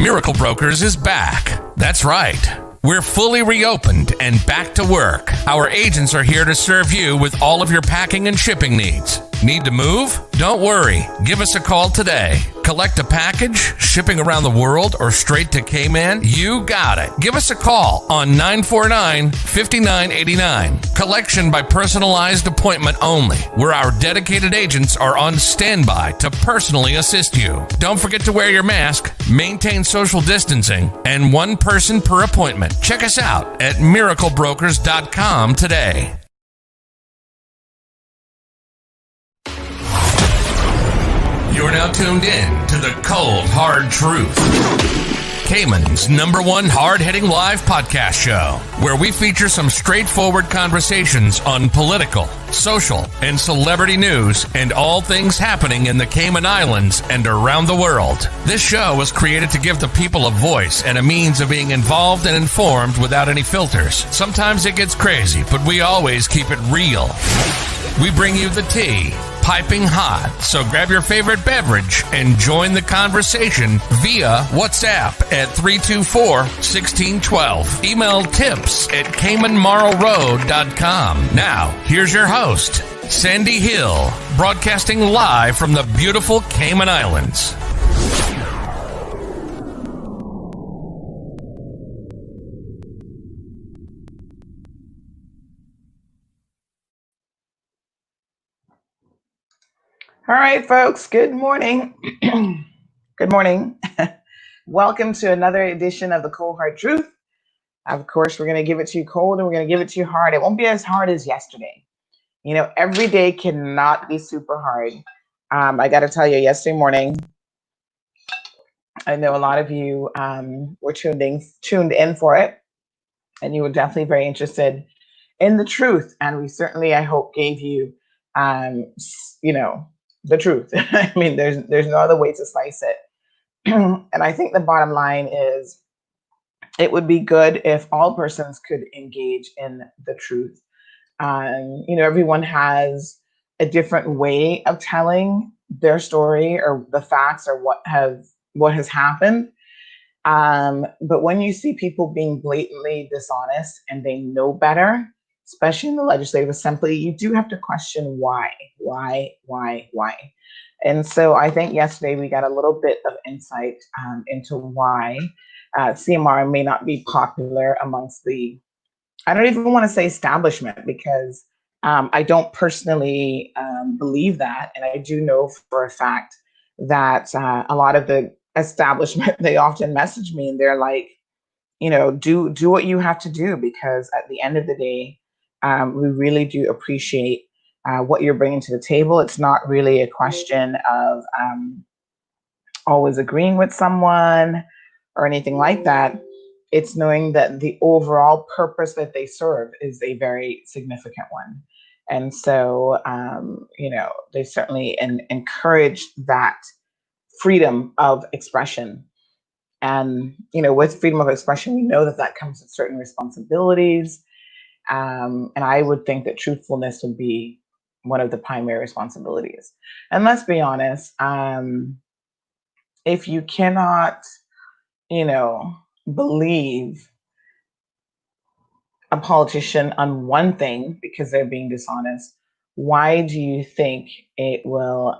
Miracle Brokers is back. That's right. We're fully reopened and back to work. Our agents are here to serve you with all of your packing and shipping needs. Need to move? Don't worry. Give us a call today. Collect a package, shipping around the world, or straight to Cayman? You got it. Give us a call on 949-5989. Collection by personalized appointment only, where our dedicated agents are on standby to personally assist you. Don't forget to wear your mask, maintain social distancing, and one person per appointment. Check us out at miraclebrokers.com today. You're now tuned in to the Cold Hard Truth, Cayman's #1 hard-hitting live podcast show, where we feature some straightforward conversations on political, social, and celebrity news and all things happening in the Cayman Islands and around the world. This show was created to give the people a voice and a means of being involved and informed without any filters. Sometimes it gets crazy, but we always keep it real. We bring you the tea, piping hot, so grab your favorite beverage and join the conversation via WhatsApp at 324-1612. Email tips at CaymanMarlRoad.com. Now, here's your host, Sandy Hill, broadcasting live from the beautiful Cayman Islands. All right, folks, good morning. Good morning. Welcome to another edition of the Cold Hard Truth. Of course, we're going to give it to you cold and we're going to give it to you hard. It won't be as hard as yesterday. You know, every day cannot be super hard. I got to tell you, yesterday morning, I know a lot of you were tuned in for it, and you were definitely very interested in the truth. And we certainly, I hope, gave you, the truth. I mean, there's no other way to slice it. And I think the bottom line is it would be good if all persons could engage in the truth. Everyone has a different way of telling their story or the facts or what has happened. But when you see people being blatantly dishonest and they know better, especially in the Legislative Assembly, you do have to question why. And so I think yesterday we got a little bit of insight into why CMR may not be popular amongst the, I don't even want to say establishment, because I don't personally believe that. And I do know for a fact that a lot of the establishment, they often message me and they're like, do what you have to do, because at the end of the day, we really do appreciate what you're bringing to the table. It's not really a question of always agreeing with someone or anything like that. It's knowing that the overall purpose that they serve is a very significant one. And so, they certainly encourage that freedom of expression. And, with freedom of expression, we know that comes with certain responsibilities. And I would think that truthfulness would be one of the primary responsibilities. And let's be honest, if you cannot, believe a politician on one thing because they're being dishonest, why do you think it will,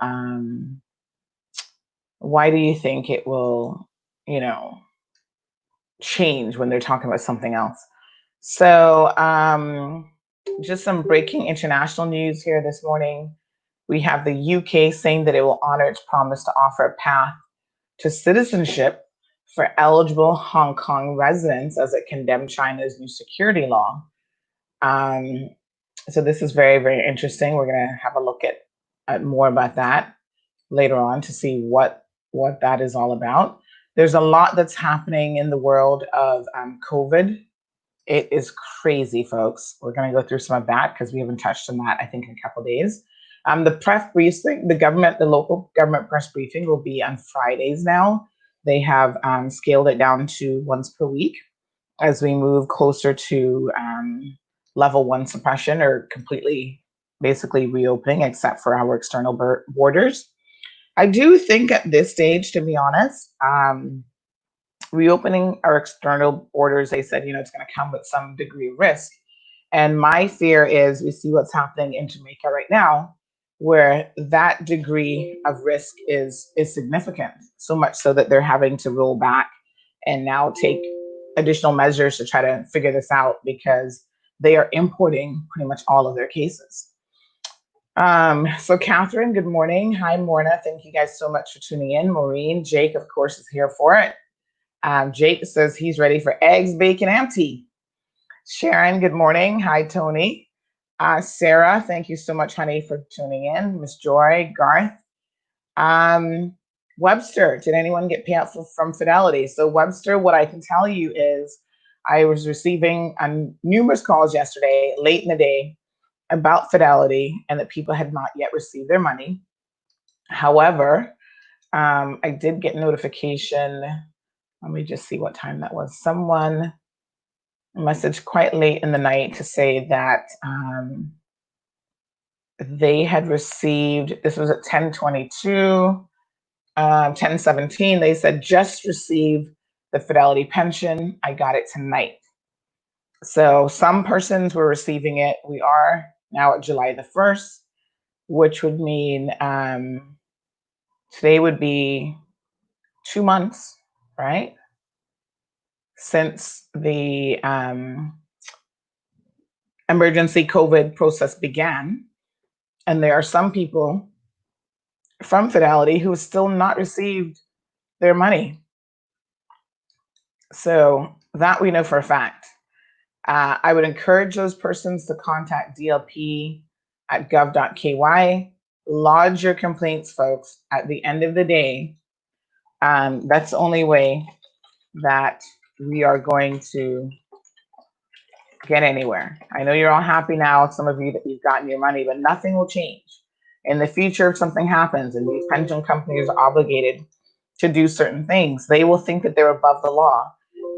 change when they're talking about something else? So just some breaking international news here this morning. We have the UK saying that it will honor its promise to offer a path to citizenship for eligible Hong Kong residents as it condemned China's new security law. So this is very, very interesting. We're going to have a look at more about that later on to see what that is all about. There's a lot that's happening in the world of COVID. It is crazy, folks. We're going to go through some of that because we haven't touched on that, I think, in a couple of days. The press briefing, the local government press briefing will be on Fridays now. They have scaled it down to once per week as we move closer to level 1 suppression, or completely basically reopening except for our external borders. I do think at this stage, to be honest, reopening our external borders, they said, it's going to come with some degree of risk. And my fear is we see what's happening in Jamaica right now, where that degree of risk is significant, so much so that they're having to roll back and now take additional measures to try to figure this out because they are importing pretty much all of their cases. So Catherine, good morning. Hi, Morna. Thank you guys so much for tuning in. Maureen, Jake, of course, is here for it. Jake says he's ready for eggs, bacon, and tea. Sharon, good morning. Hi, Tony. Sarah, thank you so much, honey, for tuning in. Miss Joy, Garth. Webster, did anyone get payout from Fidelity? So Webster, what I can tell you is I was receiving numerous calls yesterday, late in the day, about Fidelity and that people had not yet received their money. However, I did get notification. Let me just see what time that was. Someone messaged quite late in the night to say that they had received, this was at 10:22, 10:17, they said, just received the Fidelity pension. I got it tonight. So some persons were receiving it. We are now at July the 1st, which would mean today would be 2 months, right? Since the emergency COVID process began. And there are some people from Fidelity who have still not received their money. So that we know for a fact. I would encourage those persons to contact dlp@gov.ky. Lodge your complaints, folks. At the end of the day, that's the only way that we are going to get anywhere. I know you're all happy now, some of you, that you've gotten your money, but nothing will change. In the future, if something happens and these pension companies are obligated to do certain things, they will think that they're above the law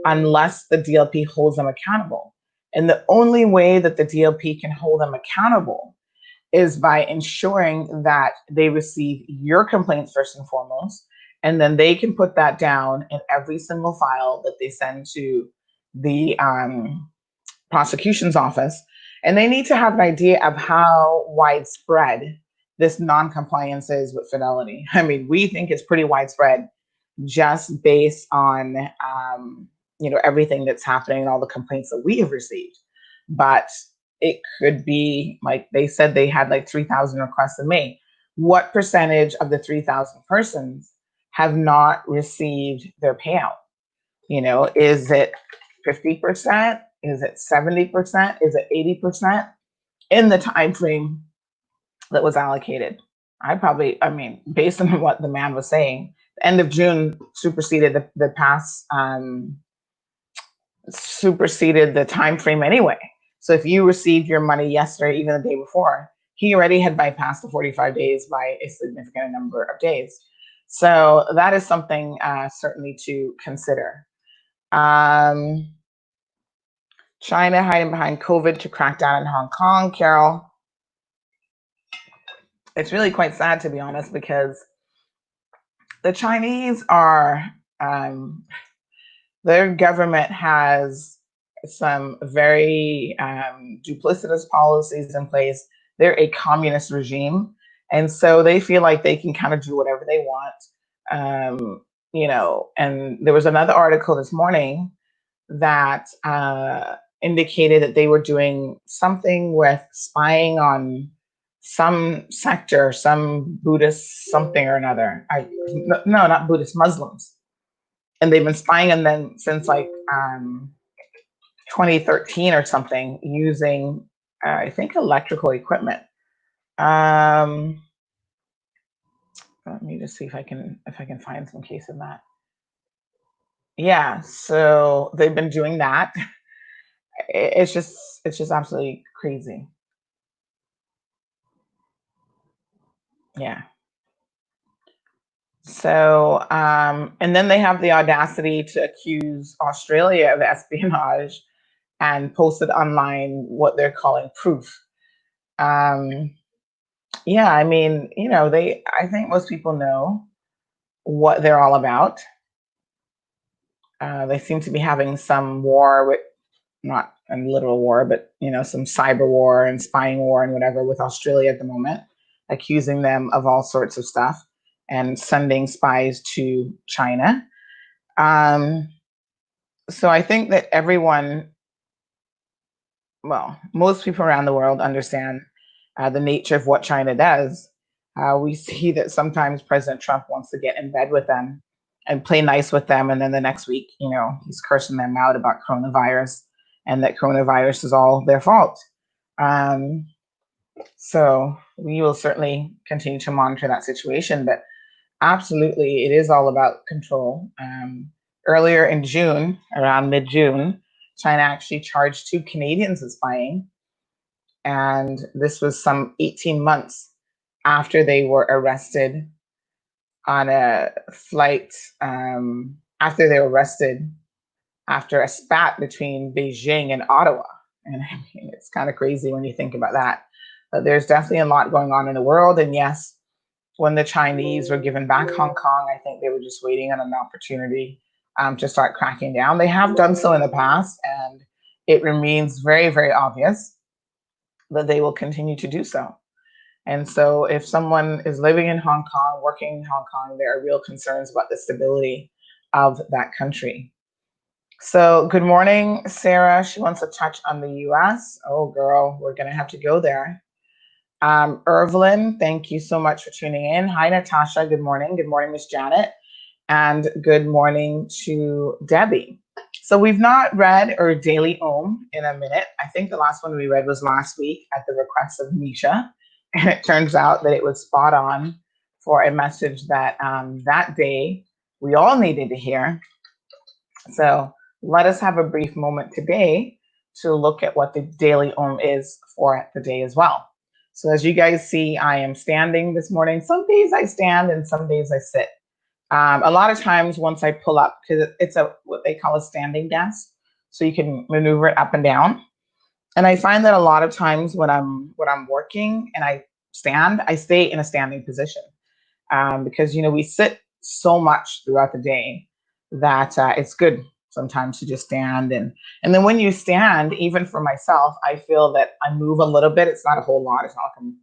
unless the DLP holds them accountable. And the only way that the DLP can hold them accountable is by ensuring that they receive your complaints first and foremost, and then they can put that down in every single file that they send to the prosecution's office. And they need to have an idea of how widespread this non-compliance is with Fidelity. I mean, we think it's pretty widespread just based on everything that's happening and all the complaints that we have received. But it could be, like they said, they had like 3,000 requests in May. What percentage of the 3,000 persons have not received their payout? Is it 50%? Is it 70%? Is it 80% in the time frame that was allocated? Based on what the man was saying, the end of June superseded the past, superseded the time frame anyway. So if you received your money yesterday, even the day before, he already had bypassed the 45 days by a significant number of days. So that is something certainly to consider. China hiding behind COVID to crack down in Hong Kong, Carol. It's really quite sad, to be honest, because the Chinese are, their government has some very duplicitous policies in place. They're a communist regime. And so they feel like they can kind of do whatever they want. And there was another article this morning that indicated that they were doing something with spying on some sector, some Buddhist something or another. No, not Buddhist, Muslims. And they've been spying on them since like 2013 or something, using, I think, electrical equipment. Let me just see if I can find some case of that. Yeah, so they've been doing that. It's just absolutely crazy. Yeah. So, and then they have the audacity to accuse Australia of espionage and posted online what they're calling proof. Yeah, I mean, I think most people know what they're all about. They seem to be having some war with, not a literal war, but some cyber war and spying war and whatever with Australia at the moment, accusing them of all sorts of stuff and sending spies to China. So I think that most people around the world understand the nature of what China does. We see that sometimes President Trump wants to get in bed with them and play nice with them, and then the next week, he's cursing them out about coronavirus and that coronavirus is all their fault. So we will certainly continue to monitor that situation, but absolutely, it is all about control. Earlier in June, around mid-June, China actually charged 2 Canadians with spying. And this was some 18 months after they were arrested on a flight, after they were arrested after a spat between Beijing and Ottawa. And I mean, it's kind of crazy when you think about that. But there's definitely a lot going on in the world. And yes, when the Chinese were given back Hong Kong, I think they were just waiting on an opportunity to start cracking down. They have done so in the past, and it remains very, very obvious that they will continue to do so. And so if someone is living in Hong Kong, working in Hong Kong, there are real concerns about the stability of that country. So good morning, Sarah. She wants to touch on the US. Oh, girl, we're going to have to go there. Irvelyn, thank you so much for tuning in. Hi, Natasha. Good morning. Good morning, Miss Janet. And good morning to Debbie. So we've not read our daily Om in a minute. I think the last one we read was last week at the request of Misha. And it turns out that it was spot on for a message that that day we all needed to hear. So let us have a brief moment today to look at what the daily Om is for the day as well. So as you guys see, I am standing this morning. Some days I stand and some days I sit. A lot of times once I pull up, because it's what they call a standing desk, so you can maneuver it up and down. And I find that a lot of times when I'm working and I stand, I stay in a standing position because we sit so much throughout the day that it's good sometimes to just stand. And then when you stand, even for myself, I feel that I move a little bit. It's not a whole lot. It's not like I'm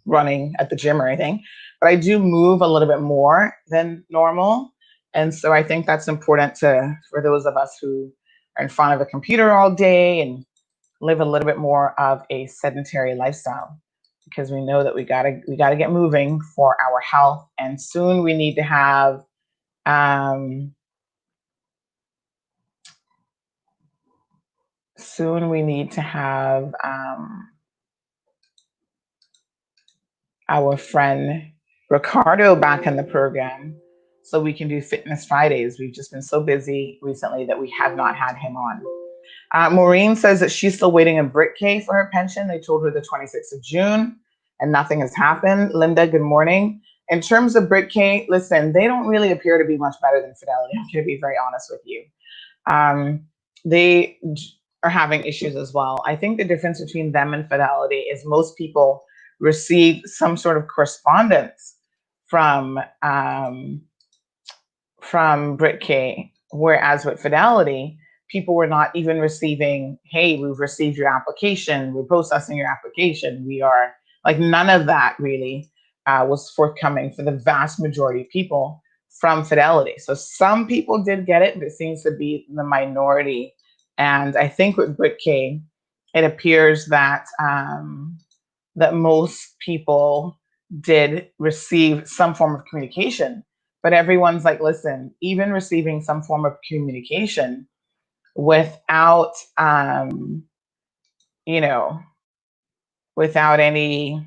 running at the gym or anything, but I do move a little bit more than normal. And so I think that's important for those of us who are in front of a computer all day and live a little bit more of a sedentary lifestyle, because we know that we gotta get moving for our health. And soon we need to have our friend Ricardo back in the program so we can do Fitness Fridays. We've just been so busy recently that we have not had him on. Maureen says that she's still waiting in BritK for her pension. They told her the 26th of June and nothing has happened. Linda, good morning. In terms of BritK, listen, they don't really appear to be much better than Fidelity. I'm going to be very honest with you. They are having issues as well. I think the difference between them and Fidelity is most people receive some sort of correspondence from BritK, whereas with Fidelity, people were not even receiving, hey, we've received your application, we're processing your application. We are like, none of that really was forthcoming for the vast majority of people from Fidelity. So some people did get it, but it seems to be the minority. And I think with BritK, it appears that that most people did receive some form of communication, but everyone's like, listen, even receiving some form of communication without without any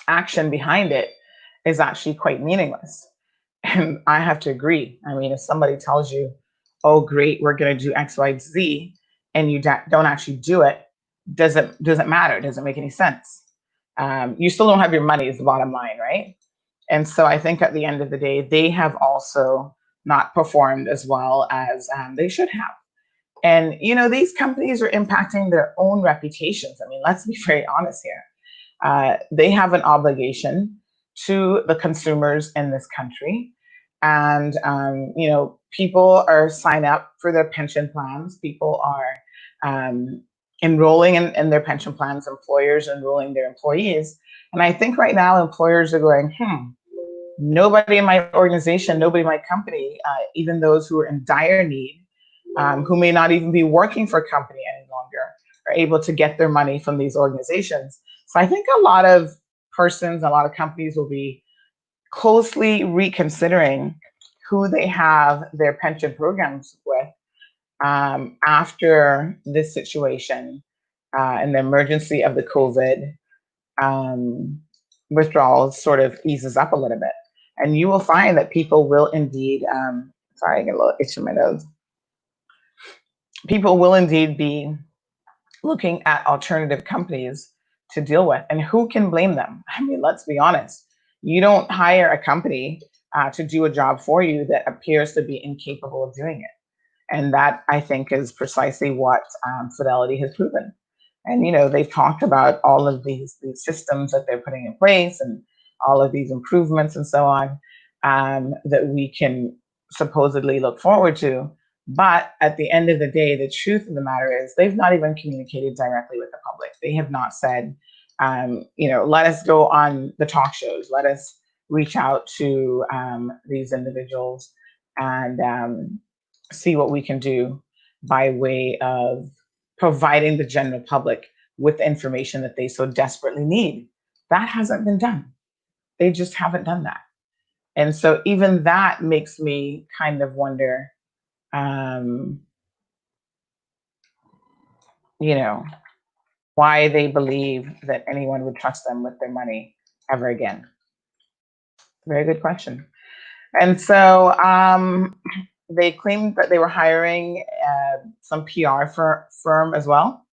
action behind it is actually quite meaningless. And I have to agree. I mean, if somebody tells you, oh great, we're going to do X, Y, Z, and you don't actually do it, doesn't matter. It doesn't make any sense. You still don't have your money is the bottom line, right? And so I think at the end of the day, they have also not performed as well as they should have. And, these companies are impacting their own reputations. I mean, let's be very honest here. They have an obligation to the consumers in this country. And, people are sign up for their pension plans. People are um, enrolling in their pension plans. Employers enrolling their employees. And I think right now employers are going, nobody in my organization, nobody in my company, even those who are in dire need, who may not even be working for a company any longer, are able to get their money from these organizations. So I think a lot of persons, a lot of companies will be closely reconsidering who they have their pension programs with after this situation and the emergency of the COVID withdrawals sort of eases up a little bit. And you will find that people will indeed, sorry, I get a little itch in my nose. People will indeed be looking at alternative companies to deal with. And who can blame them? I mean, let's be honest. You don't hire a company to do a job for you that appears to be incapable of doing it. And that, I think, is precisely what Fidelity has proven. And, you know, they've talked about all of these systems that they're putting in place and all of these improvements and so on that we can supposedly look forward to. But at the end of the day, the truth of the matter is they've not even communicated directly with the public. They have not said, let us go on the talk shows. Let us reach out to these individuals and see what we can do by way of providing the general public with information that they so desperately need. That hasn't been done. They just haven't done that. And so even that makes me kind of wonder, why they believe that anyone would trust them with their money ever again. Very good question. And so they claimed that they were hiring some PR firm as well.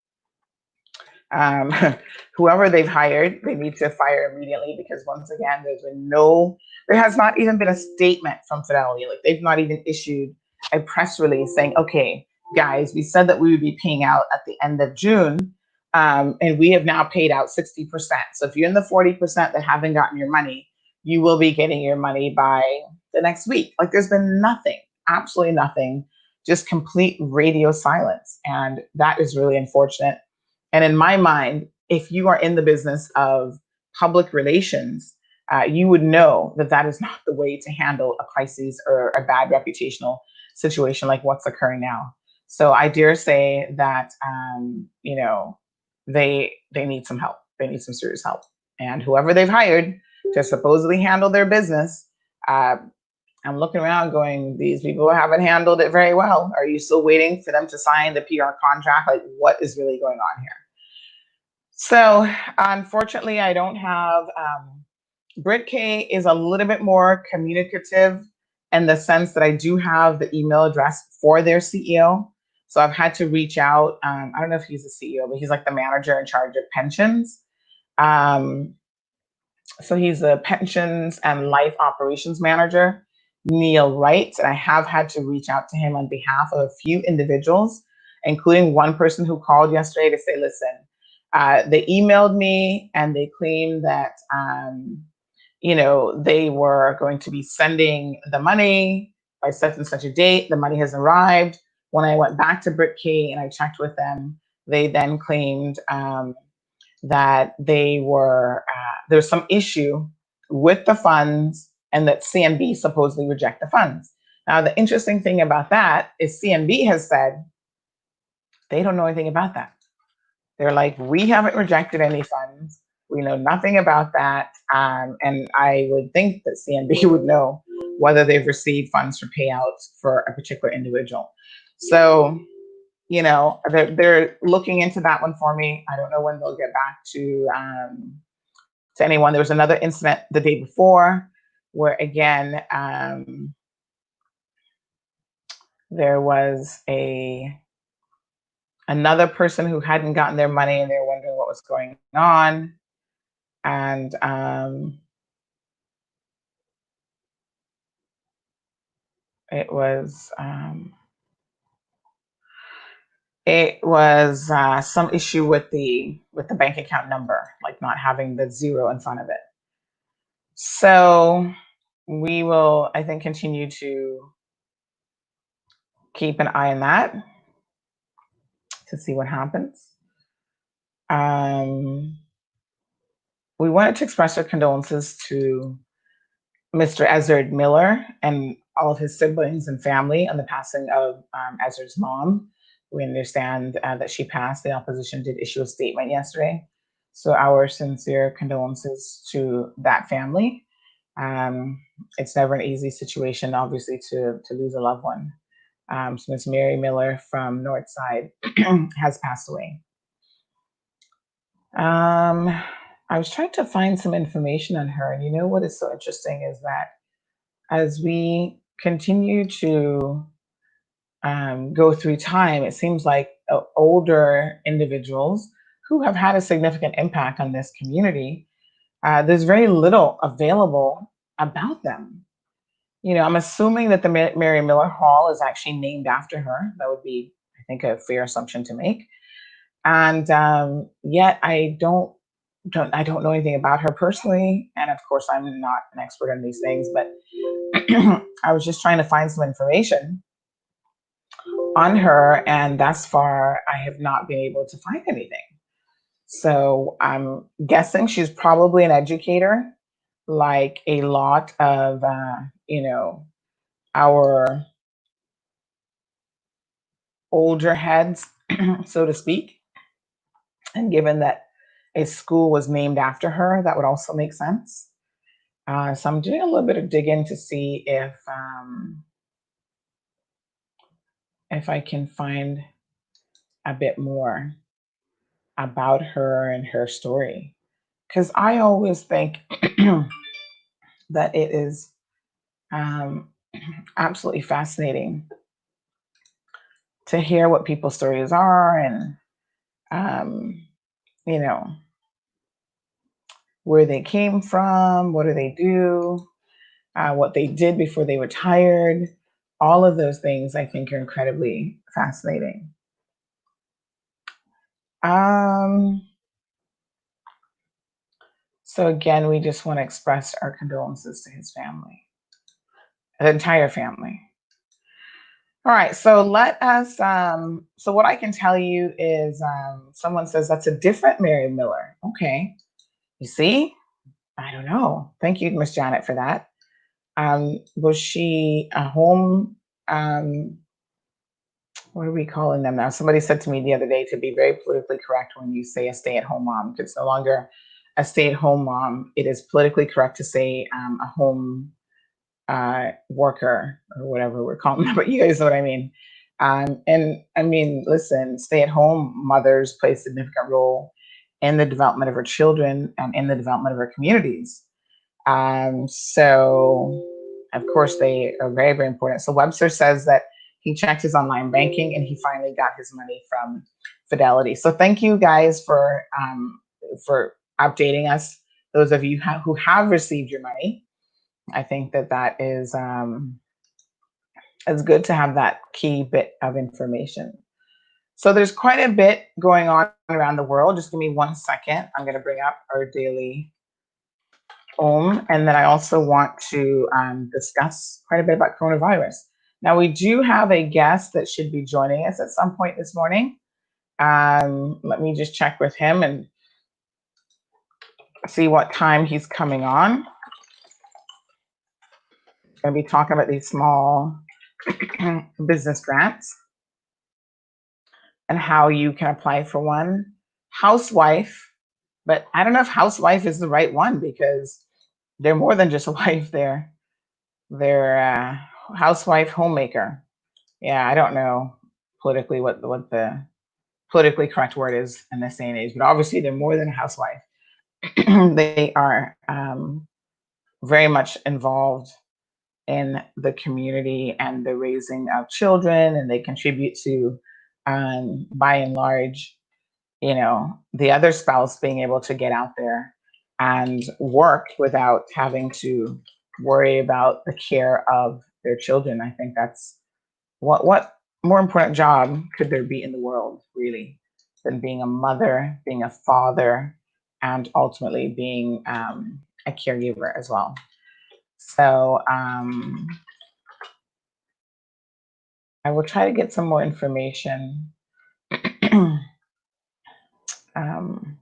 Whoever they've hired, they need to fire immediately because once again, there has not even been a statement from Fidelity. Like they've not even issued a press release saying, okay, guys, we said that we would be paying out at the end of June, and we have now paid out 60%. So if you're in the 40% that haven't gotten your money, you will be getting your money by the next week. Like there's been nothing, absolutely nothing, just complete radio silence. And that is really unfortunate. And in my mind, if you are in the business of public relations, you would know that that is not the way to handle a crisis or a bad reputational situation like what's occurring now. So I dare say that, they need some help. They need some serious help. And whoever they've hired to supposedly handle their business, I'm looking around going, these people haven't handled it very well. Are you still waiting for them to sign the PR contract? Like, what is really going on here? So unfortunately, I don't have, Brit K is a little bit more communicative in the sense that I do have the email address for their CEO. So I've had to reach out. I don't know if he's the CEO, but he's like the manager in charge of pensions. So he's a pensions and life operations manager, Neil Wright. And I have had to reach out to him on behalf of a few individuals, including one person who called yesterday to say, listen, they emailed me and they claimed that, they were going to be sending the money by such and such a date. The money has arrived. When I went back to Brit K and I checked with them, they then claimed that there was some issue with the funds and that CNB supposedly reject the funds. Now, the interesting thing about that is CNB has said they don't know anything about that. They're like, we haven't rejected any funds. We know nothing about that. And I would think that CNB would know whether they've received funds for payouts for a particular individual. So, they're looking into that one for me. I don't know when they'll get back to anyone. There was another incident the day before where, again, there was another person who hadn't gotten their money and they were wondering what was going on. And it was some issue with the bank account number, like not having the zero in front of it. So we will, I think, continue to keep an eye on that to see what happens. We wanted to express our condolences to Mr. Ezard Miller and all of his siblings and family on the passing of Ezard's mom. We understand that she passed. The opposition did issue a statement yesterday. So our sincere condolences to that family. It's never an easy situation, obviously, to lose a loved one. So Ms. Mary Miller from Northside has passed away. I was trying to find some information on her, and you know what is so interesting is that as we continue to go through time, it seems like older individuals who have had a significant impact on this community, there's very little available about them. You know, I'm assuming that the Mary Miller Hall is actually named after her. That would be, I think, a fair assumption to make. And yet I don't know anything about her personally. And of course, I'm not an expert on these things, but I was just trying to find some information on her, and thus far, I have not been able to find anything. So I'm guessing she's probably an educator, like a lot of, our older heads, so to speak. And given that a school was named after her, that would also make sense. So I'm doing a little bit of digging to see if I can find a bit more about her and her story. Because I always think that it is absolutely fascinating to hear what people's stories are and, where they came from, what do they do, what they did before they retired. All of those things I think are incredibly fascinating. So again, we just want to express our condolences to his family, the entire family. All right, so let us, so what I can tell you is someone says that's a different Mary Miller. Okay, you see? I don't know. Thank you, Miss Janet, for that. Was she a home, what are we calling them now? Somebody said to me the other day to be very politically correct when you say a stay-at-home mom. It's no longer a stay-at-home mom. It is politically correct to say a home worker or whatever we're calling them, but you guys know what I mean. And I mean, listen, stay-at-home mothers play a significant role in the development of our children and in the development of our communities. So of course they are very, very important. So Webster says that he checked his online banking and he finally got his money from Fidelity. So thank you guys for updating us. Those of you who have received your money, I think that is it's good to have that key bit of information. So there's quite a bit going on around the world. Just give me 1 second. I'm going to bring up our daily and then I also want to discuss quite a bit about coronavirus. Now we do have a guest that should be joining us at some point this morning. Let me just check with him and see what time he's coming on. Going to be talking about these small business grants and how you can apply for one. Housewife, but I don't know if housewife is the right one because they're more than just a wife. They're housewife homemaker. Yeah, I don't know politically what the politically correct word is in this day and age, but obviously they're more than a housewife. They are very much involved in the community and the raising of children, and they contribute to, by and large, the other spouse being able to get out there and work without having to worry about the care of their children. I think that's what more important job could there be in the world, really, than being a mother, being a father, and ultimately being a caregiver as well. So I will try to get some more information um,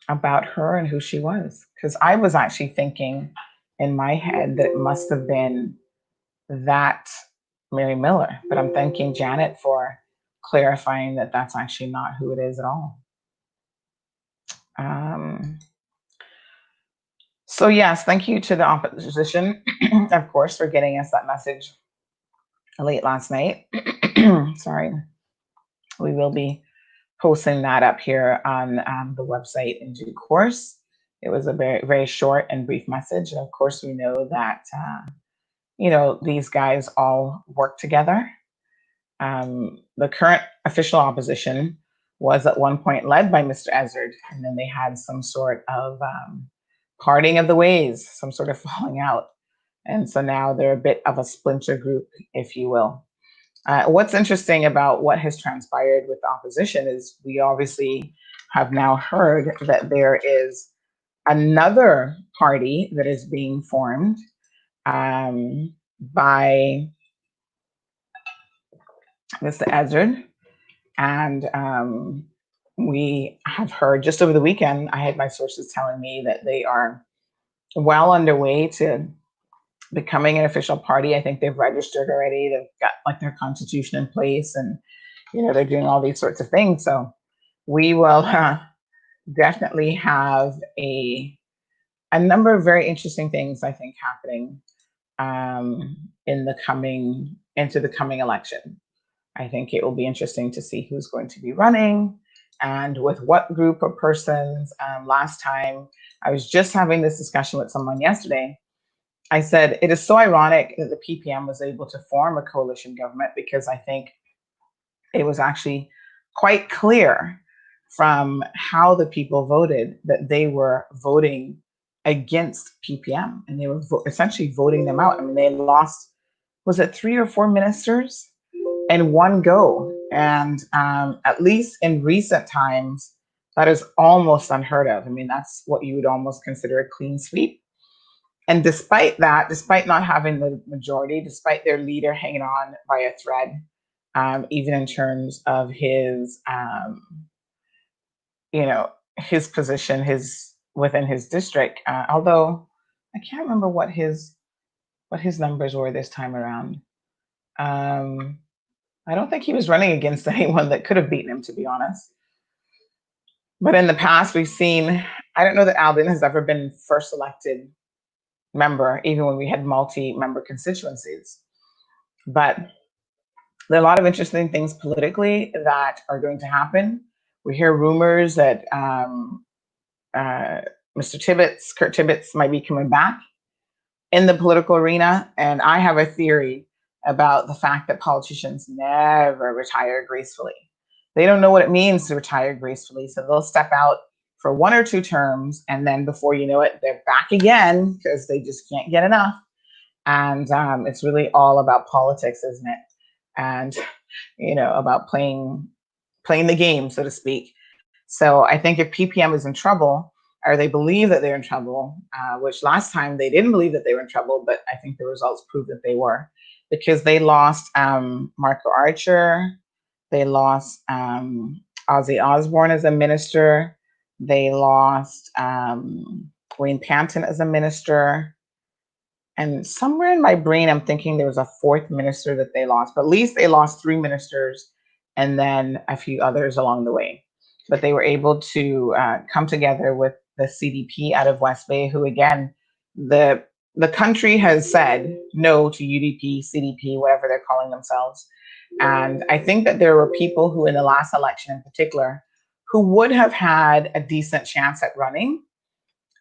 about her and who she was. Because I was actually thinking in my head that it must have been that Mary Miller, but I'm thanking Janet for clarifying that that's actually not who it is at all. So yes, thank you to the opposition, of course, for getting us that message late last night. Sorry. We will be posting that up here on the website in due course. It was a very, very short and brief message. And of course, we know that, these guys all work together. The current official opposition was at one point led by Mr. Ezzard, and then they had some sort of parting of the ways, some sort of falling out. And so now they're a bit of a splinter group, if you will. What's interesting about what has transpired with the opposition is we obviously have now heard that there is another party that is being formed by Mr. Ezzard. And we have heard just over the weekend, I had my sources telling me that they are well underway to becoming an official party. I think they've registered already. They've got like their constitution in place, and they're doing all these sorts of things. So we will definitely have a number of very interesting things, I think, happening into the coming election. I think it will be interesting to see who's going to be running and with what group of persons. Last time, I was just having this discussion with someone yesterday. I said, it is so ironic that the PPM was able to form a coalition government, because I think it was actually quite clear from how the people voted that they were voting against PPM, and they were essentially voting them out. I mean, they lost, was it 3 or 4 ministers in one go? And at least in recent times, that is almost unheard of. I mean, that's what you would almost consider a clean sweep. And despite that, despite not having the majority, despite their leader hanging on by a thread, even in terms of his, his position, within his district, although I can't remember what his numbers were this time around. I don't think he was running against anyone that could have beaten him, to be honest. But in the past, we've seen, I don't know that Alden has ever been first elected member, even when we had multi-member constituencies. But there are a lot of interesting things politically that are going to happen. We hear rumors that Kurt Tibbetts might be coming back in the political arena. And I have a theory about the fact that politicians never retire gracefully. They don't know what it means to retire gracefully. So they'll step out for 1 or 2 terms, and then before you know it, they're back again because they just can't get enough. And it's really all about politics, isn't it? And about playing the game, so to speak. So I think if PPM is in trouble, or they believe that they're in trouble, which last time they didn't believe that they were in trouble, but I think the results prove that they were, because they lost Marco Archer, they lost Ozzy Osbourne as a minister, they lost Wayne Panton as a minister, and somewhere in my brain I'm thinking there was a 4th minister that they lost, but at least they lost 3 ministers and then a few others along the way. But they were able to come together with the CDP out of West Bay, who again, the country has said no to UDP, CDP, whatever they're calling themselves. And I think that there were people who in the last election in particular, who would have had a decent chance at running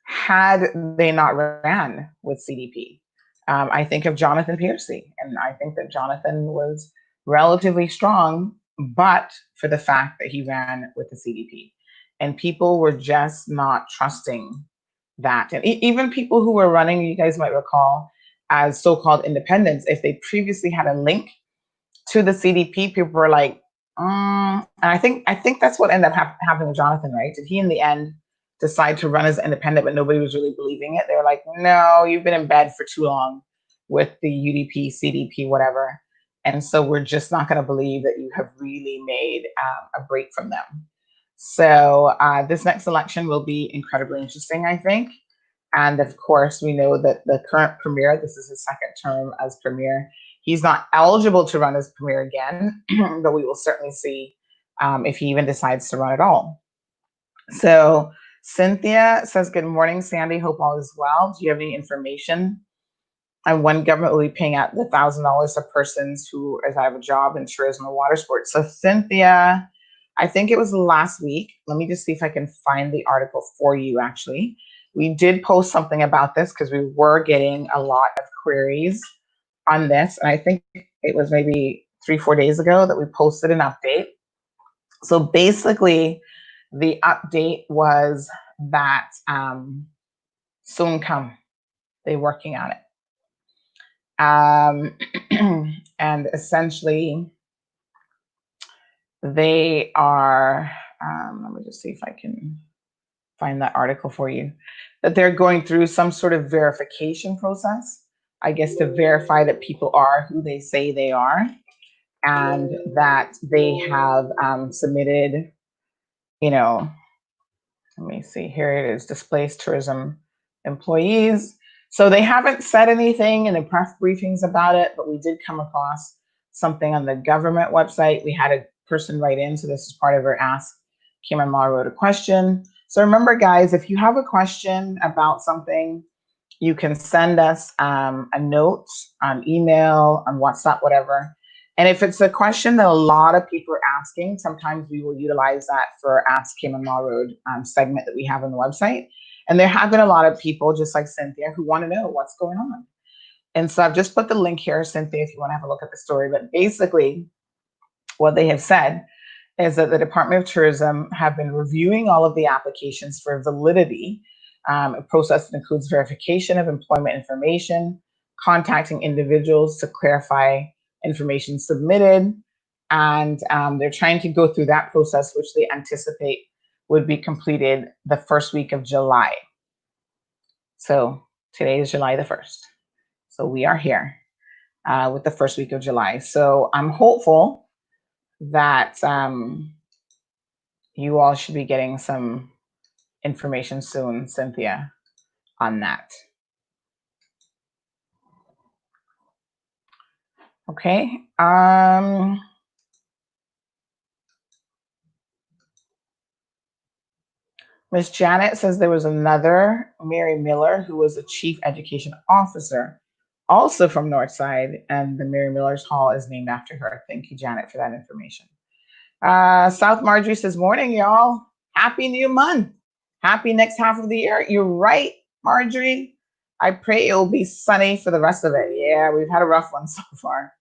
had they not ran with CDP. I think of Jonathan Piercy, and I think that Jonathan was relatively strong, but for the fact that he ran with the CDP. And people were just not trusting that. And even people who were running, you guys might recall, as so-called independents, if they previously had a link to the CDP, people were like, and I think that's what ended up happening with Jonathan, right? Did he in the end decide to run as independent, but nobody was really believing it? They were like, no, you've been in bed for too long with the UDP, CDP, whatever. And so we're just not going to believe that you have really made a break from them. So this next election will be incredibly interesting, I think. And of course, we know that the current premier, this is his second term as premier, he's not eligible to run as premier again, but we will certainly see if he even decides to run at all. So Cynthia says, good morning, Sandy. Hope all is well. Do you have any information on when government will be paying out the $1,000 to persons who have a job in tourism or water sports? So Cynthia, I think it was last week. Let me just see if I can find the article for you, actually. We did post something about this because we were getting a lot of queries on this. And I think it was maybe 3-4 days ago that we posted an update. So basically, the update was that soon come, they're working on it. And essentially, they are, let me just see if I can find that article for you, that they're going through some sort of verification process, I guess, to verify that people are who they say they are, and that they have submitted, let me see, here it is, displaced tourism employees. So they haven't said anything in the press briefings about it, but we did come across something on the government website. We had a person write in, so this is part of our Ask Cayman Law wrote a question. So remember, guys, if you have a question about something, you can send us a note on email, on WhatsApp, whatever. And if it's a question that a lot of people are asking, sometimes we will utilize that for Ask Cayman Law Road segment that we have on the website. And there have been a lot of people, just like Cynthia, who want to know what's going on. And so I've just put the link here, Cynthia, if you want to have a look at the story. But basically, what they have said is that the Department of Tourism have been reviewing all of the applications for validity. A process that includes verification of employment information, contacting individuals to clarify information submitted, and they're trying to go through that process, which they anticipate would be completed the first week of July. So today is July the 1st. So we are here with the first week of July. So I'm hopeful that you all should be getting some information soon, Cynthia, on that. Okay. Miss Janet says there was another Mary Miller who was a chief education officer, also from Northside, and the Mary Miller's Hall is named after her. Thank you, Janet, for that information. South Marjorie says, morning, y'all. Happy new month. Happy next half of the year. You're right, Marjorie. I pray it will be sunny for the rest of it. Yeah, we've had a rough one so far.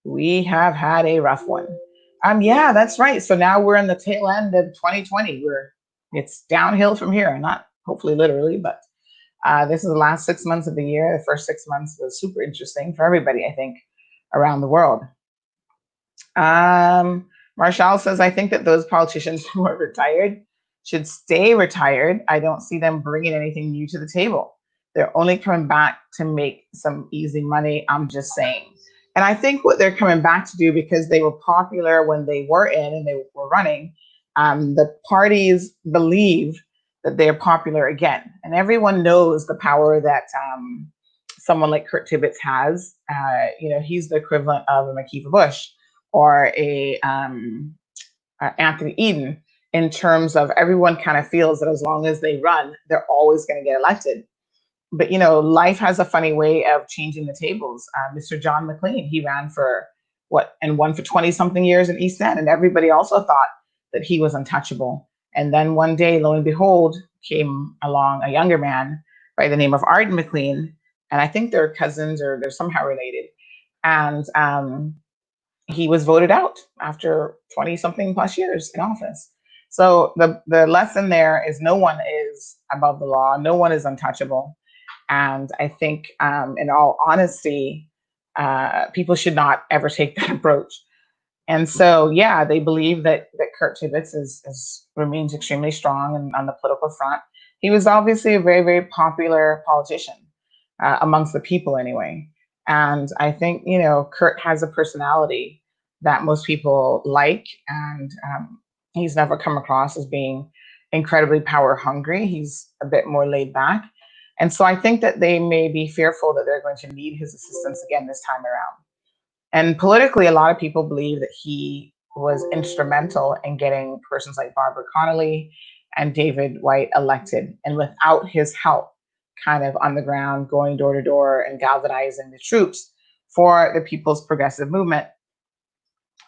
We have had a rough one. Yeah, that's right. So now we're in the tail end of 2020. It's downhill from here, not hopefully literally, but this is the last 6 months of the year. The first 6 months was super interesting for everybody, I think, around the world. Marshall says, I think that those politicians who are retired should stay retired. I don't see them bringing anything new to the table. They're only coming back to make some easy money. I'm just saying. And I think what they're coming back to do, because they were popular when they were in and they were running, the parties believe that they're popular again. And everyone knows the power that someone like Kurt Tibbetts has. He's the equivalent of a McKeever Bush or a Anthony Eden, in terms of everyone kind of feels that as long as they run, they're always going to get elected. But, life has a funny way of changing the tables. Mr. John McLean, he ran for and won for 20 something years in East End. And everybody also thought that he was untouchable. And then one day, lo and behold, came along a younger man by the name of Arden McLean. And I think they're cousins or they're somehow related. And he was voted out after 20 something plus years in office. So the lesson there is no one is above the law. No one is untouchable. And I think, in all honesty, people should not ever take that approach. And so, yeah, they believe that Kurt Tibbetts remains extremely strong on the political front. He was obviously a very, very popular politician amongst the people anyway. And I think, Kurt has a personality that most people like, and he's never come across as being incredibly power hungry. He's a bit more laid back. And so I think that they may be fearful that they're going to need his assistance again this time around. And politically, a lot of people believe that he was instrumental in getting persons like Barbara Connolly and David White elected. And without his help, kind of on the ground, going door to door and galvanizing the troops for the People's Progressive Movement,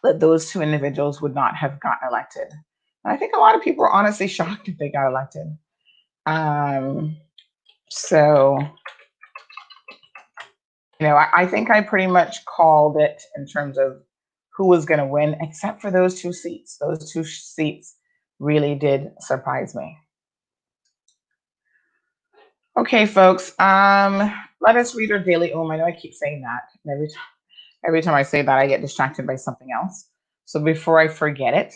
that those two individuals would not have gotten elected. And I think a lot of people are honestly shocked if they got elected. So I think I pretty much called it in terms of who was going to win, except for those two seats. Those two seats really did surprise me. Okay, folks, let us read our daily I know I keep saying that. And every time I say that, I get distracted by something else. So before I forget it,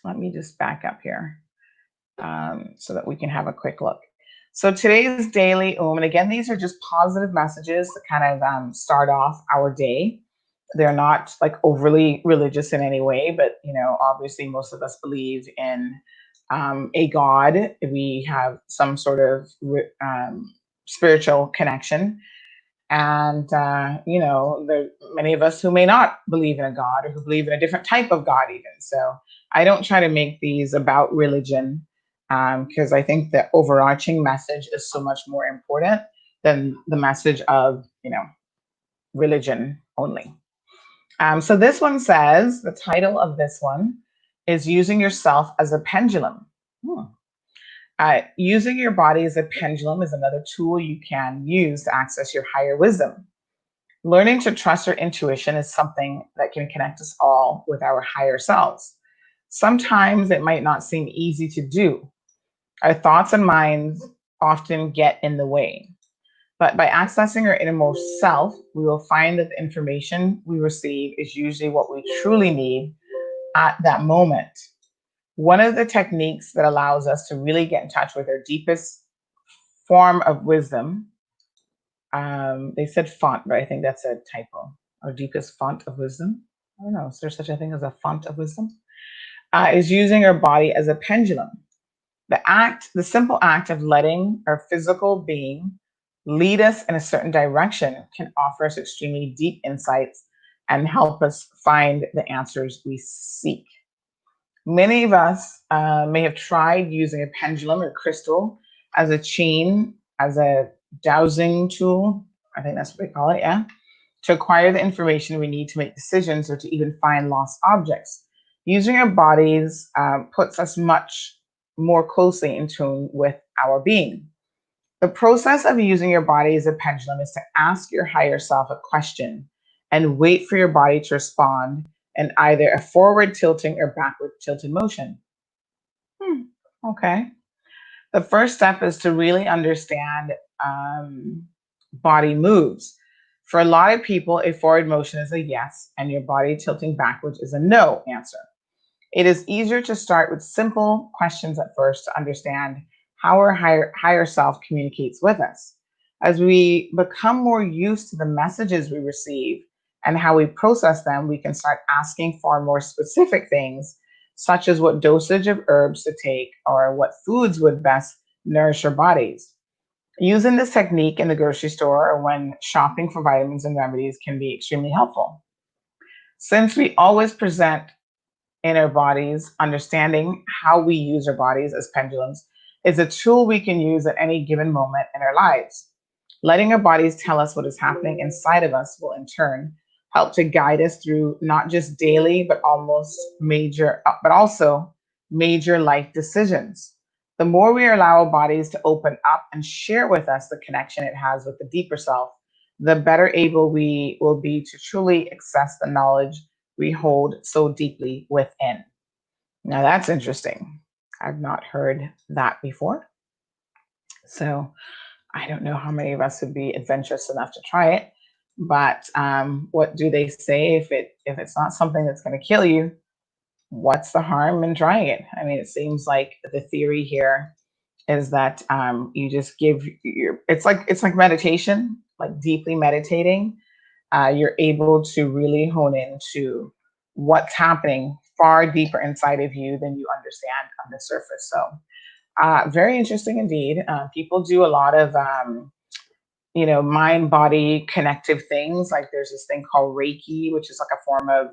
let me just back up here so that we can have a quick look. So today's daily and again, these are just positive messages that kind of start off our day. They're not like overly religious in any way, but obviously most of us believe in a God. We have some sort of spiritual connection. And, there are many of us who may not believe in a God or who believe in a different type of God even. So I don't try to make these about religion because I think the overarching message is so much more important than the message of, religion only. So this one says, the title of this one is Using Yourself as a Pendulum. Using your body as a pendulum is another tool you can use to access your higher wisdom. Learning to trust your intuition is something that can connect us all with our higher selves. Sometimes it might not seem easy to do. Our thoughts and minds often get in the way. But by accessing our innermost self, we will find that the information we receive is usually what we truly need at that moment. One of the techniques that allows us to really get in touch with our deepest form of wisdom, they said font, but I think that's a typo. Our deepest font of wisdom. I don't know, is there such a thing as a font of wisdom? Is using our body as a pendulum. The simple act of letting our physical being lead us in a certain direction can offer us extremely deep insights and help us find the answers we seek. Many of us may have tried using a pendulum or crystal as a chain, as a dowsing tool. I think that's what they call it, yeah. To acquire the information we need to make decisions or to even find lost objects. Using our bodies puts us much more closely in tune with our being. The process of using your body as a pendulum is to ask your higher self a question and wait for your body to respond in either a forward tilting or backward tilted motion. Okay. The first step is to really understand body moves. For a lot of people, a forward motion is a yes, and your body tilting backwards is a no answer. It is easier to start with simple questions at first to understand how our higher self communicates with us. As we become more used to the messages we receive and how we process them, we can start asking for more specific things, such as what dosage of herbs to take or what foods would best nourish our bodies. Using this technique in the grocery store or when shopping for vitamins and remedies can be extremely helpful. Since we always present in our bodies, understanding how we use our bodies as pendulums is a tool we can use at any given moment in our lives. Letting our bodies tell us what is happening inside of us will in turn help to guide us through not just daily, but also major life decisions. The more we allow our bodies to open up and share with us the connection it has with the deeper self, the better able we will be to truly access the knowledge we hold so deeply within. Now that's interesting. I've not heard that before. So I don't know how many of us would be adventurous enough to try it, but what do they say? If it's not something that's going to kill you, what's the harm in trying it? I mean, it seems like the theory here is that you just give your, it's like meditation, like deeply meditating. You're able to really hone into what's happening far deeper inside of you than you understand on the surface. So very interesting indeed. People do a lot of mind body connective things. Like there's this thing called Reiki, which is like a form of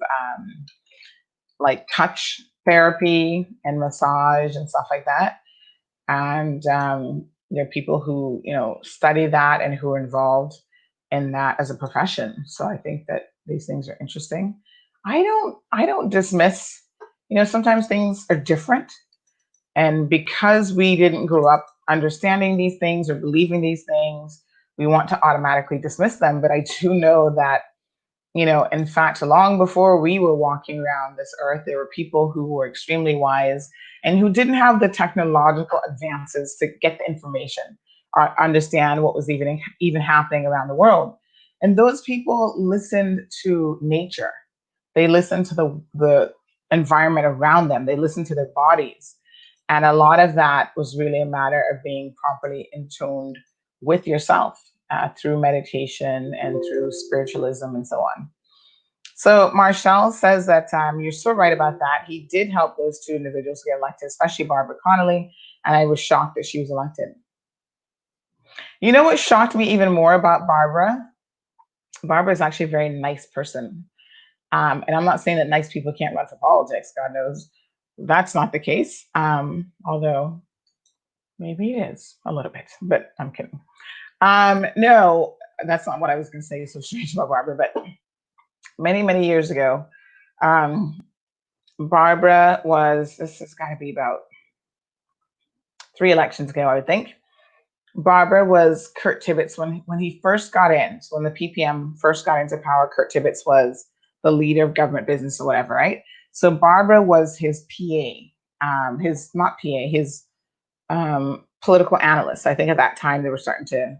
like touch therapy and massage and stuff like that. And there are people who study that and who are involved in that as a profession. So I think that these things are interesting. I don't dismiss, sometimes things are different, and because we didn't grow up understanding these things or believing these things, we want to automatically dismiss them. But I do know that, in fact, long before we were walking around this earth, there were people who were extremely wise and who didn't have the technological advances to get the information or understand what was even happening around the world. And those people listened to nature. They listened to the environment around them. They listened to their bodies. And a lot of that was really a matter of being properly in tuned with yourself through meditation and through spiritualism and so on. So Marshall says that you're so right about that. He did help those two individuals get elected, especially Barbara Connolly, and I was shocked that she was elected. You know what shocked me even more about Barbara? Barbara is actually a very nice person. And I'm not saying that nice people can't run for politics. God knows that's not the case. Although maybe it is a little bit, but I'm kidding. No, that's not what I was going to say. So strange about Barbara, but many, many years ago, Barbara was, this has got to be about 3 elections ago, I would think. Barbara was Kurt Tibbetts when he first got in. So when the PPM first got into power, Kurt Tibbetts was the leader of government business or whatever, right? So Barbara was his PA, his political analyst. I think at that time they were starting to,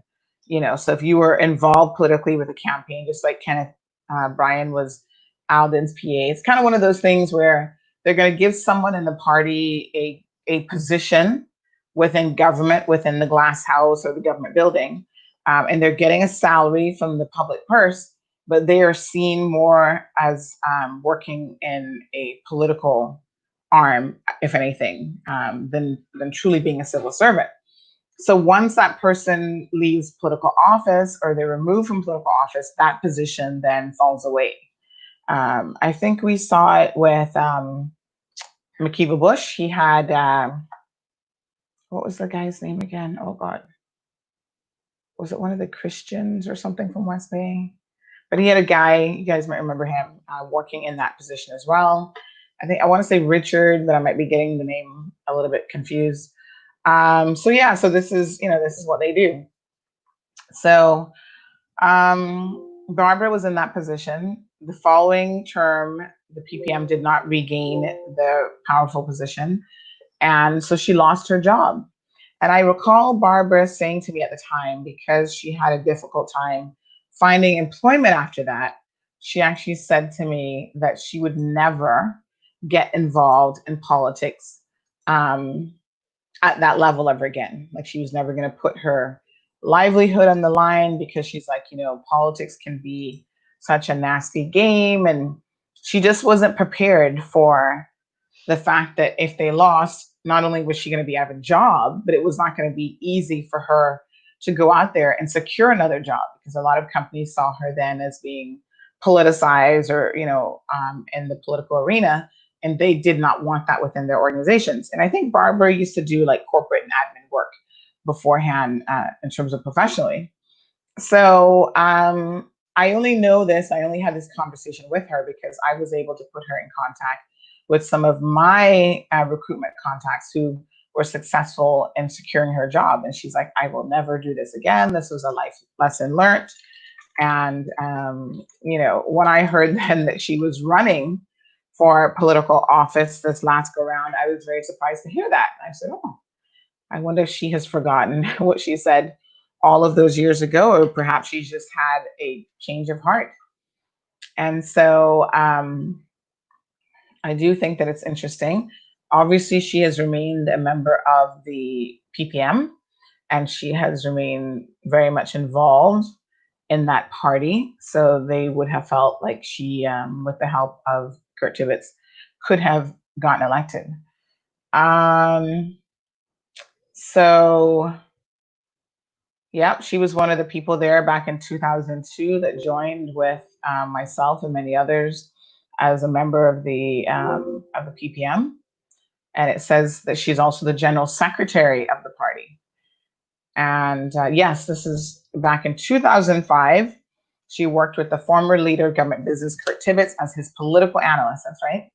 so if you were involved politically with a campaign, just like Kenneth Bryan was Alden's PA, it's kind of one of those things where they're going to give someone in the party a position within government, within the glass house or the government building, and they're getting a salary from the public purse, but they are seen more as working in a political arm, if anything, than truly being a civil servant. So once that person leaves political office or they're removed from political office, that position then falls away. I think we saw it with McKeever Bush. He had, what was the guy's name again? Oh God. Was it one of the Christians or something from West Bay? But he had a guy, you guys might remember him, working in that position as well. I want to say Richard, but I might be getting the name a little bit confused. So this is what they do. So Barbara was in that position. The following term, the PPM did not regain the powerful position. And so she lost her job. And I recall Barbara saying to me at the time, because she had a difficult time finding employment after that, she actually said to me that she would never get involved in politics at that level ever again. Like she was never going to put her livelihood on the line, because she's like, politics can be such a nasty game. And she just wasn't prepared for the fact that if they lost, not only was she going to be out of a job, but it was not going to be easy for her to go out there and secure another job, because a lot of companies saw her then as being politicized or, in the political arena, and they did not want that within their organizations. And I think Barbara used to do like corporate and admin work beforehand in terms of professionally. So I only know this, I only had this conversation with her because I was able to put her in contact with some of my recruitment contacts who were successful in securing her job. And she's like, I will never do this again. This was a life lesson learned. And, when I heard then that she was running for political office this last go round, I was very surprised to hear that. And I said, oh, I wonder if she has forgotten what she said all of those years ago, or perhaps she's just had a change of heart. And so I do think that it's interesting. Obviously, she has remained a member of the PPM, and she has remained very much involved in that party. So they would have felt like she, with the help of Kurt Tibbetts, could have gotten elected. So, yeah, she was one of the people there back in 2002 that joined with myself and many others as a member of the PPM. And it says that she's also the general secretary of the party. And yes, this is back in 2005. She worked with the former leader of government business, Kurt Tibbetts, as his political analyst. That's right.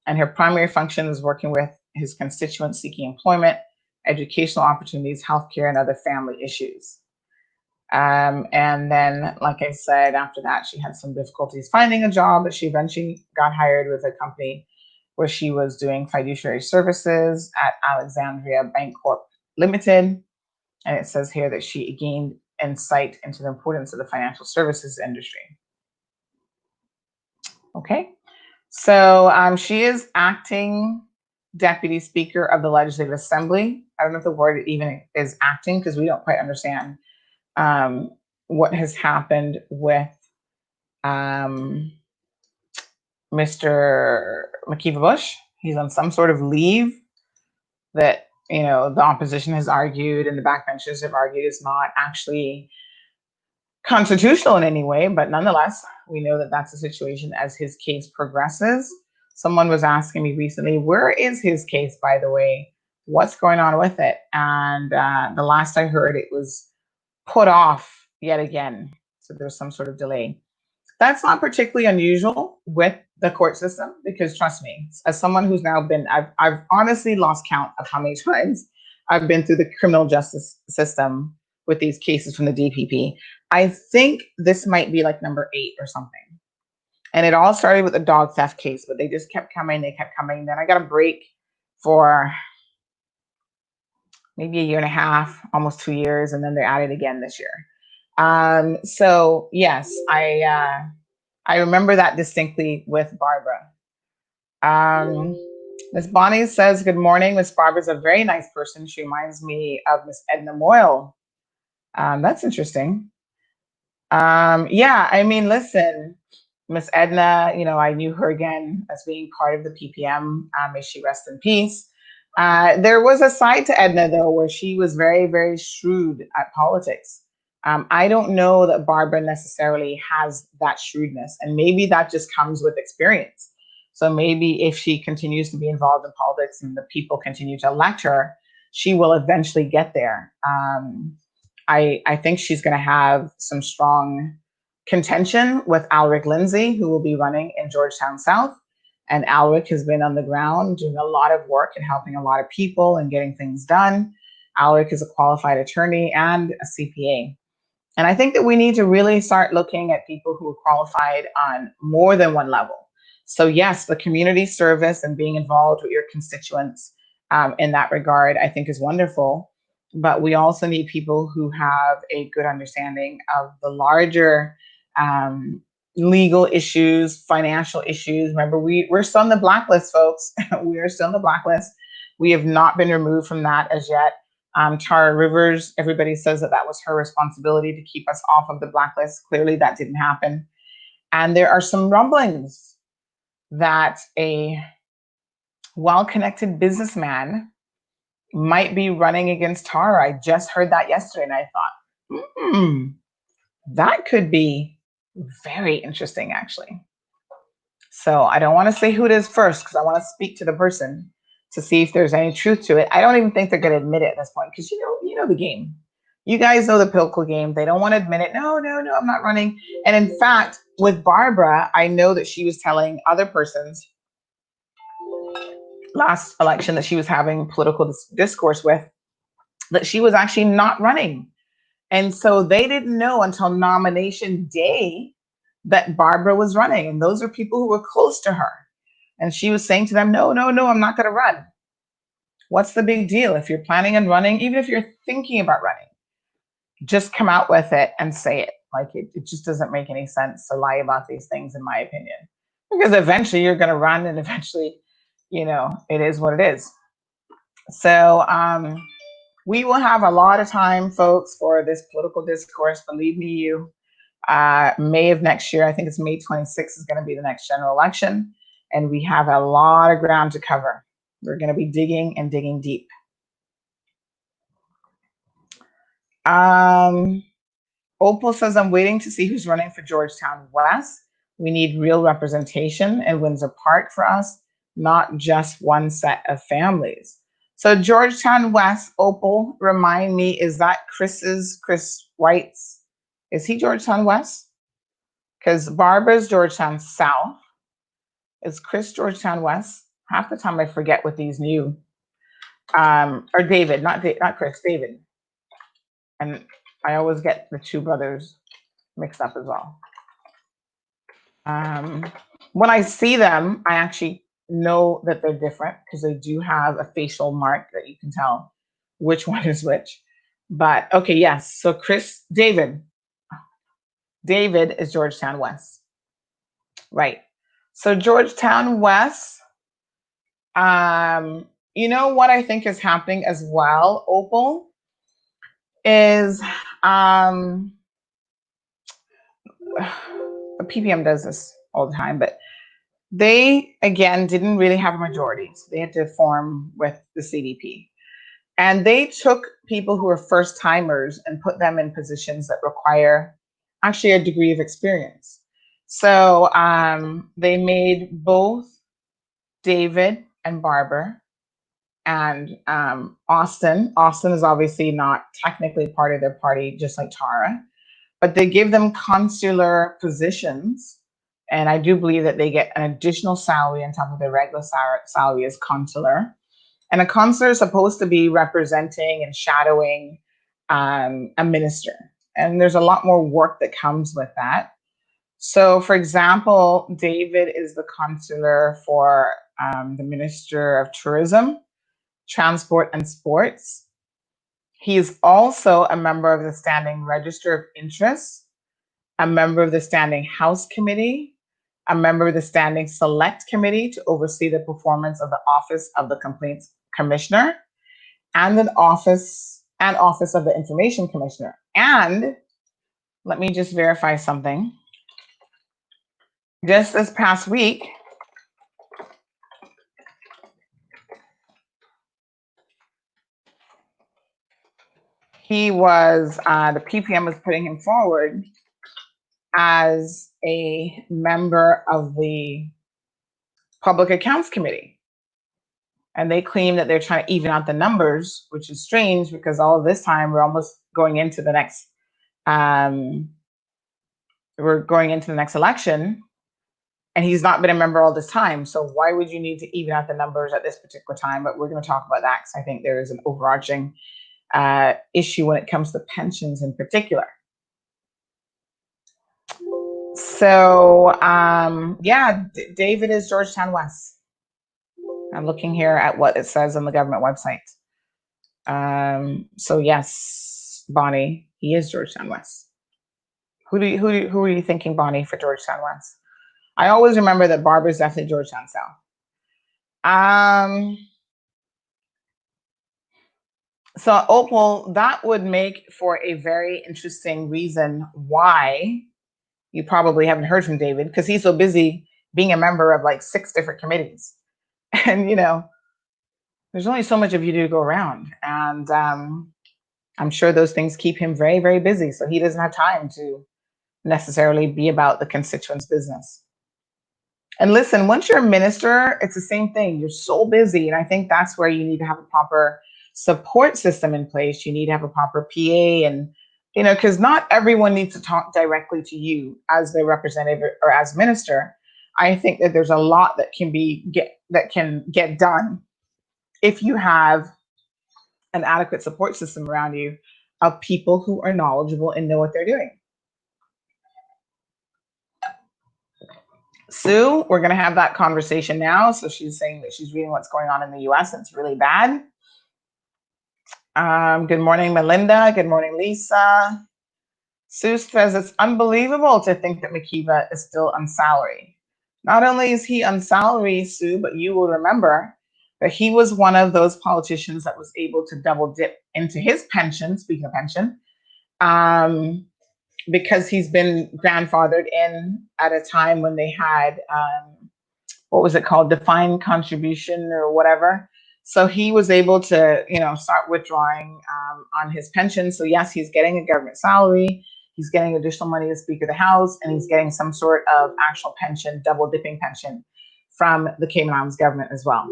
And her primary function is working with his constituents seeking employment, educational opportunities, healthcare, and other family issues. And then, like I said, after that, she had some difficulties finding a job, but she eventually got hired with a company where she was doing fiduciary services at Alexandria Bank Corp Limited. And it says here that she gained insight into the importance of the financial services industry. Okay, so she is acting Deputy Speaker of the Legislative Assembly. I don't know if the word even is acting because we don't quite understand what has happened with Mr. McKeever Bush. He's on some sort of leave that, you know, the opposition has argued and the backbenchers have argued is not actually constitutional in any way, but nonetheless, we know that that's the situation as his case progresses. Someone was asking me recently, where is his case, by the way? What's going on with it? And the last I heard, it was put off yet again. So there's some sort of delay. That's not particularly unusual with the court system because, trust me, as someone who's now been, I've honestly lost count of how many times I've been through the criminal justice system with these cases from the DPP. I think this might be like number 8 or something. And it all started with the dog theft case, but they just kept coming, they kept coming. Then I got a break for maybe a year and a half, almost 2 years, and then they're at it again this year. So yes, I remember that distinctly with Barbara. Miss Bonnie says, good morning. Miss Barbara's a very nice person. She reminds me of Miss Edna Moyle. That's interesting. Yeah, I mean, listen, Miss Edna, you know, I knew her again as being part of the PPM. May she rest in peace. There was a side to Edna, though, where she was very, very shrewd at politics. I don't know that Barbara necessarily has that shrewdness, and maybe that just comes with experience. So maybe if she continues to be involved in politics and the people continue to elect her, she will eventually get there. I think she's going to have some strong contention with Alric Lindsay, who will be running in Georgetown South. And Alric has been on the ground doing a lot of work and helping a lot of people and getting things done. Alric is a qualified attorney and a CPA. And I think that we need to really start looking at people who are qualified on more than one level. So yes, the community service and being involved with your constituents in that regard, I think is wonderful. But we also need people who have a good understanding of the larger legal issues, financial issues. Remember, we're still on the blacklist, folks. We are still on the blacklist. We have not been removed from that as yet. Tara Rivers, everybody says that was her responsibility to keep us off of the blacklist. Clearly that didn't happen. And there are some rumblings that a well-connected businessman might be running against Tara. I just heard that yesterday and I thought, that could be very interesting, actually. So I don't want to say who it is first because I want to speak to the person to see if there's any truth to it. I don't even think they're going to admit it at this point because you know the game. You guys know the political game. They don't want to admit it. No, I'm not running. And in fact, with Barbara, I know that she was telling other persons last election that she was having political discourse with that she was actually not running. And so they didn't know until nomination day that Barbara was running. And those are people who were close to her. And she was saying to them, no, I'm not going to run. What's the big deal? If you're planning on running, even if you're thinking about running, just come out with it and say it. Like it just doesn't make any sense to lie about these things, in my opinion, because eventually you're going to run and eventually it is what it is. So we will have a lot of time, folks, for this political discourse. Believe me, May of next year, I think it's May 26th is going to be the next general election. And we have a lot of ground to cover. We're going to be digging and digging deep. Opal says, I'm waiting to see who's running for Georgetown West. We need real representation in Windsor Park for us, not just one set of families. So Georgetown West, Opal, remind me, is that Chris White's? Is he Georgetown West? Because Barbara's Georgetown South. Is Chris Georgetown West? Half the time I forget what these new, or David, not Chris, David. And I always get the two brothers mixed up as well. When I see them, I actually know that they're different because they do have a facial mark that you can tell which one is which. But okay, yes. So David is Georgetown West. Right. So Georgetown West, you know what I think is happening as well, Opal, is the PPM does this all the time, but they, again, didn't really have a majority. So they had to form with the CDP. And they took people who are first timers and put them in positions that require actually a degree of experience. So they made both David and Barbara and Austin. Austin is obviously not technically part of their party, just like Tara, but they give them consular positions. And I do believe that they get an additional salary on top of their regular salary as consular. And a consular is supposed to be representing and shadowing a minister. And there's a lot more work that comes with that. So, for example, David is the consular for the Minister of Tourism, Transport and Sports. He is also a member of the Standing Register of Interests, a member of the Standing House Committee, a member of the Standing Select Committee to oversee the performance of the Office of the Complaints Commissioner, and an Office of the Information Commissioner. And let me just verify something. Just this past week, he was, the PPM was putting him forward as a member of the Public Accounts Committee. And they claim that they're trying to even out the numbers, which is strange because all of this time we're almost going into the next, election, and he's not been a member all this time. So why would you need to even out the numbers at this particular time? But we're going to talk about that because I think there is an overarching issue when it comes to pensions in particular. So David is Georgetown West. I'm looking here at what it says on the government website. So yes, Bonnie, he is Georgetown West. Who are you thinking, Bonnie, for Georgetown West? I always remember that Barbara's definitely Georgetown South. So Opal, that would make for a very interesting reason why you probably haven't heard from David, because he's so busy being a member of like 6 different committees. And there's only so much of you to go around. And I'm sure those things keep him very, very busy. So he doesn't have time to necessarily be about the constituents' business. And listen, once you're a minister, it's the same thing. You're so busy. And I think that's where you need to have a proper support system in place. You need to have a proper PA, and, because not everyone needs to talk directly to you as their representative or as minister. I think that there's a lot that can get done if you have an adequate support system around you of people who are knowledgeable and know what they're doing. Sue, we're going to have that conversation now. So she's saying that she's reading what's going on in the US, and it's really bad. Good morning, Melinda. Good morning, Lisa. Sue says it's unbelievable to think that Makiva is still on salary. Not only is he on salary, Sue, but you will remember that he was one of those politicians that was able to double dip into his pension, speaking of pension, um, because he's been grandfathered in at a time when they had what was it called, defined contribution or whatever. So he was able to, start withdrawing on his pension. So yes, he's getting a government salary. He's getting additional money to Speak of the House, and he's getting some sort of actual pension, double dipping pension from the Cayman Islands government as well.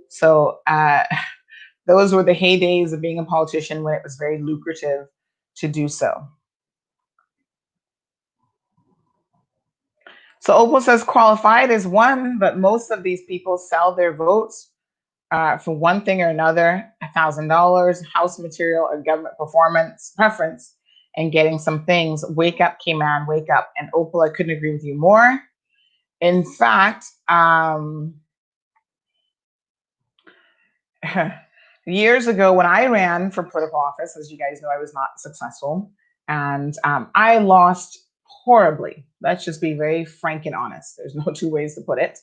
So those were the heydays of being a politician when it was very lucrative to do so. So Opal says qualified is one, but most of these people sell their votes for one thing or another, $1,000, house material, or government performance preference, and getting some things. Wake up, Cayman, wake up. And Opal, I couldn't agree with you more. In fact, years ago when I ran for political office, as you guys know, I was not successful, and I lost horribly. Let's just be very frank and honest. There's no two ways to put it.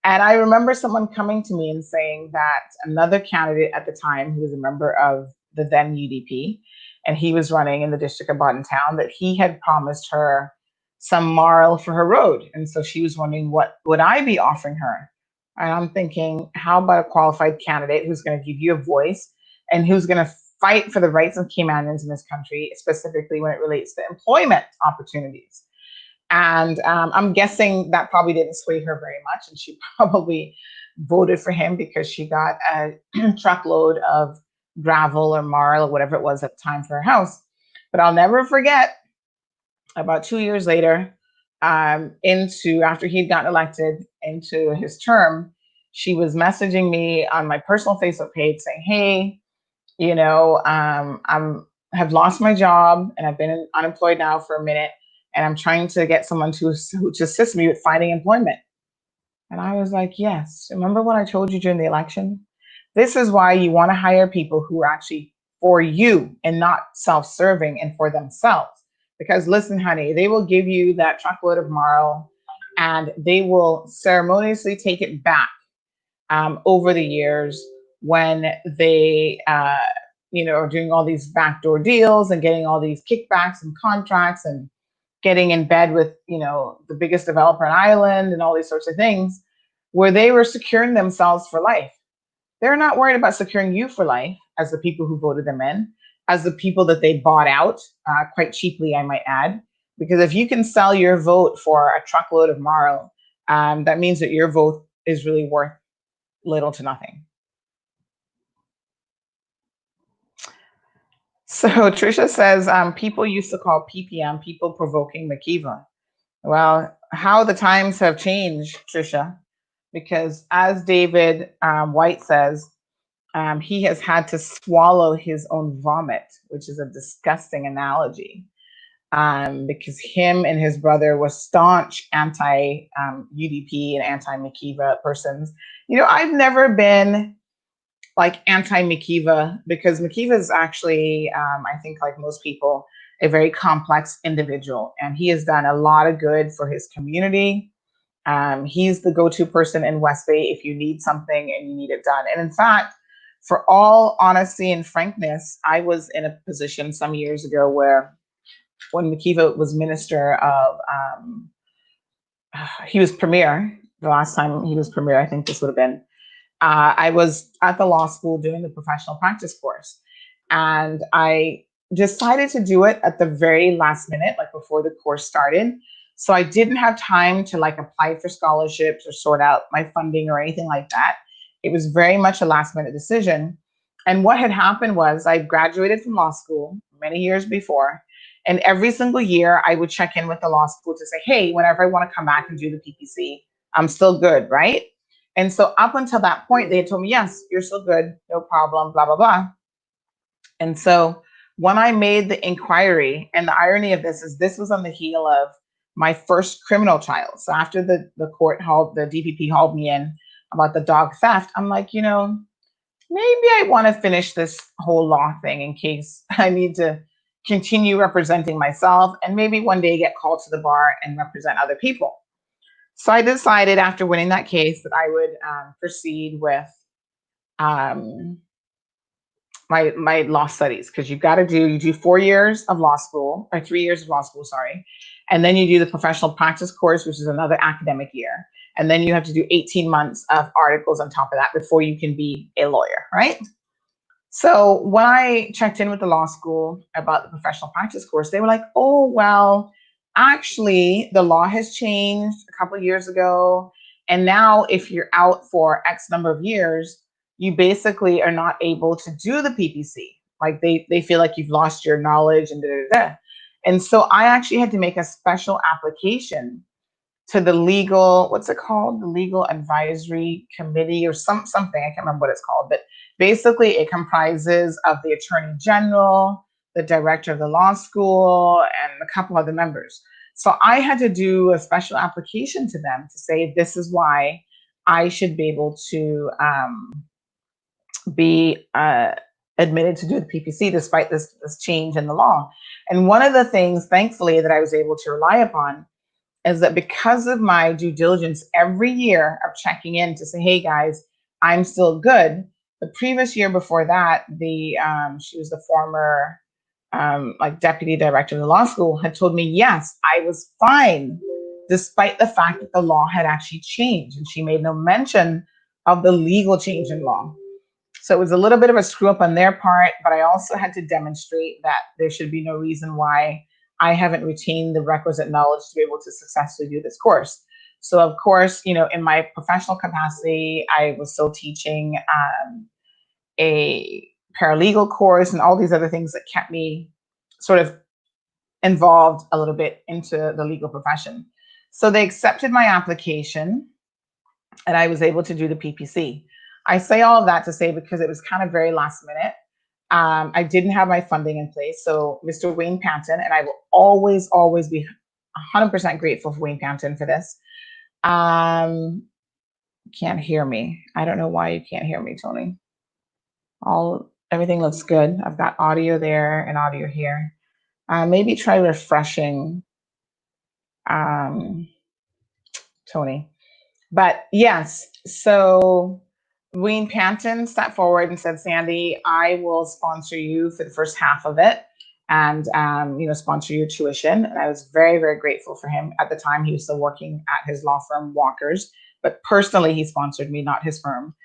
And I remember someone coming to me and saying that another candidate at the time, who was a member of the then UDP, and he was running in the district of Bodden Town, that he had promised her some marl for her road. And so she was wondering, what would I be offering her? And I'm thinking, how about a qualified candidate who's going to give you a voice and who's going to fight for the rights of Caymanians in this country, specifically when it relates to employment opportunities? And I'm guessing that probably didn't sway her very much. And she probably voted for him because she got a truckload of gravel or marl or whatever it was at the time for her house. But I'll never forget, about 2 years later, after he'd gotten elected into his term, she was messaging me on my personal Facebook page saying, hey, I'm have lost my job and I've been unemployed now for a minute, and I'm trying to get someone to assist me with finding employment. And I was like, yes, remember what I told you during the election? This is why you want to hire people who are actually for you and not self-serving and for themselves. Because listen, honey, they will give you that truckload of marl and they will ceremoniously take it back over the years when they are doing all these backdoor deals and getting all these kickbacks and contracts and getting in bed with, the biggest developer in Ireland and all these sorts of things, where they were securing themselves for life. They're not worried about securing you for life as the people who voted them in, as the people that they bought out, quite cheaply, I might add. Because if you can sell your vote for a truckload of marl, that means that your vote is really worth little to nothing. So Trisha says, people used to call PPM people provoking McKeeva. Well, how the times have changed, Trisha, because as David White says, he has had to swallow his own vomit, which is a disgusting analogy, because him and his brother were staunch anti-UDP and anti-McKeeva persons. I've never been like anti-McKeeva, because McKeeva is actually, I think like most people, a very complex individual, and he has done a lot of good for his community. He's the go-to person in West Bay if you need something and you need it done. And in fact, for all honesty and frankness, I was in a position some years ago where when McKeeva was minister of, he was premier, the last time he was premier, I think this would have been, I was at the law school doing the professional practice course, and I decided to do it at the very last minute, like before the course started. So I didn't have time to like apply for scholarships or sort out my funding or anything like that. It was very much a last minute decision. And what had happened was I graduated from law school many years before. And every single year I would check in with the law school to say, hey, whenever I want to come back and do the PPC, I'm still good, right? And so up until that point, they had told me, yes, you're still good, no problem, blah, blah, blah. And so when I made the inquiry, and the irony of this is this was on the heel of my first criminal trial. So after the DPP hauled me in about the dog theft, I'm like, maybe I want to finish this whole law thing in case I need to continue representing myself and maybe one day get called to the bar and represent other people. So I decided after winning that case that I would proceed with um, my law studies, because you do 4 years of law school, or 3 years of law school, sorry, and then you do the professional practice course, which is another academic year, and then you have to do 18 months of articles on top of that before you can be a lawyer, right? So when I checked in with the law school about the professional practice course, they were like, "Oh, well, actually, the law has changed a couple of years ago. And now if you're out for X number of years, you basically are not able to do the PPC. Like they feel like you've lost your knowledge and da da da." And so I actually had to make a special application to the legal, what's it called? The legal advisory committee or something. I can't remember what it's called, but basically it comprises of the attorney general, the director of the law school, and a couple other members. So I had to do a special application to them to say this is why I should be able to be admitted to do the PPC despite this change in the law. And one of the things, thankfully, that I was able to rely upon is that because of my due diligence every year of checking in to say, "Hey guys, I'm still good." The previous year before that, the she was the former like deputy director of the law school, had told me yes, I was fine, despite the fact that the law had actually changed, and she made no mention of the legal change in law. So it was a little bit of a screw up on their part, but I also had to demonstrate that there should be no reason why I haven't retained the requisite knowledge to be able to successfully do this course. So of course, in my professional capacity, I was still teaching a paralegal course and all these other things that kept me sort of involved a little bit into the legal profession. So they accepted my application and I was able to do the PPC. I say all of that to say because it was kind of very last minute. I didn't have my funding in place. So Mr. Wayne Panton, and I will always, always be 100% grateful for Wayne Panton for this. Can't hear me. I don't know why you can't hear me, Tony. Everything looks good. I've got audio there and audio here. Maybe try refreshing, Tony. But yes, so Wayne Panton stepped forward and said, "Sandy, I will sponsor you for the first half of it and, sponsor your tuition." And I was very, very grateful for him. At the time, he was still working at his law firm, Walker's, but personally, he sponsored me, not his firm.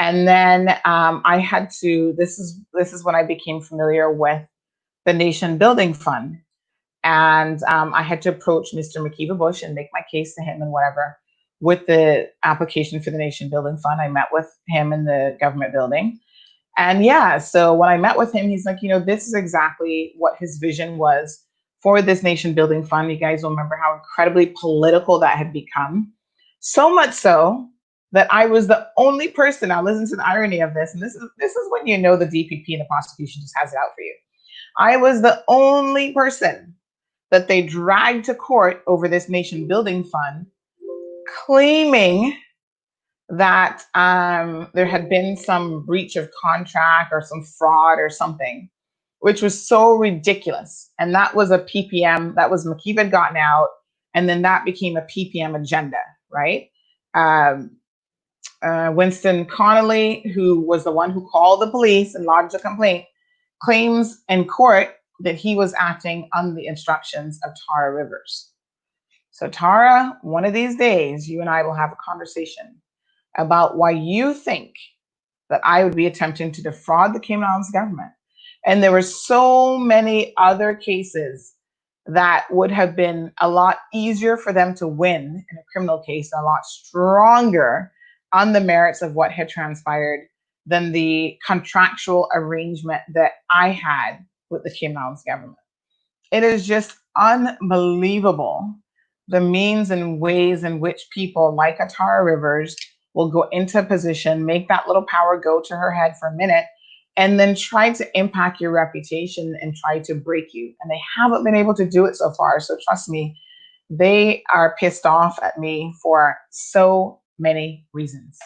And then I had to, this is when I became familiar with the Nation Building Fund. And I had to approach Mr. McKeeva Bush and make my case to him and whatever with the application for the Nation Building Fund. I met with him in the government building. And yeah, so when I met with him, he's like, this is exactly what his vision was for this Nation Building Fund. You guys will remember how incredibly political that had become. So much so that I was the only person, now listen to the irony of this, and this is when you know the DPP and the prosecution just has it out for you. I was the only person that they dragged to court over this Nation Building Fund, claiming that there had been some breach of contract or some fraud or something, which was so ridiculous. And that was a PPM, that was McKeeva had gotten out, and then that became a PPM agenda, right? Winston Connolly, who was the one who called the police and lodged a complaint, claims in court that he was acting on the instructions of Tara Rivers. So Tara, one of these days, you and I will have a conversation about why you think that I would be attempting to defraud the Cayman Islands government. And there were so many other cases that would have been a lot easier for them to win in a criminal case, a lot stronger on the merits of what had transpired than the contractual arrangement that I had with the Cayman Islands government. It is just unbelievable the means and ways in which people like Tara Rivers will go into a position, make that little power go to her head for a minute, and then try to impact your reputation and try to break you. And they haven't been able to do it so far. So trust me, they are pissed off at me for so many reasons.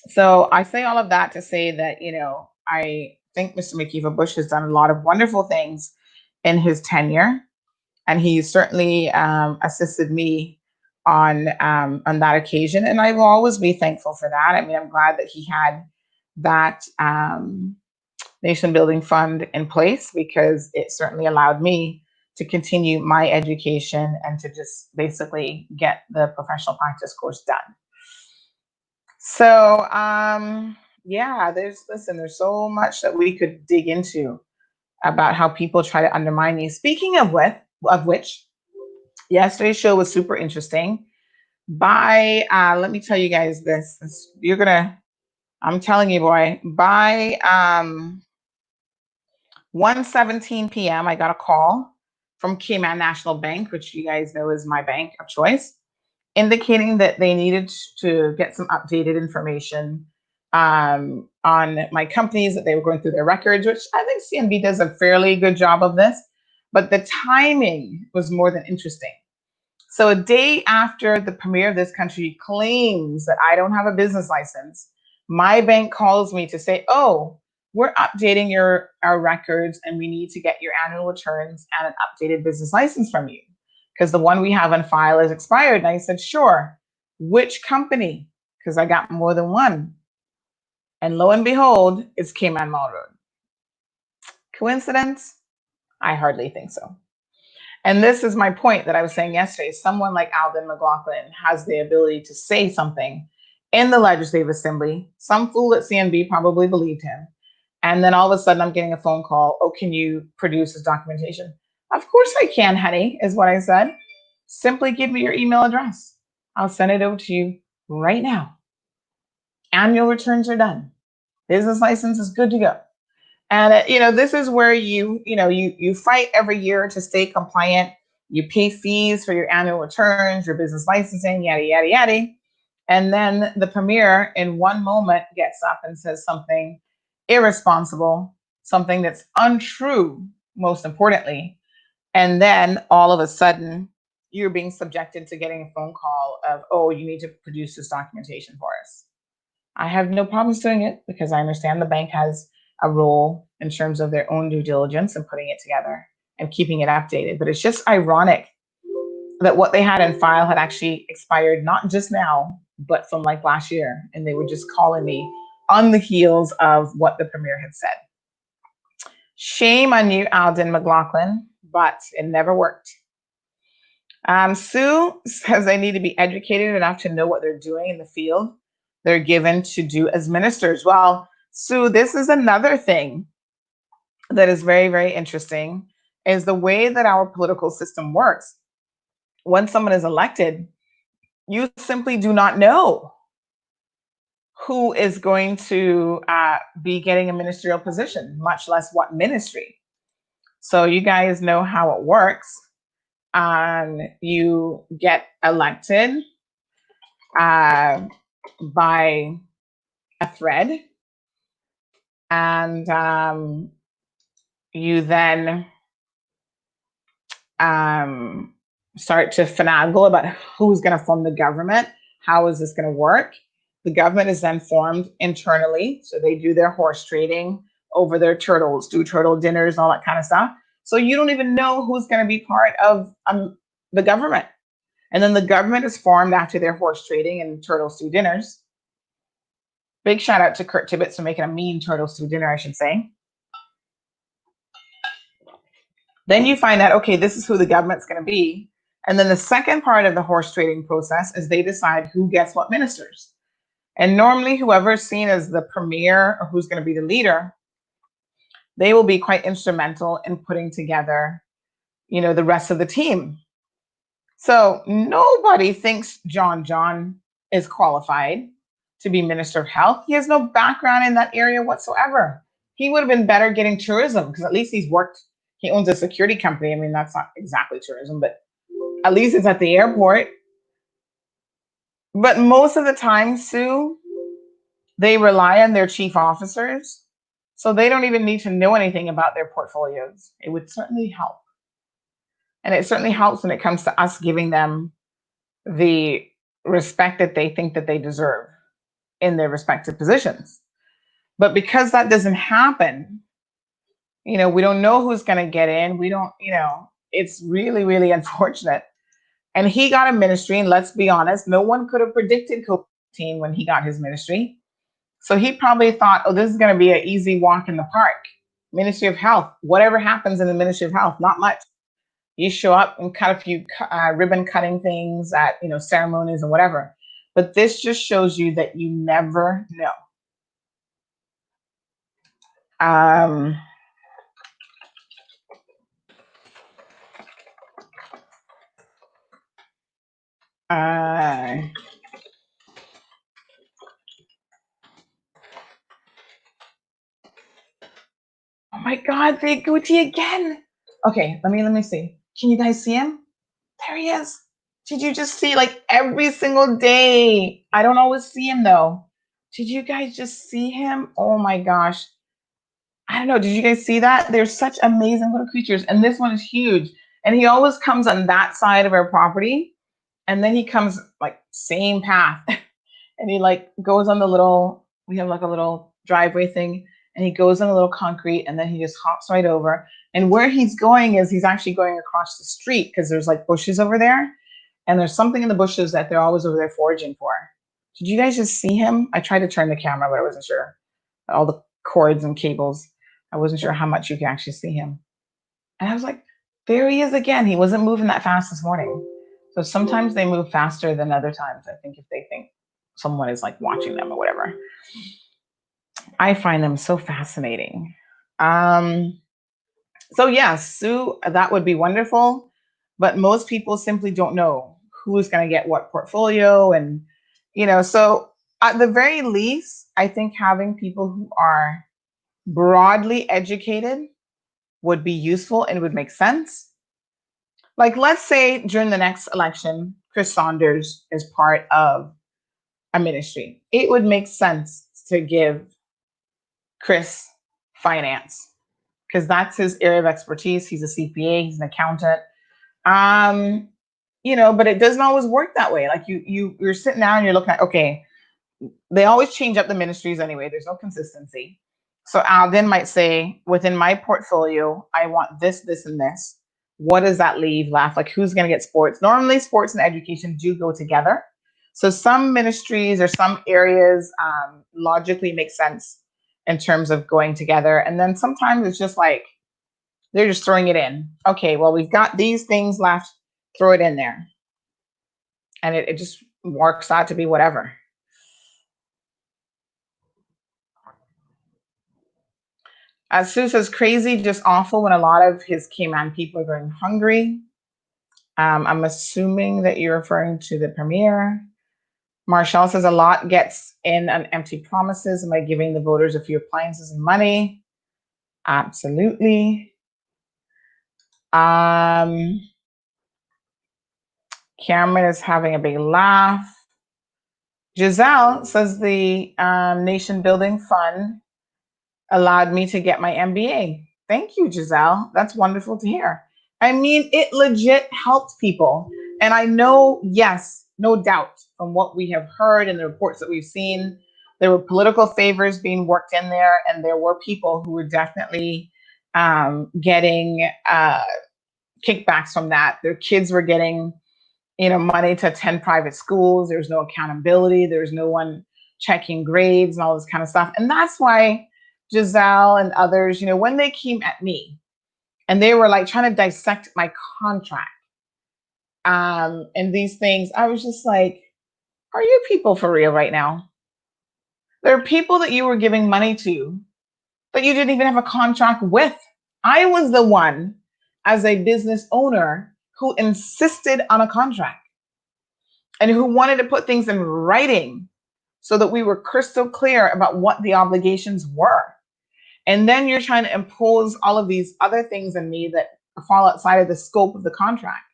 So I say all of that to say that, I think Mr. McKeeva Bush has done a lot of wonderful things in his tenure. and he certainly assisted me on that occasion, and I will always be thankful for that. I mean, I'm glad that he had that nation building fund in place, because it certainly allowed me to continue my education and to just basically get the professional practice course done. So yeah, there's so much that we could dig into about how people try to undermine you. Speaking of which, yesterday's show was super interesting. By let me tell you guys this. I'm telling you, boy, by 1:17 p.m. I got a call from Cayman National Bank, which you guys know is my bank of choice, indicating that they needed to get some updated information on my companies, that they were going through their records, which I think CNB does a fairly good job of this. But the timing was more than interesting. So a day after the premier of this country claims that I don't have a business license, my bank calls me to say, oh, we're updating our records and we need to get your annual returns and an updated business license from you, because the one we have on file is expired. And I said, sure. Which company? Because I got more than one. And lo and behold, it's Cayman Mall Road. Coincidence? I hardly think so. And this is my point that I was saying yesterday. Someone like Alden McLaughlin has the ability to say something in the Legislative Assembly. Some fool at CNB probably believed him. And then all of a sudden I'm getting a phone call. Oh, can you produce this documentation? Of course I can, honey, is what I said. Simply give me your email address. I'll send it over to you right now. Annual returns are done. Business license is good to go. And this is where you fight every year to stay compliant. You pay fees for your annual returns, your business licensing, yada yada yada. And then the premier, in one moment, gets up and says something irresponsible, something that's untrue, most importantly. And then all of a sudden, you're being subjected to getting a phone call of, oh, you need to produce this documentation for us. I have no problems doing it, because I understand the bank has a role in terms of their own due diligence and putting it together and keeping it updated. But it's just ironic that what they had in file had actually expired, not just now, but from like last year. And they were just calling me on the heels of what the premier had said. Shame on you, Alden McLaughlin, but it never worked. Sue says they need to be educated enough to know what they're doing in the field they're given to do as ministers. Well, Sue, this is another thing that is very, very interesting, is the way that our political system works. When someone is elected, you simply do not know who is going to be getting a ministerial position, much less what ministry. So you guys know how it works. You get elected by a thread, and you then start to finagle about who's going to form the government. How is this going to work? The government is then formed internally. So they do their horse trading over their turtles, do turtle dinners, and all that kind of stuff. So you don't even know who's going to be part of the government. And then the government is formed after their horse trading and turtle stew dinners. Big shout out to Kurt Tibbetts for making a mean turtle stew dinner, I should say. Then you find out, okay, this is who the government's going to be. And then the second part of the horse trading process is they decide who gets what ministers. And normally whoever is seen as the premier or who's going to be the leader, they will be quite instrumental in putting together, the rest of the team. So nobody thinks John is qualified to be Minister of Health. He has no background in that area whatsoever. He would have been better getting tourism, because at least he owns a security company. I mean, that's not exactly tourism, but at least it's at the airport. But most of the time, Sue, they rely on their chief officers. So they don't even need to know anything about their portfolios. It would certainly help. And it certainly helps when it comes to us giving them the respect that they think that they deserve in their respective positions. But because that doesn't happen, we don't know who's going to get in. We don't, it's really, really unfortunate. And he got a ministry, and let's be honest, no one could have predicted COVID-19 when he got his ministry. So he probably thought, oh, this is going to be an easy walk in the park. Ministry of Health, whatever happens in the Ministry of Health, not much. You show up and cut a few ribbon cutting things at, ceremonies and whatever. But this just shows you that you never know. Um, uh, oh my God, Big Gucci again. Okay, let me see. Can you guys see him? There he is. Did you just see, like, every single day? I don't always see him though. Did you guys just see him? Oh my gosh. I don't know. Did you guys see that? They're such amazing little creatures. And this one is huge. And he always comes on that side of our property. And then he comes like same path. And he like goes on the little, we have like a little driveway thing. And he goes on a little concrete and then he just hops right over. And where he's going is he's actually going across the street because there's like bushes over there. And there's something in the bushes that they're always over there foraging for. Did you guys just see him? I tried to turn the camera, but I wasn't sure. All the cords and cables. I wasn't sure how much you could actually see him. And I was like, there he is again. He wasn't moving that fast this morning. So sometimes they move faster than other times, I think, if they think someone is like watching them or whatever. I find them so fascinating. So yes, Sue, that would be wonderful. But most people simply don't know who's going to get what portfolio. And, so at the very least, I think having people who are broadly educated would be useful and would make sense. Like, let's say during the next election, Chris Saunders is part of a ministry. It would make sense to give Chris finance because that's his area of expertise. He's a CPA, he's an accountant. But it doesn't always work that way. Like you're sitting down and you're looking at, okay, they always change up the ministries anyway. There's no consistency. So Al then might say, within my portfolio, I want this, this, and this. What does that leave left? Like, who's going to get sports? Normally, sports and education do go together. So some ministries or some areas logically make sense in terms of going together. And then sometimes it's just like, they're just throwing it in. Okay, well, we've got these things left. Throw it in there. And it just works out to be whatever. Sue says, crazy, just awful when a lot of his Cayman people are going hungry. I'm assuming that you're referring to the premier. Marshall says, a lot gets in on empty promises and by giving the voters a few appliances and money. Absolutely. Cameron is having a big laugh. Giselle says the Nation Building Fund allowed me to get my MBA. Thank you, Giselle. That's wonderful to hear. I mean, it legit helped people. And I know, yes, no doubt from what we have heard and the reports that we've seen, there were political favors being worked in there. And there were people who were definitely getting kickbacks from that. Their kids were getting, money to attend private schools. There's no accountability. There's no one checking grades and all this kind of stuff. And that's why Giselle and others, when they came at me and they were like trying to dissect my contract and these things, I was just like, are you people for real right now? There are people that you were giving money to that you didn't even have a contract with. I was the one as a business owner who insisted on a contract and who wanted to put things in writing so that we were crystal clear about what the obligations were. And then you're trying to impose all of these other things on me that fall outside of the scope of the contract.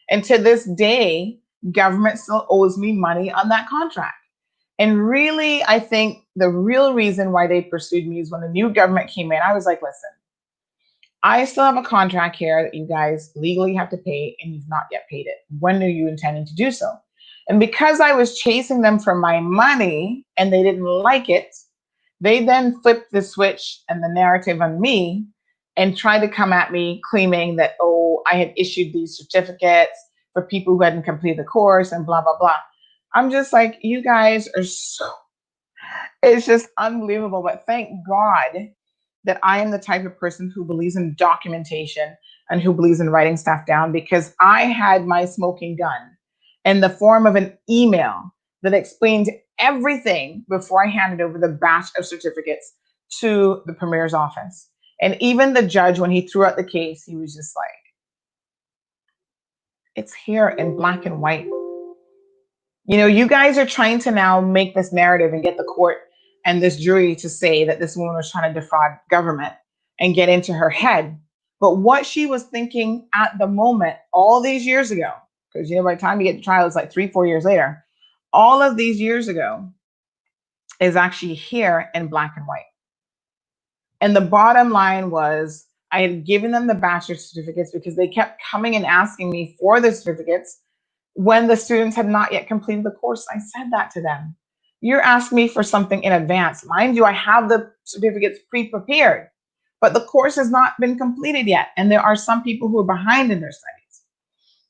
And to this day, government still owes me money on that contract. And really, I think the real reason why they pursued me is when the new government came in, I was like, listen, I still have a contract here that you guys legally have to pay and you've not yet paid it. When are you intending to do so? And because I was chasing them for my money and they didn't like it, they then flipped the switch and the narrative on me and tried to come at me claiming that, oh, I had issued these certificates for people who hadn't completed the course and blah, blah, blah. I'm just like, you guys are so, it's just unbelievable. But thank God that I am the type of person who believes in documentation and who believes in writing stuff down, because I had my smoking gun in the form of an email that explained everything before I handed over the batch of certificates to the premier's office. And even the judge, when he threw out the case, he was just like, it's here in black and white. You know, you guys are trying to now make this narrative and get the court and this jury to say that this woman was trying to defraud government and get into her head. But what she was thinking at the moment, all these years ago, because, you know, by the time you get to trial, it's like 3-4 years later, all of these years ago is actually here in black and white. And the bottom line was, I had given them the bachelor's certificates because they kept coming and asking me for the certificates when the students had not yet completed the course. I said that to them. You're asking me for something in advance. Mind you, I have the certificates pre-prepared, but the course has not been completed yet. And there are some people who are behind in their studies.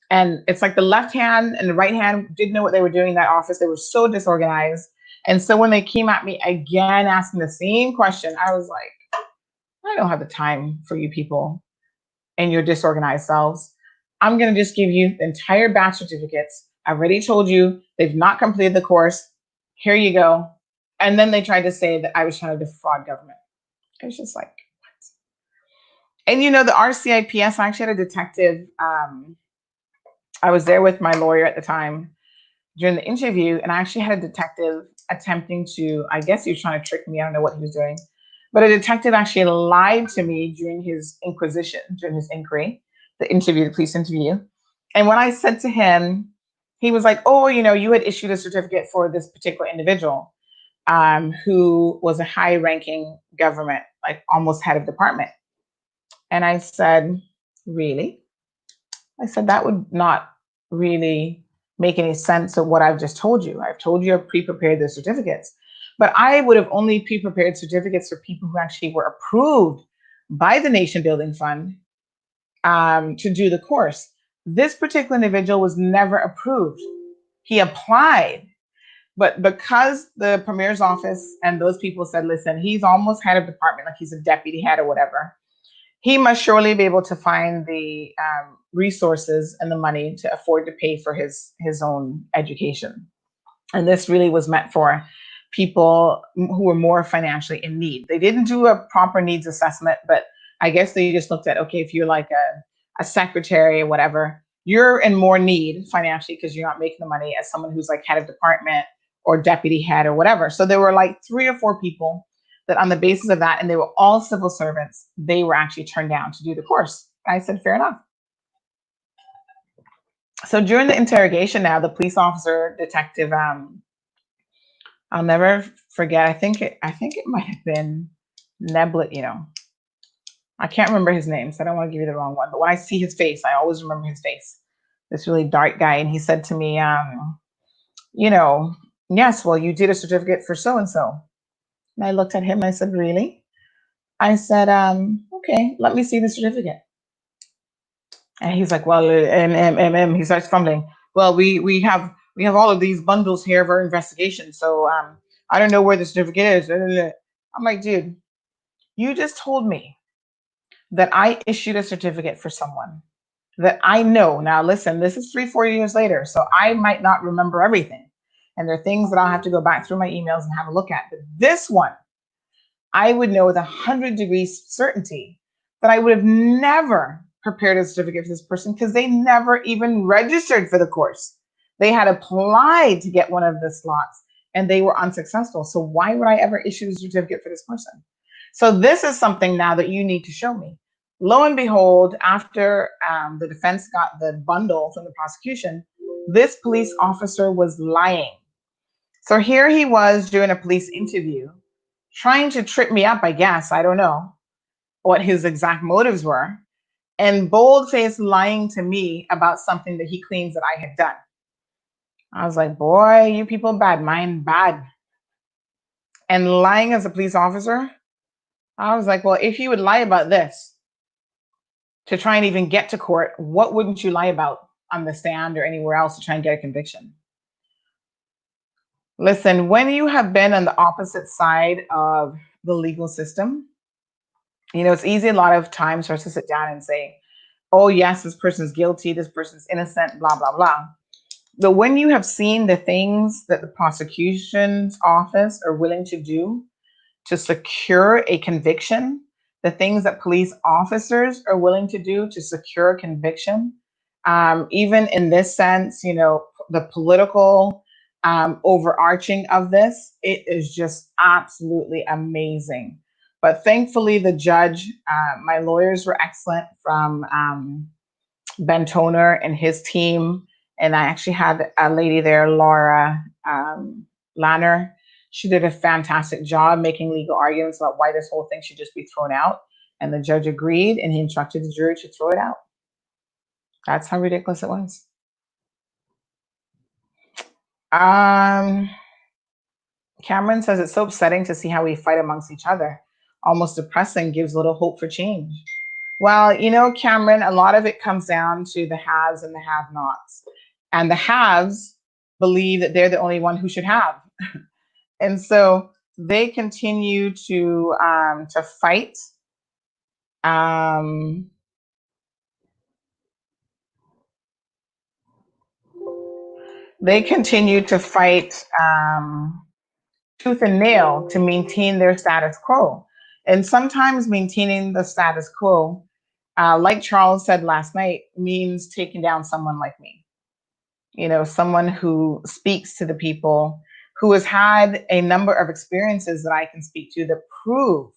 And it's like the left hand and the right hand didn't know what they were doing in that office. They were so disorganized. And so when they came at me again, asking the same question, I was like, I don't have the time for you people and your disorganized selves. I'm going to just give you the entire batch certificates. I already told you they've not completed the course. Here you go. And then they tried to say that I was trying to defraud government. It was just like, what? And you know, the RCIPS, I actually had a detective. I was there with my lawyer at the time during the interview, and I actually had a detective attempting to, I guess he was trying to trick me. I don't know what he was doing. But a detective actually lied to me during his inquisition, during his inquiry, the police interview. And when I said to him, he was like, oh, you know, you had issued a certificate for this particular individual who was a high ranking government, like almost head of department. And I said, really? I said, that would not really make any sense of what I've just told you. I've told you I've pre-prepared the certificates. But I would have only pre-prepared certificates for people who actually were approved by the Nation Building Fund to do the course. This particular individual was never approved. He applied, but because the premier's office and those people said, listen, he's almost head of department, like he's a deputy head or whatever, he must surely be able to find the resources and the money to afford to pay for his own education. And this really was meant for people who were more financially in need. They didn't do a proper needs assessment, but I guess they just looked at, okay, if you're like a secretary or whatever, you're in more need financially because you're not making the money as someone who's like head of department or deputy head or whatever. So there were like 3 or 4 people that on the basis of that, and they were all civil servants, they were actually turned down to do the course. I said, fair enough. So during the interrogation now, the police officer, detective, I'll never forget. I think it might have been Neblet, you know. I can't remember his name, so I don't want to give you the wrong one. But when I see his face, I always remember his face. This really dark guy. And he said to me, you know, yes, well, you did a certificate for so-and-so. And I looked at him and I said, really? I said, okay, let me see the certificate. And he's like, well, he starts fumbling. Well, we have all of these bundles here of our investigation. So I don't know where the certificate is. I'm like, dude, you just told me that I issued a certificate for someone that I know. Now, listen, this is 3-4 years later, so I might not remember everything. And there are things that I'll have to go back through my emails and have a look at. But this one, I would know with 100 degrees certainty that I would have never prepared a certificate for this person because they never even registered for the course. They had applied to get one of the slots and they were unsuccessful. So why would I ever issue a certificate for this person? So this is something now that you need to show me. Lo and behold, after the defense got the bundle from the prosecution, this police officer was lying. So here he was doing a police interview, trying to trip me up, I guess. I don't know what his exact motives were. And bold-faced lying to me about something that he claims that I had done. I was like, boy, you people bad, mind bad. And lying as a police officer, I was like, well, if you would lie about this, to try and even get to court, what wouldn't you lie about on the stand or anywhere else to try and get a conviction? Listen, when you have been on the opposite side of the legal system, it's easy a lot of times for us to sit down and say, oh, yes, this person's guilty, this person's innocent, blah, blah, blah. But when you have seen the things that the prosecution's office are willing to do to secure a conviction, the things that police officers are willing to do to secure a conviction, even in this sense, the political overarching of this, it is just absolutely amazing. But thankfully, the judge, my lawyers were excellent from Ben Toner and his team. And I actually had a lady there, Laura Lanner. She did a fantastic job making legal arguments about why this whole thing should just be thrown out. And the judge agreed, and he instructed the jury to throw it out. That's how ridiculous it was. Cameron says it's so upsetting to see how we fight amongst each other. Almost depressing, gives little hope for change. Well, Cameron, a lot of it comes down to the haves and the have-nots. And the haves believe that they're the only one who should have. And so they continue to fight. They continue to fight tooth and nail to maintain their status quo. And sometimes maintaining the status quo, like Charles said last night, means taking down someone like me. Someone who speaks to the people, who has had a number of experiences that I can speak to that prove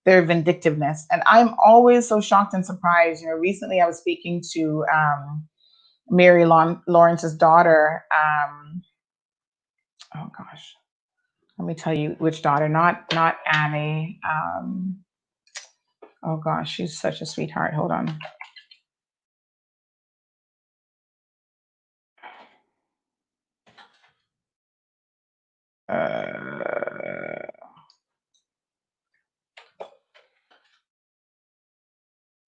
their vindictiveness. And I'm always so shocked and surprised. Recently I was speaking to Mary Lawrence's daughter. Oh gosh, let me tell you which daughter, not Annie. Oh gosh, she's such a sweetheart. Hold on.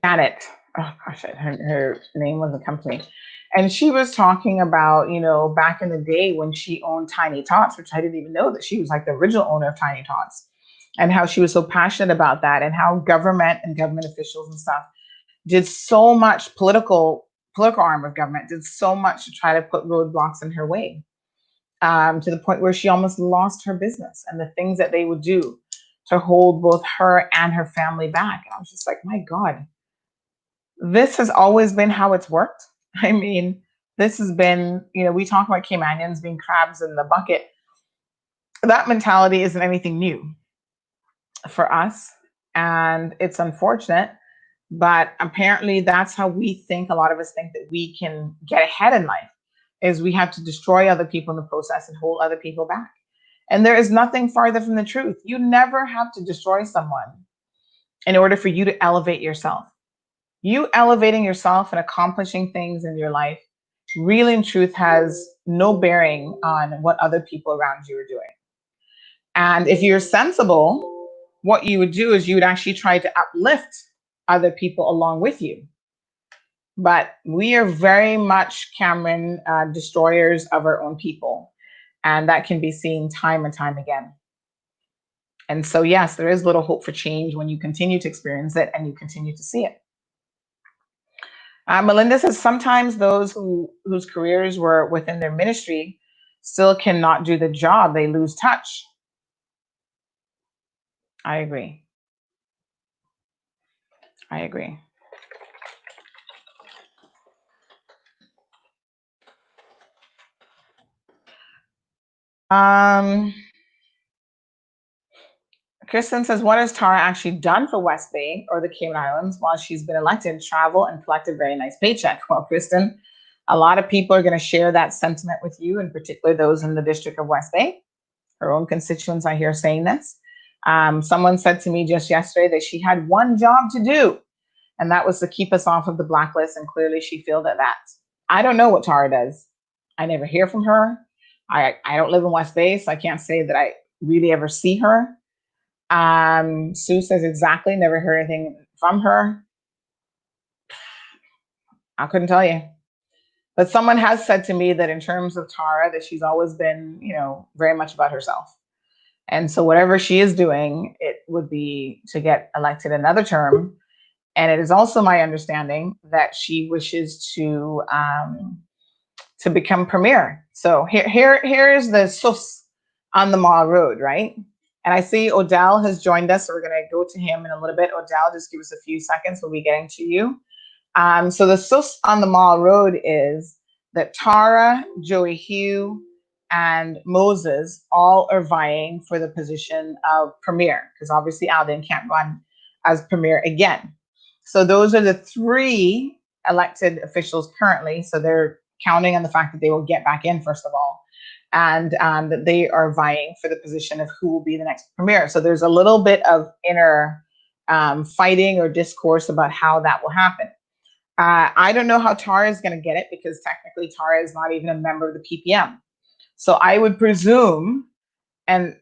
Janet. Oh gosh, her name wasn't coming to me. And she was talking about, back in the day when she owned Tiny Tots, which I didn't even know that she was like the original owner of Tiny Tots, and how she was so passionate about that, and how government and government officials and stuff did so much political arm of government did so much to try to put roadblocks in her way, to the point where she almost lost her business and the things that they would do to hold both her and her family back. And I was just like, my God, this has always been how it's worked. I mean, this has been, we talk about Caymanians being crabs in the bucket. That mentality isn't anything new for us. And it's unfortunate, but apparently that's how we think. A lot of us think that we can get ahead in life, is we have to destroy other people in the process and hold other people back. And there is nothing farther from the truth. You never have to destroy someone in order for you to elevate yourself. You elevating yourself and accomplishing things in your life really in truth has no bearing on what other people around you are doing. And if you're sensible, what you would do is you would actually try to uplift other people along with you. But we are very much, Cameron, destroyers of our own people. And that can be seen time and time again. And so, yes, there is little hope for change when you continue to experience it and you continue to see it. Melinda says sometimes those whose careers were within their ministry still cannot do the job. They lose touch. I agree. I agree. Kristen says, what has Tara actually done for West Bay or the Cayman Islands while she's been elected? Travel and collect a very nice paycheck. Well, Kristen, a lot of people are going to share that sentiment with you, in particular those in the District of West Bay. Her own constituents, I hear, saying this. Someone said to me just yesterday that she had one job to do, and that was to keep us off of the blacklist, and clearly she failed at that. I don't know what Tara does. I never hear from her. I don't live in West Bay, so I can't say that I really ever see her. Sue says exactly, never heard anything from her. I couldn't tell you. But someone has said to me that in terms of Tara, that she's always been, very much about herself. And so whatever she is doing, it would be to get elected another term. And it is also my understanding that she wishes to become premier. So here is the sus on the Mall Road, right? And I see Odell has joined us, so we're going to go to him in a little bit. Odell, just give us a few seconds. We'll be getting to you. So the sus on the Mall Road is that Tara, Joey Hugh, and Moses all are vying for the position of premier, because obviously Alden can't run as premier again. So those are the three elected officials currently. So they're counting on the fact that they will get back in, first of all, and that they are vying for the position of who will be the next premier. So there's a little bit of inner fighting or discourse about how that will happen. I don't know how Tara is going to get it, because technically Tara is not even a member of the PPM. So I would presume, and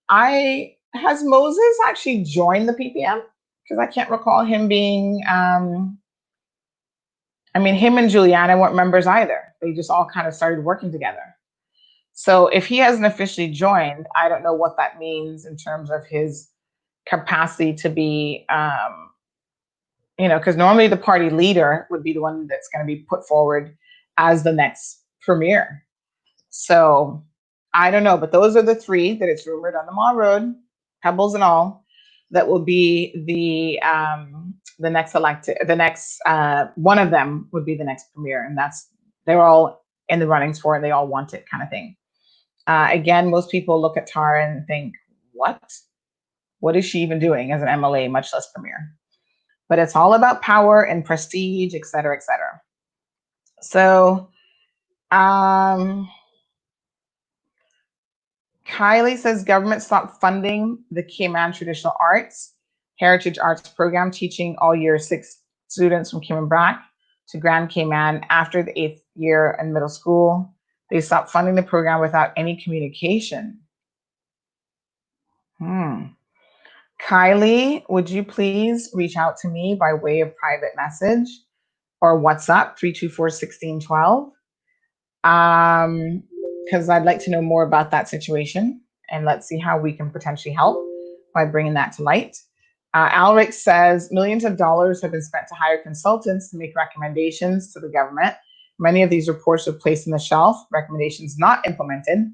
has Moses actually joined the PPM? Because I can't recall him being, him and Juliana weren't members either. They just all kind of started working together. So if he hasn't officially joined, I don't know what that means in terms of his capacity to be, because normally the party leader would be the one that's going to be put forward as the next premier. So I don't know, but those are the three that it's rumored on the Mall Road, Pebbles and all, that will be the next elected. The next one of them would be the next premier, and they're all in the runnings for it. They all want it, kind of thing. Again, most people look at Tara and think, what is she even doing as an MLA, much less premier? But it's all about power and prestige, et cetera, et cetera. So, Kylie says government stopped funding the Cayman Traditional Arts Heritage Arts Program, teaching all year 6 students from Cayman back to Grand Cayman after the 8th year in middle school. They stopped funding the program without any communication. Kylie, would you please reach out to me by way of private message or WhatsApp 324-1612? Because I'd like to know more about that situation, and let's see how we can potentially help by bringing that to light. Alric says millions of dollars have been spent to hire consultants to make recommendations to the government. Many of these reports are placed on the shelf, recommendations not implemented.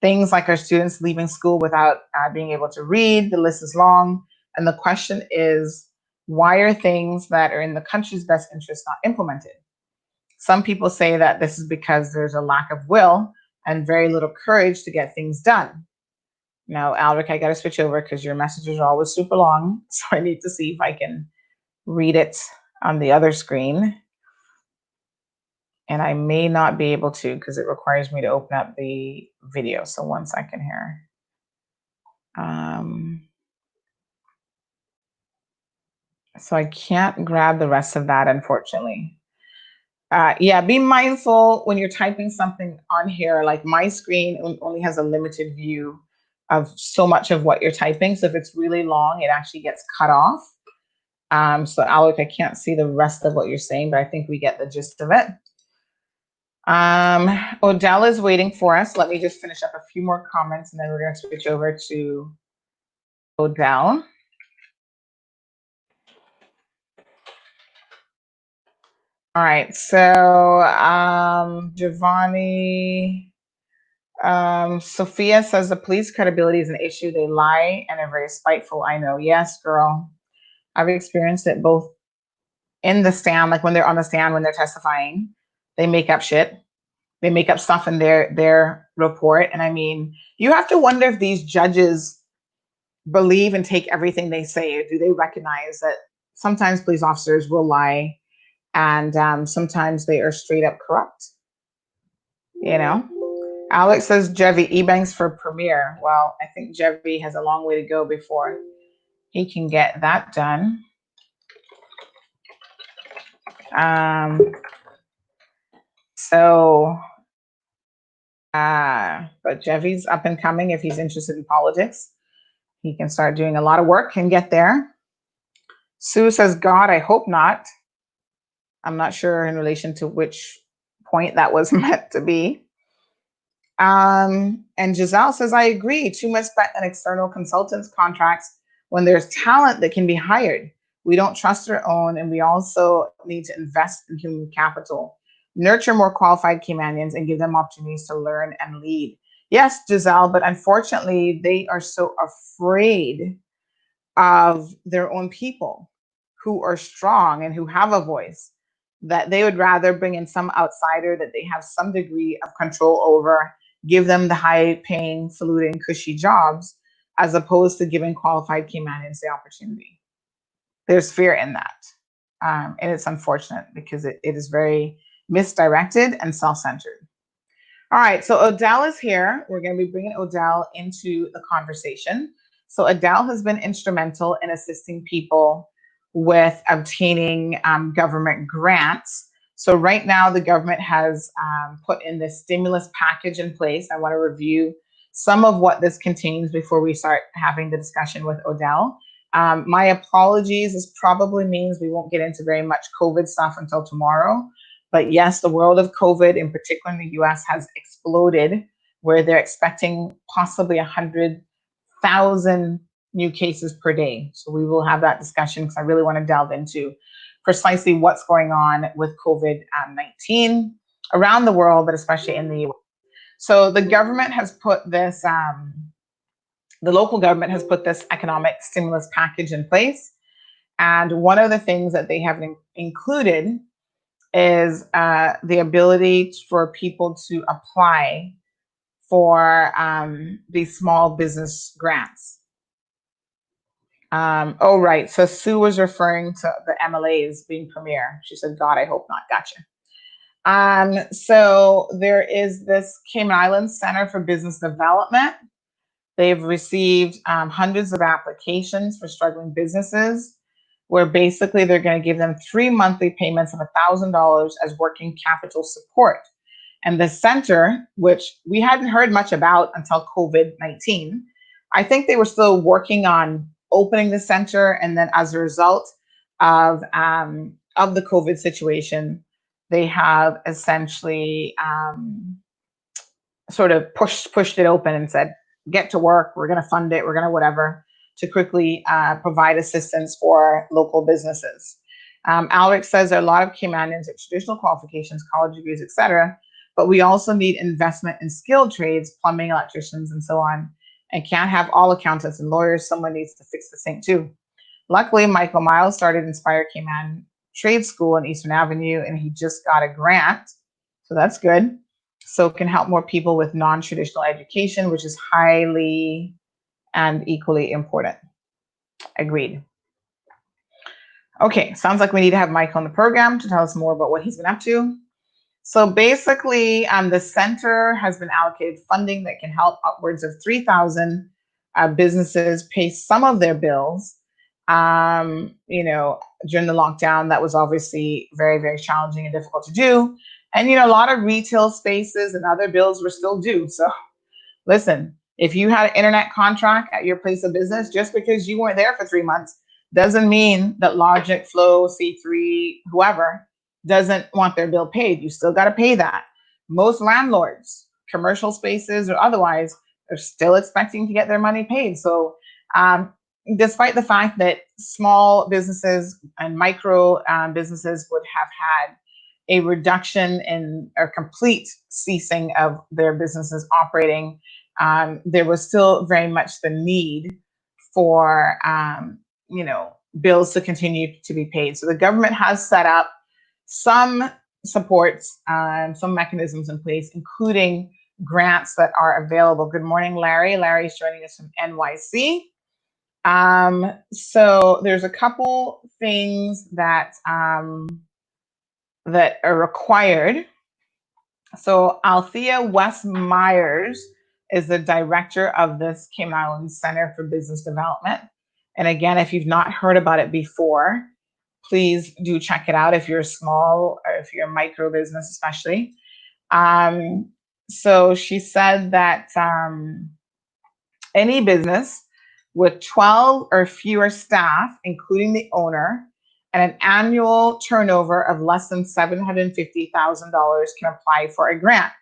Things like our students leaving school without being able to read. The list is long. And the question is, why are things that are in the country's best interest not implemented? Some people say that this is because there's a lack of will and very little courage to get things done. Now, Alric, I got to switch over because your messages are always super long. So I need to see if I can read it on the other screen. And I may not be able to because it requires me to open up the video. So 1 second here. So I can't grab the rest of that, unfortunately. Yeah, be mindful when you're typing something on here. Like my screen only has a limited view of so much of what you're typing. So if it's really long, it actually gets cut off. So Alec, I can't see the rest of what you're saying, but I think we get the gist of it. Odell is waiting for us. Let me just finish up a few more comments and then we're going to switch over to Odell. All right, so Giovanni, Sophia says the police credibility is an issue. They lie and are very spiteful. I know. Yes, girl. I've experienced it both in the stand, like when they're on the stand, when they're testifying, they make up shit. They make up stuff in their report. And I mean, you have to wonder if these judges believe and take everything they say, or do they recognize that sometimes police officers will lie and sometimes they are straight up corrupt, Alex says Jevy Ebanks for premier. Well, I think Jevy has a long way to go before he can get that done. But Jevy's up and coming. If he's interested in politics, he can start doing a lot of work and get there. Sue says, God, I hope not. I'm not sure in relation to which point that was meant to be. And Giselle says, I agree. Too much spent on external consultants contracts when there's talent that can be hired. We don't trust our own, and we also need to invest in human capital. Nurture more qualified Caymanians and give them opportunities to learn and lead. Yes, Giselle, but unfortunately, they are so afraid of their own people who are strong and who have a voice that they would rather bring in some outsider that they have some degree of control over, give them the high paying, saluting, cushy jobs, as opposed to giving qualified Caymanians the opportunity. There's fear in that. And it's unfortunate because it is very misdirected and self centered. All right, so Odell is here. We're going to be bringing Odell into the conversation. So Odell has been instrumental in assisting people with obtaining government grants. So right now, the government has put in this stimulus package in place. I want to review some of what this contains before we start having the discussion with Odell. My apologies. This probably means we won't get into very much COVID stuff until tomorrow. But yes, the world of COVID, in particular in the US, has exploded, where they're expecting possibly 100,000 new cases per day. So we will have that discussion because I really want to delve into precisely what's going on with COVID-19 around the world, but especially in the US. So the government has put this, the local government has put this economic stimulus package in place. And one of the things that they have included is the ability for people to apply for these small business grants. Oh, right. So Sue was referring to the MLAs being premier. She said, God, I hope not. Gotcha. So there is this Cayman Islands Center for Business Development. They've received hundreds of applications for struggling businesses, where basically they're going to give them 3 monthly payments of $1,000 as working capital support. And the center, which we hadn't heard much about until COVID-19, I think they were still working on opening the center. And then as a result of the COVID situation, they have essentially sort of pushed it open and said, get to work, we're going to fund it, we're going to whatever, to quickly provide assistance for local businesses. Alric says there are a lot of Caymanians with traditional qualifications, college degrees, etc., but we also need investment in skilled trades, plumbing, electricians, and so on, and can't have all accountants and lawyers. Someone needs to fix the sink too. Luckily, Michael Miles started Inspire Cayman Trade School in Eastern Avenue, and he just got a grant, so that's good. So it can help more people with non-traditional education, which is highly and equally important. Agreed. Okay, sounds like we need to have Mike on the program to tell us more about what he's been up to. So basically, the center has been allocated funding that can help upwards of 3,000 businesses pay some of their bills. During the lockdown, that was obviously very, very challenging and difficult to do. And, a lot of retail spaces and other bills were still due. So listen, if you had an internet contract at your place of business, just because you weren't there for 3 months doesn't mean that Logic, Flow, C3, whoever doesn't want their bill paid. You still got to pay that. Most landlords, commercial spaces or otherwise, are still expecting to get their money paid. So despite the fact that small businesses and micro businesses would have had a reduction in or complete ceasing of their businesses operating, there was still very much the need for bills to continue to be paid. So the government has set up some supports, some mechanisms in place, including grants that are available. Good morning, Larry. Larry's joining us from NYC. So there's a couple things that that are required. So Althea West Myers is the director of this Cayman Islands Center for Business Development. And again, if you've not heard about it before, please do check it out if you're small or if you're a micro business, especially. So she said that any business with 12 or fewer staff, including the owner, and an annual turnover of less than $750,000 can apply for a grant.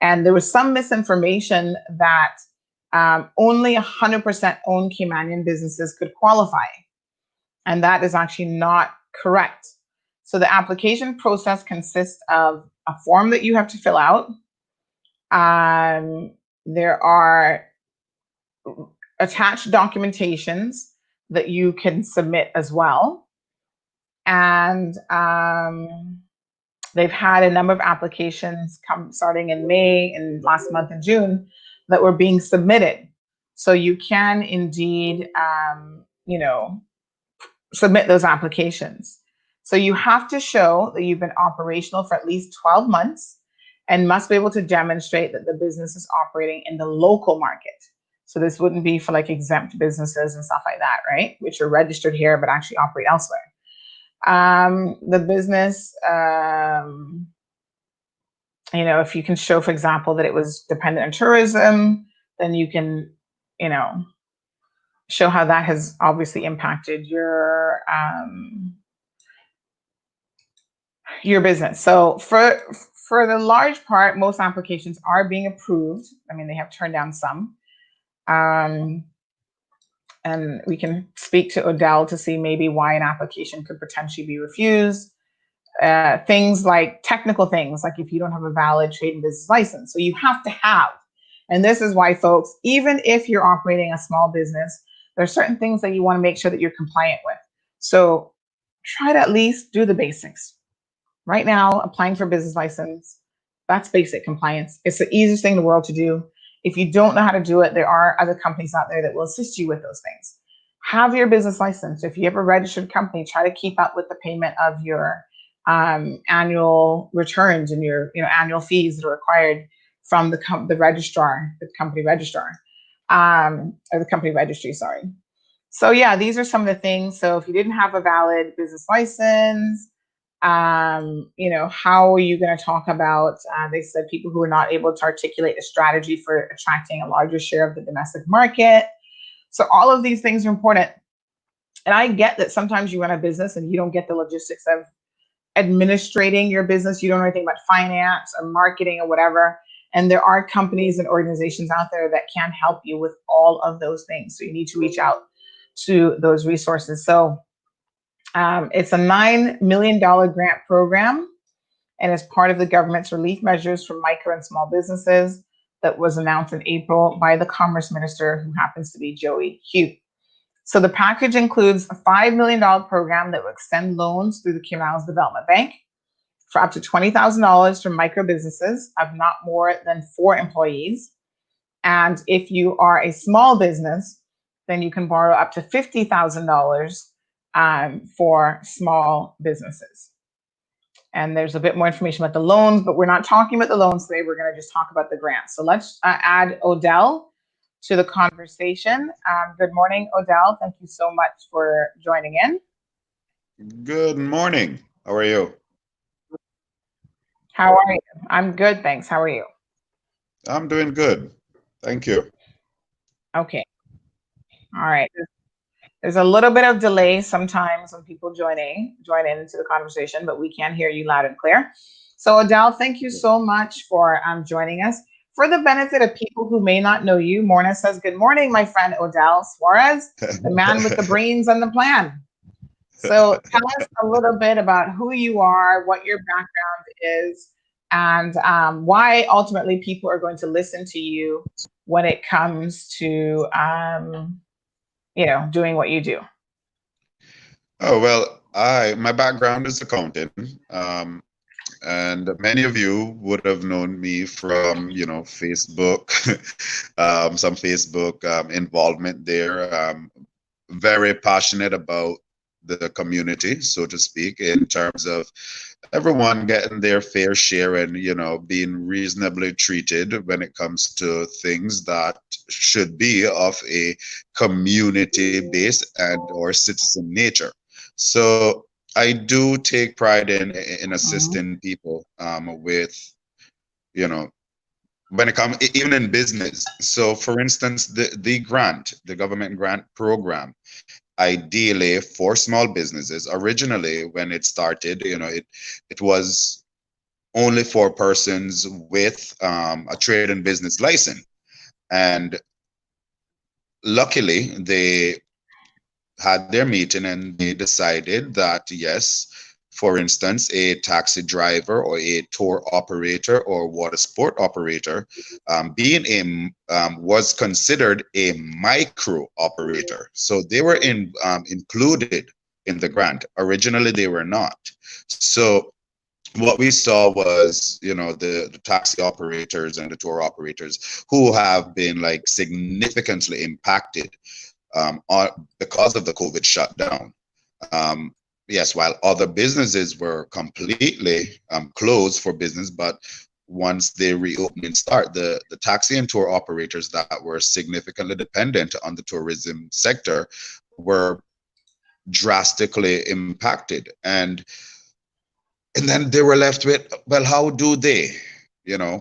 And there was some misinformation that only 100% owned Caymanian businesses could qualify. And that is actually not correct. So the application process consists of a form that you have to fill out. There are attached documentations that you can submit as well. And they've had a number of applications come starting in May and last month in June that were being submitted. So you can indeed, submit those applications. So you have to show that you've been operational for at least 12 months and must be able to demonstrate that the business is operating in the local market. So this wouldn't be for like exempt businesses and stuff like that, right? Which are registered here but actually operate elsewhere. The business, if you can show, for example, that it was dependent on tourism, then you can, show how that has obviously impacted your business. So for the large part, most applications are being approved. I mean, they have turned down some. And we can speak to Odell to see maybe why an application could potentially be refused. Things like technical things, like if you don't have a valid trade and business license. So you have to have, and this is why, folks, even if you're operating a small business, there are certain things that you want to make sure that you're compliant with. So try to at least do the basics. Right now, applying for a business license, that's basic compliance. It's the easiest thing in the world to do. If you don't know how to do it, there are other companies out there that will assist you with those things. Have your business license. If you have a registered company, try to keep up with the payment of your annual returns and your annual fees that are required from the registrar, the company registrar, or the company registry, sorry. So yeah, these are some of the things. So if you didn't have a valid business license, how are you going to talk about, they said, people who are not able to articulate a strategy for attracting a larger share of the domestic market. So all of these things are important. And I get that sometimes you run a business and you don't get the logistics of administrating your business. You don't know anything about finance or marketing or whatever. And there are companies and organizations out there that can help you with all of those things. So you need to reach out to those resources. So it's a $9 million grant program, and is part of the government's relief measures for micro and small businesses that was announced in April by the Commerce Minister, who happens to be Joey Hew. So the package includes a $5 million program that will extend loans through the Cayman Islands Development Bank for up to $20,000 for micro businesses of not more than 4 employees. And if you are a small business, then you can borrow up to $50,000 for small businesses. And there's a bit more information about the loans, but we're not talking about the loans today. We're going to just talk about the grants. So let's add Odell to the conversation. Good morning, Odell. Thank you so much for joining in. Good morning. How are you? How are you? I'm good, thanks. How are you? I'm doing good. Thank you. Okay. All right. There's a little bit of delay sometimes when people join into the conversation, but we can hear you loud and clear. So Odell, thank you so much for joining us. For the benefit of people who may not know you, Morna says, good morning, my friend Odell Suarez, the man with the brains and the plan. So tell us a little bit about who you are, what your background is, and why ultimately people are going to listen to you when it comes to doing what you do. Oh, well, my background is accounting. And many of you would have known me from, Facebook, some Facebook involvement there. Very passionate about the community, so to speak, in terms of everyone getting their fair share and, being reasonably treated when it comes to things that should be of a community-based and or citizen nature. So I do take pride in assisting people with, when it comes, even in business. So for instance, the government grant program, ideally for small businesses. Originally, when it started, it was only for persons with a trade and business license. And luckily, they had their meeting and they decided that yes, for instance, a taxi driver or a tour operator or water sport operator, being was considered a micro operator. So they were included in the grant. Originally, they were not. So what we saw was, the taxi operators and the tour operators who have been like significantly impacted because of the COVID shutdown. Yes, while other businesses were completely closed for business, but once the reopening start, the taxi and tour operators that were significantly dependent on the tourism sector were drastically impacted. And then they were left with, well, how do they,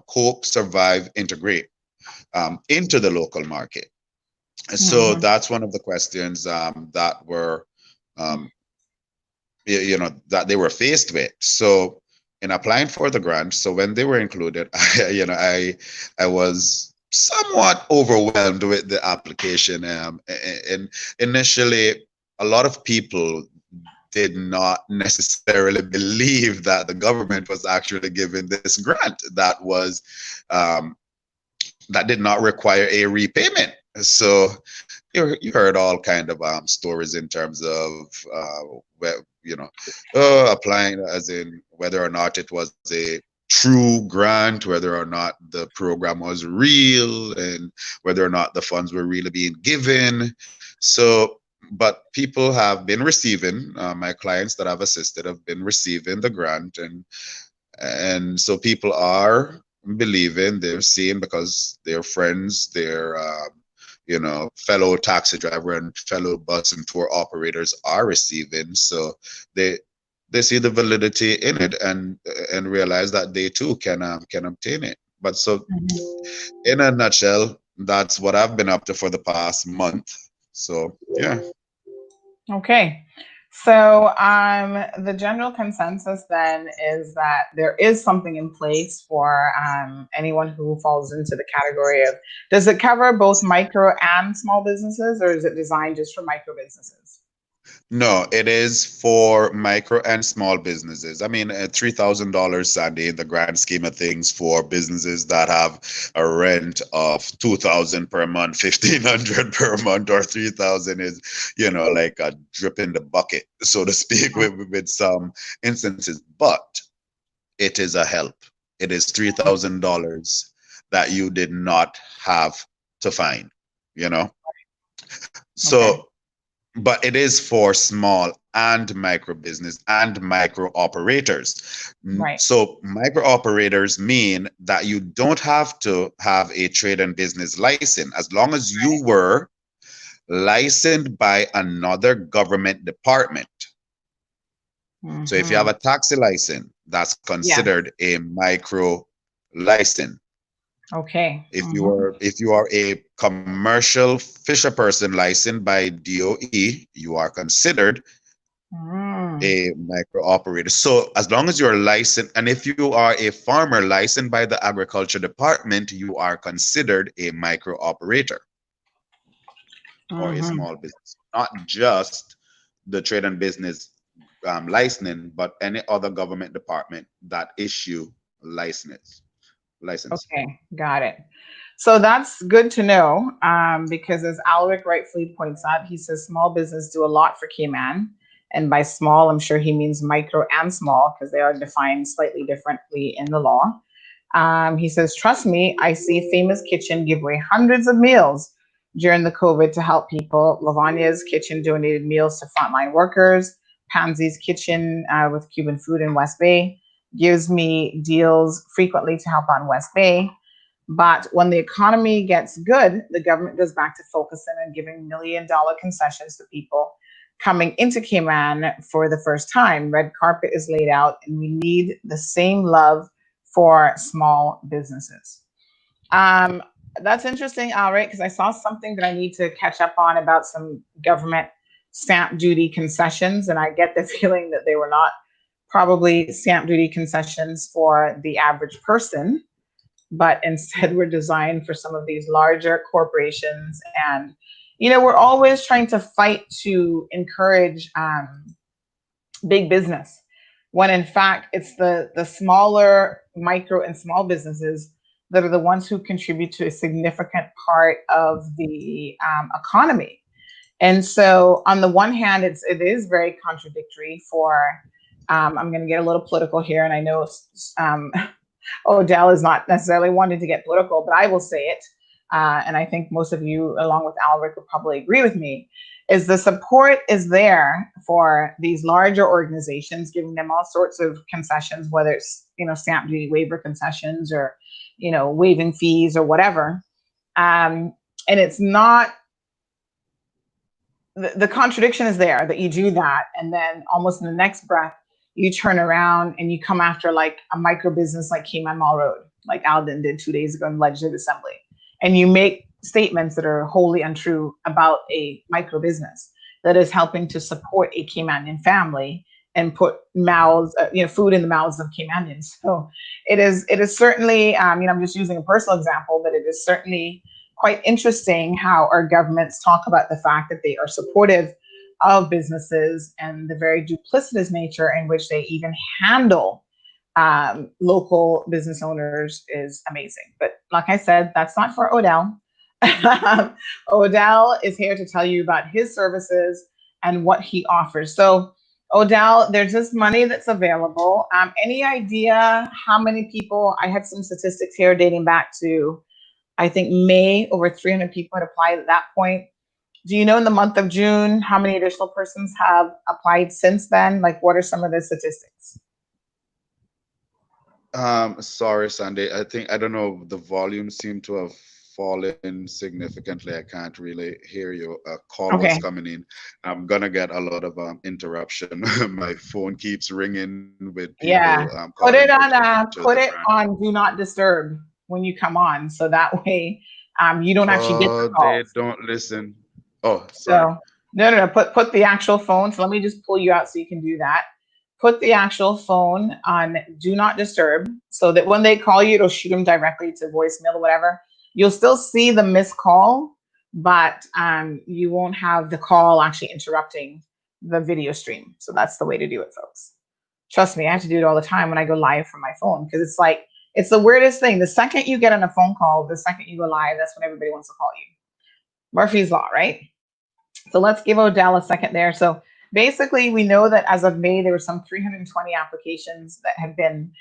cope, survive, integrate into the local market? So that's one of the questions that were, that they were faced with. So in applying for the grant, so when they were included, I was somewhat overwhelmed with the application. And initially, a lot of people did not necessarily believe that the government was actually giving this grant that did not require a repayment. So you heard all kind of stories in terms of applying, as in whether or not it was a true grant, whether or not the program was real, and whether or not the funds were really being given. So, but people have been receiving, my clients that I've assisted have been receiving the grant, and so people are believing, they're seeing, because their friends, their fellow taxi driver and fellow bus and tour operators are receiving. So they see the validity in it and realize that they too can obtain it. But so in a nutshell, that's what I've been up to for the past month. So yeah. Okay. So the general consensus then is that there is something in place for anyone who falls into the category of, does it cover both micro and small businesses, or is it designed just for micro businesses? No, it is for micro and small businesses. I mean, $3,000, Sandy, in the grand scheme of things, for businesses that have a rent of $2,000 per month, $1,500 per month, or $3,000 is, like a drip in the bucket, so to speak, with some instances. But it is a help. It is $3,000 that you did not have to find. So. Okay. But it is for small and micro business and micro operators. Right. So micro operators mean that you don't have to have a trade and business license, as long as you were licensed by another government department. So if you have a taxi license, that's considered a micro license. Okay. If you are a commercial fisher person licensed by DOE, you are considered a micro operator. So as long as you're licensed, and if you are a farmer licensed by the agriculture department, you are considered a micro operator or a small business. Not just the trade and business licensing, but any other government department that issue license. Okay, got it. So that's good to know, because as Alric rightfully points out, he says small business do a lot for Cayman. And by small, I'm sure he means micro and small, because they are defined slightly differently in the law. He says, trust me, I see Famous Kitchen give away hundreds of meals during the COVID to help people. Lavagna's Kitchen donated meals to frontline workers. Pansy's Kitchen with Cuban food in West Bay gives me deals frequently to help on West Bay. But when the economy gets good, the government goes back to focusing on giving $1 million concessions to people coming into Cayman for the first time. Red carpet is laid out, and we need the same love for small businesses. That's interesting, Alric, because I saw something that I need to catch up on about some government stamp duty concessions, and I get the feeling that they were not probably stamp duty concessions for the average person, but instead were designed for some of these larger corporations. And, you know, we're always trying to fight to encourage big business, when in fact it's the smaller micro and small businesses that are the ones who contribute to a significant part of the economy. And so on the one hand, it is very contradictory for, I'm going to get a little political here, and I know Odell is not necessarily wanting to get political, but I will say it, and I think most of you, along with Alric, would probably agree with me, is the support is there for these larger organizations, giving them all sorts of concessions, whether it's, you know, stamp duty waiver concessions or, you know, waiving fees or whatever. And it's not, the contradiction is there that you do that, and then almost in the next breath, you turn around and you come after like a micro business like Cayman Mall Road, like Alden did 2 days ago in the Legislative Assembly. And you make statements that are wholly untrue about a micro business that is helping to support a Caymanian family and put mouths, food in the mouths of Caymanians. So it is certainly, I'm just using a personal example, but it is certainly quite interesting how our governments talk about the fact that they are supportive of businesses, and the very duplicitous nature in which they even handle local business owners is amazing. But like I said, that's not for Odell. Odell is here to tell you about his services and what he offers. So Odell, there's this money that's available. Any idea how many people? I had some statistics here dating back to, I think, May. Over 300 people had applied at that point. Do you know in the month of June how many additional persons have applied since then? Like, what are some of the statistics? Sorry, Sandy. I don't know. The volume seemed to have fallen significantly. I can't really hear you. A call was coming in. I'm gonna get a lot of interruption. My phone keeps ringing with people. Yeah, put it on do not disturb when you come on, so that way you don't actually get the calls. They don't listen. Oh, sorry. So no. Put the actual phone. So let me just pull you out so you can do that. Put the actual phone on do not disturb, so that when they call you, it'll shoot them directly to voicemail or whatever. You'll still see the missed call, but you won't have the call actually interrupting the video stream. So that's the way to do it, folks. Trust me, I have to do it all the time when I go live from my phone, because it's like, it's the weirdest thing. The second you get on a phone call, the second you go live, that's when everybody wants to call you. Murphy's Law, right? So let's give Odell a second there. So basically, we know that as of May, there were some 320 applications that have been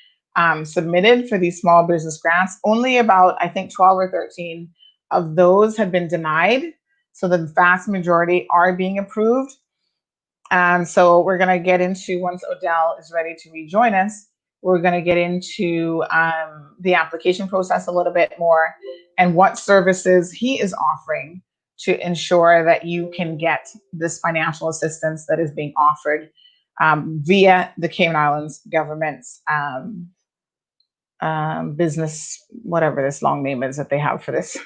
submitted for these small business grants. Only about, I think, 12 or 13 of those have been denied. So the vast majority are being approved. And so we're going to get into, once Odell is ready to rejoin us, we're going to get into the application process a little bit more and what services he is offering to ensure that you can get this financial assistance that is being offered via the Cayman Islands government's business, whatever this long name is that they have for this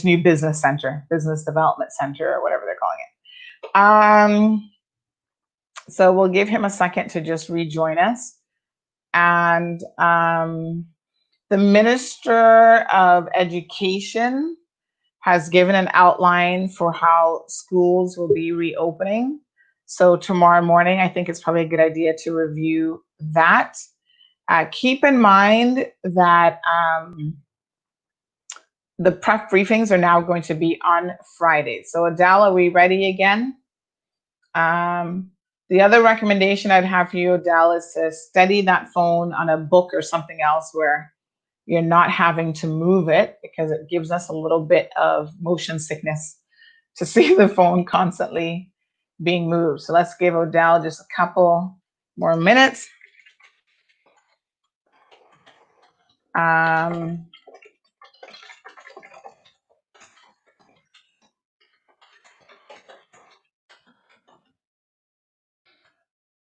new business center, business development center, or whatever they're calling it. So we'll give him a second to just rejoin us. And the Minister of Education has given an outline for how schools will be reopening. So tomorrow morning, I think it's probably a good idea to review that. Keep in mind that the prep briefings are now going to be on Friday. So Odell, are we ready again? The other recommendation I'd have for you, Odell, is to steady that phone on a book or something else where you're not having to move it, because it gives us a little bit of motion sickness to see the phone constantly being moved. So let's give Odell just a couple more minutes.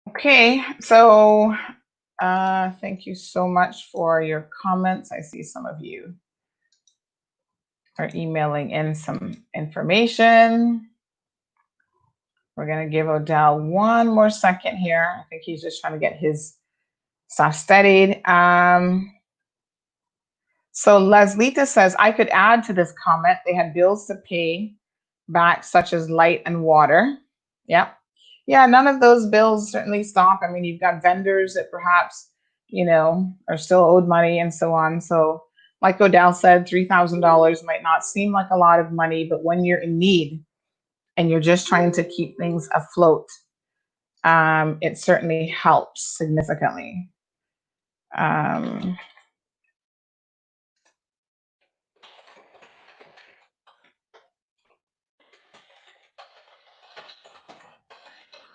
Okay, so thank you so much for your comments. I see some of you are emailing in some information. We're going to give Odell one more second here. I think he's just trying to get his stuff studied. So Leslita says, I could add to this comment. They had bills to pay back, such as light and water. Yep. Yeah, none of those bills certainly stop. I mean, you've got vendors that perhaps, are still owed money and so on. So like Odell said, $3,000 might not seem like a lot of money, but when you're in need and you're just trying to keep things afloat, it certainly helps significantly.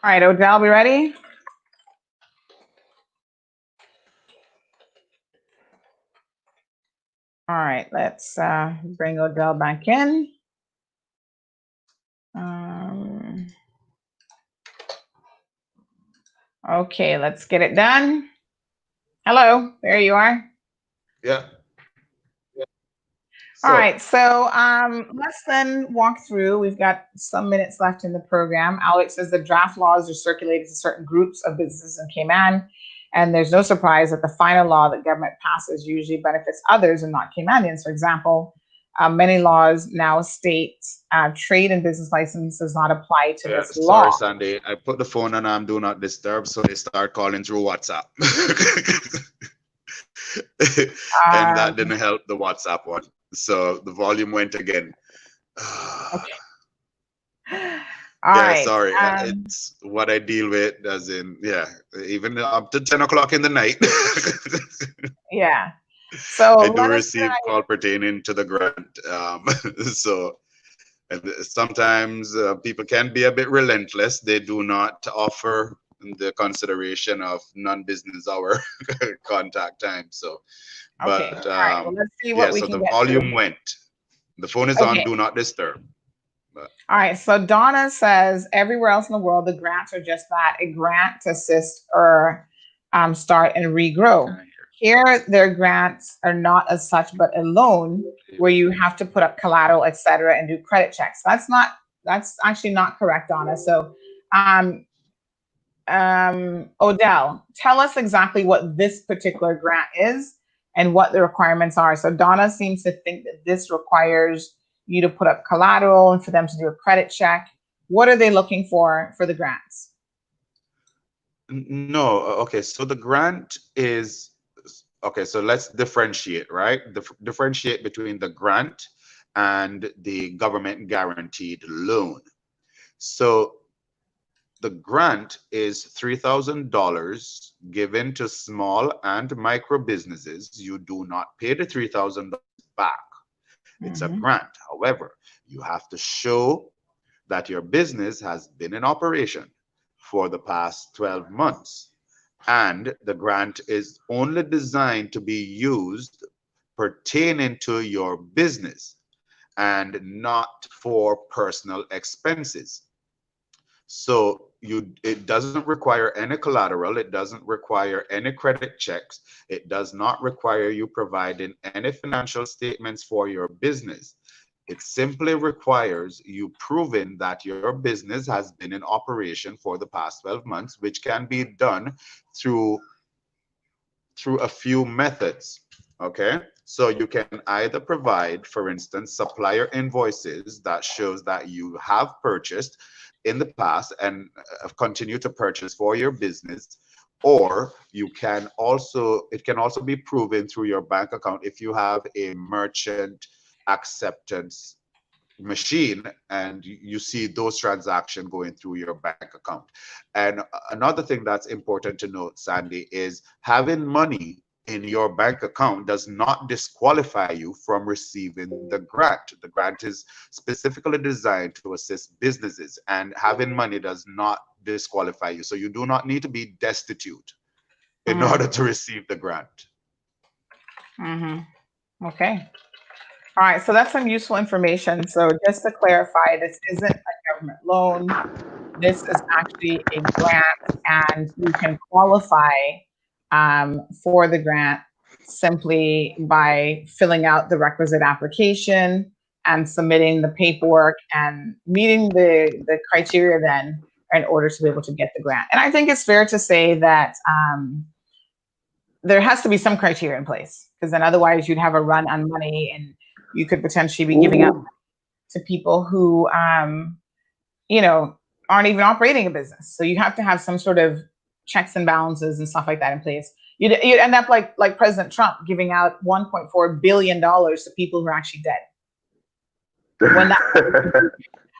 All right, Odell, we ready? All right, let's bring Odell back in. Okay, let's get it done. Hello, there you are. Yeah. All right, so let's then walk through. We've got some minutes left in the program. Alex says the draft laws are circulated to certain groups of businesses in Cayman, and there's no surprise that the final law that government passes usually benefits others and not Caymanians. For example, many laws now state trade and business license does not apply to this law. Sorry, Sandy. I put the phone on do not disturb, so they start calling through WhatsApp. And that didn't help the WhatsApp one. So the volume went again. Okay. All right. Sorry. It's what I deal with, as in, even up to 10 o'clock in the night. Yeah. So I do receive call pertaining to the grant. So sometimes people can be a bit relentless. They do not offer the consideration of non-business hour contact time. So, okay. But all right. Well, let's see what we can the get volume to. went. The phone is on do not disturb. But. All right. So Donna says everywhere else in the world, the grants are just that, a grant to assist or start and regrow. Here, their grants are not as such, but a loan where you have to put up collateral, et cetera, and do credit checks. That's actually not correct, Donna. So, Odell, tell us exactly what this particular grant is and what the requirements are. So Donna seems to think that this requires you to put up collateral and for them to do a credit check. What are they looking for the grants? No. Okay. So the grant is, okay, so let's differentiate, right? Differentiate between the grant and the government guaranteed loan. So the grant is $3,000 given to small and micro businesses. You do not pay the $3,000 back. It's a grant. However, you have to show that your business has been in operation for the past 12 months. And the grant is only designed to be used pertaining to your business and not for personal expenses. So it doesn't require any collateral. It doesn't require any credit checks. It does not require you providing any financial statements for your business. It simply requires you proving that your business has been in operation for the past 12 months, which can be done through a few methods. Okay, so you can either provide, for instance, supplier invoices that shows that you have purchased in the past and continue to purchase for your business, or you can also, it can also be proven through your bank account if you have a merchant acceptance machine and you see those transactions going through your bank account. And another thing that's important to note, Sandy, is having money in your bank account does not disqualify you from receiving the grant. The grant is specifically designed to assist businesses, and having money does not disqualify you. So you do not need to be destitute in order to receive the grant. Okay. All right, so that's some useful information. So just to clarify, this isn't a government loan. This is actually a grant, and you can qualify for the grant simply by filling out the requisite application and submitting the paperwork and meeting the criteria then in order to be able to get the grant. And I think it's fair to say that there has to be some criteria in place, because then otherwise you'd have a run on money and you could potentially be giving up to people who, you know, aren't even operating a business. So you have to have some sort of checks and balances and stuff like that in place. You'd end up like President Trump giving out $1.4 billion to people who are actually dead.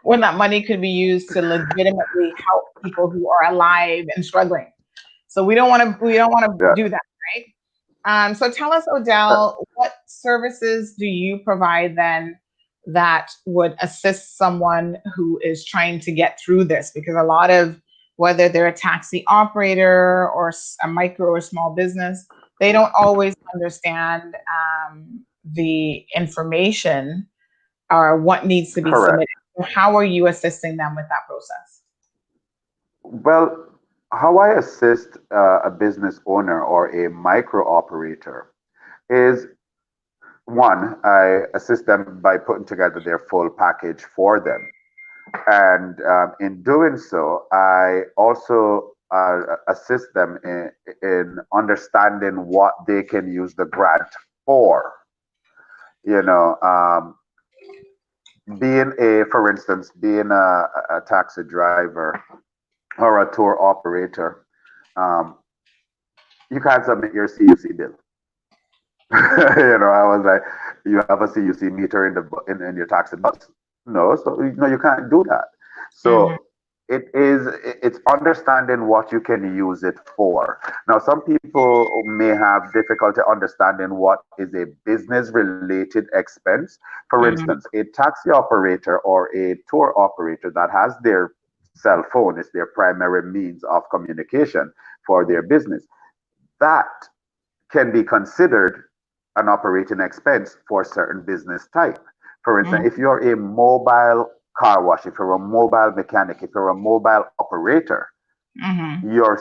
When that money could be used to legitimately help people who are alive and struggling. So we don't want to do that, right? So tell us, Odell, what services do you provide then that would assist someone who is trying to get through this? Because a lot of, whether they're a taxi operator or a micro or small business, they don't always understand the information or what needs to be submitted. So how are you assisting them with that process? Well, how I assist a business owner or a micro operator is, one, I assist them by putting together their full package for them. And in doing so, I also assist them in understanding what they can use the grant for. You know, for instance, being a taxi driver or a tour operator, you can't submit your CUC bill. You know, I was like, you have a CUC meter in your taxi bus. No, so you can't do that. So it's understanding what you can use it for. Now, some people may have difficulty understanding what is a business related expense. For instance, a taxi operator or a tour operator that has their cell phone is their primary means of communication for their business. That can be considered an operating expense for certain business type. For instance, if you're a mobile car wash, if you're a mobile mechanic, if you're a mobile operator, your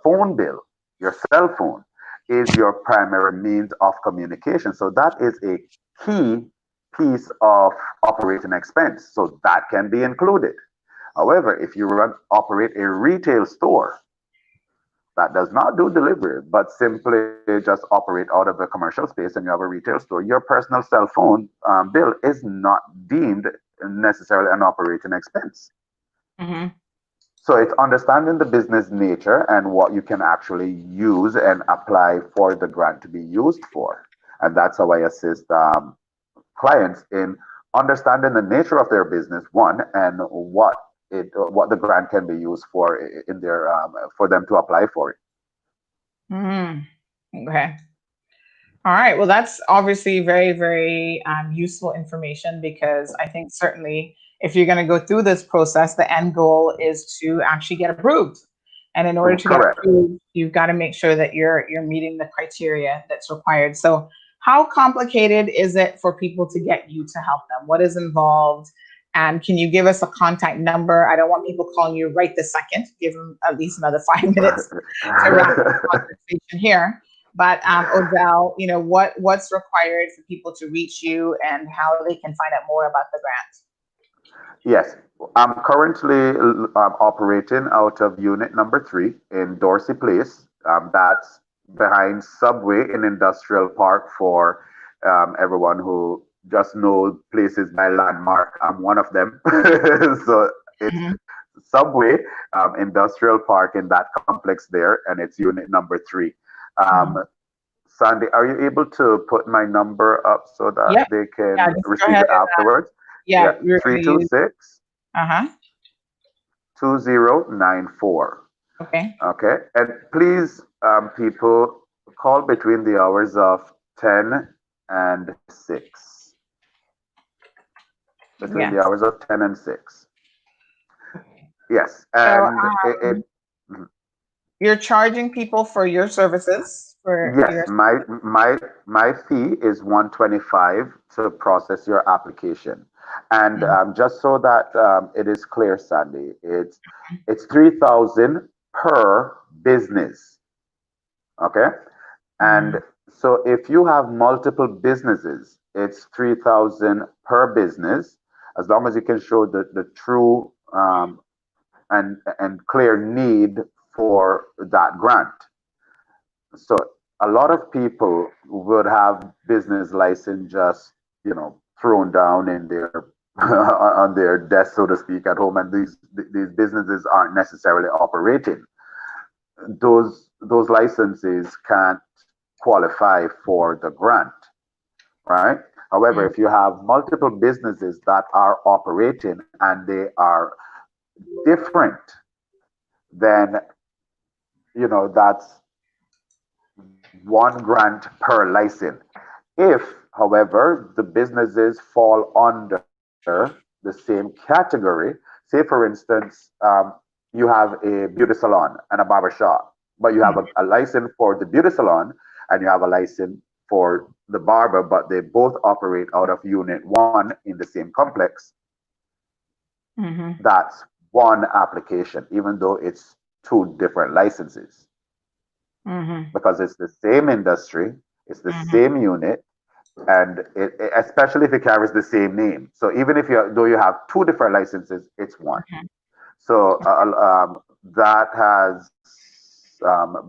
phone bill, your cell phone, is your primary means of communication. So that is a key piece of operating expense. So that can be included. However, if you operate a retail store that does not do delivery, but simply just operate out of a commercial space and you have a retail store, your personal cell phone bill is not deemed necessarily an operating expense. So it's understanding the business nature and what you can actually use and apply for the grant to be used for. And that's how I assist clients in understanding the nature of their business, one, and what the grant can be used for in their for them to apply for it. Okay. All right. Well, that's obviously very, very useful information, because I think certainly if you're going to go through this process, the end goal is to actually get approved. And in order to get approved, you've got to make sure that you're meeting the criteria that's required. So how complicated is it for people to get you to help them? What is involved? And can you give us a contact number? I don't want people calling you right this second. Give them at least another 5 minutes to wrap up the conversation here. But Odell, you know, what's required for people to reach you and how they can find out more about the grant? Yes, I'm currently operating out of unit number 3 in Dorsey Place. That's behind Subway in Industrial Park for everyone who just know places by landmark. I'm one of them. So it's Subway, Industrial Park in that complex there, and it's unit number 3. Sandy, are you able to put my number up so that they can receive it afterwards? 326 2094. Okay. And please, people, call between the hours of 10 and 6. Between the hours of 10 and 6. Yes. And you're charging people for your services? Yes, my fee is $125 to process your application. And just so that it is clear, Sandy, it's $3,000 per business. Okay? And so if you have multiple businesses, it's 3,000 per business, as long as you can show the true and clear need for that grant. So a lot of people would have business license just, thrown down in their on their desk, so to speak, at home, and these businesses aren't necessarily operating. Those licenses can't qualify for the grant, right? However, if you have multiple businesses that are operating and they are different, then that's one grant per license. If, however, the businesses fall under the same category, say for instance, you have a beauty salon and a barber shop, but you have a license for the beauty salon and you have a license for the barber, but they both operate out of unit 1 in the same complex. That's one application, even though it's 2 different licenses. Because it's the same industry, it's the same unit, and especially if it carries the same name. So even if though you have 2 different licenses, it's one. So that has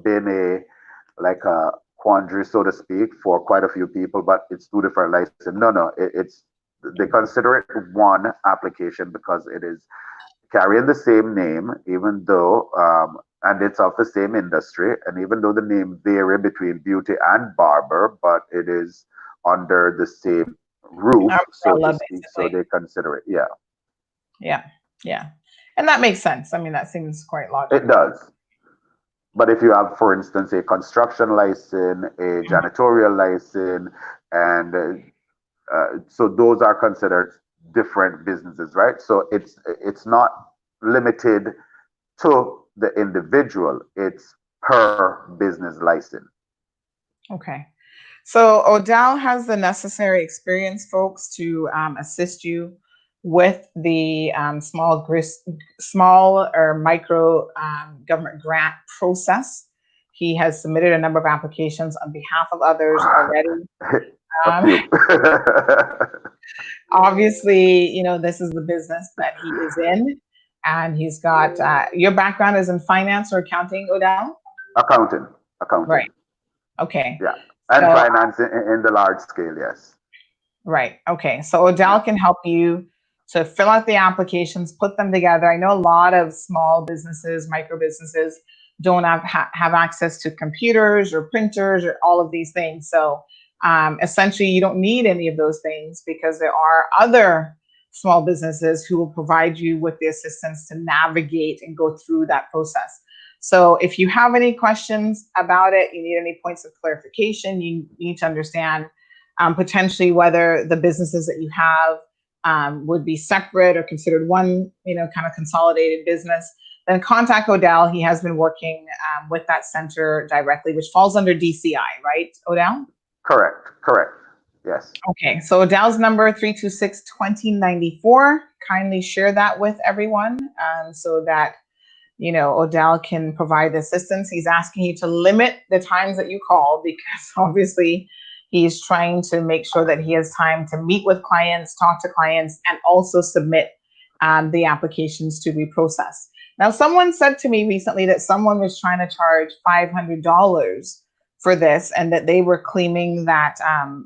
been a quandary, so to speak, for quite a few people. But it's 2 different licenses. No, they consider it one application because it is carrying the same name, even though and it's of the same industry, and even though the name vary between beauty and barber, but it is under the same roof, so to speak. So they consider it, yeah, and that makes sense. I mean, that seems quite logical. It does. But if you have, for instance, a construction license, a janitorial license, and so those are considered different businesses, right? So it's not limited to the individual, it's per business license. Okay. So Odell has the necessary experience, folks, to assist you with the small or micro government grant process. He has submitted a number of applications on behalf of others already. Obviously, this is the business that he is in, and he's got your background is in finance or accounting, Odell? Accounting. Right. Okay. Yeah. And so, finance in the large scale, yes. Right. Okay. So Odell can help you to fill out the applications, put them together. I know a lot of small businesses, micro businesses, don't have access to computers or printers or all of these things. So essentially, you don't need any of those things because there are other small businesses who will provide you with the assistance to navigate and go through that process. So if you have any questions about it, you need any points of clarification, you need to understand potentially whether the businesses that you have would be separate or considered one, kind of consolidated business, then contact Odell. He has been working with that center directly, which falls under DCI, right, Odell? Correct. Yes. Okay, so Odell's number 326-2094. Kindly share that with everyone so that Odell can provide assistance. He's asking you to limit the times that you call because obviously he's trying to make sure that he has time to meet with clients, talk to clients, and also submit the applications to be processed. Now, someone said to me recently that someone was trying to charge $500 for this, and that they were claiming that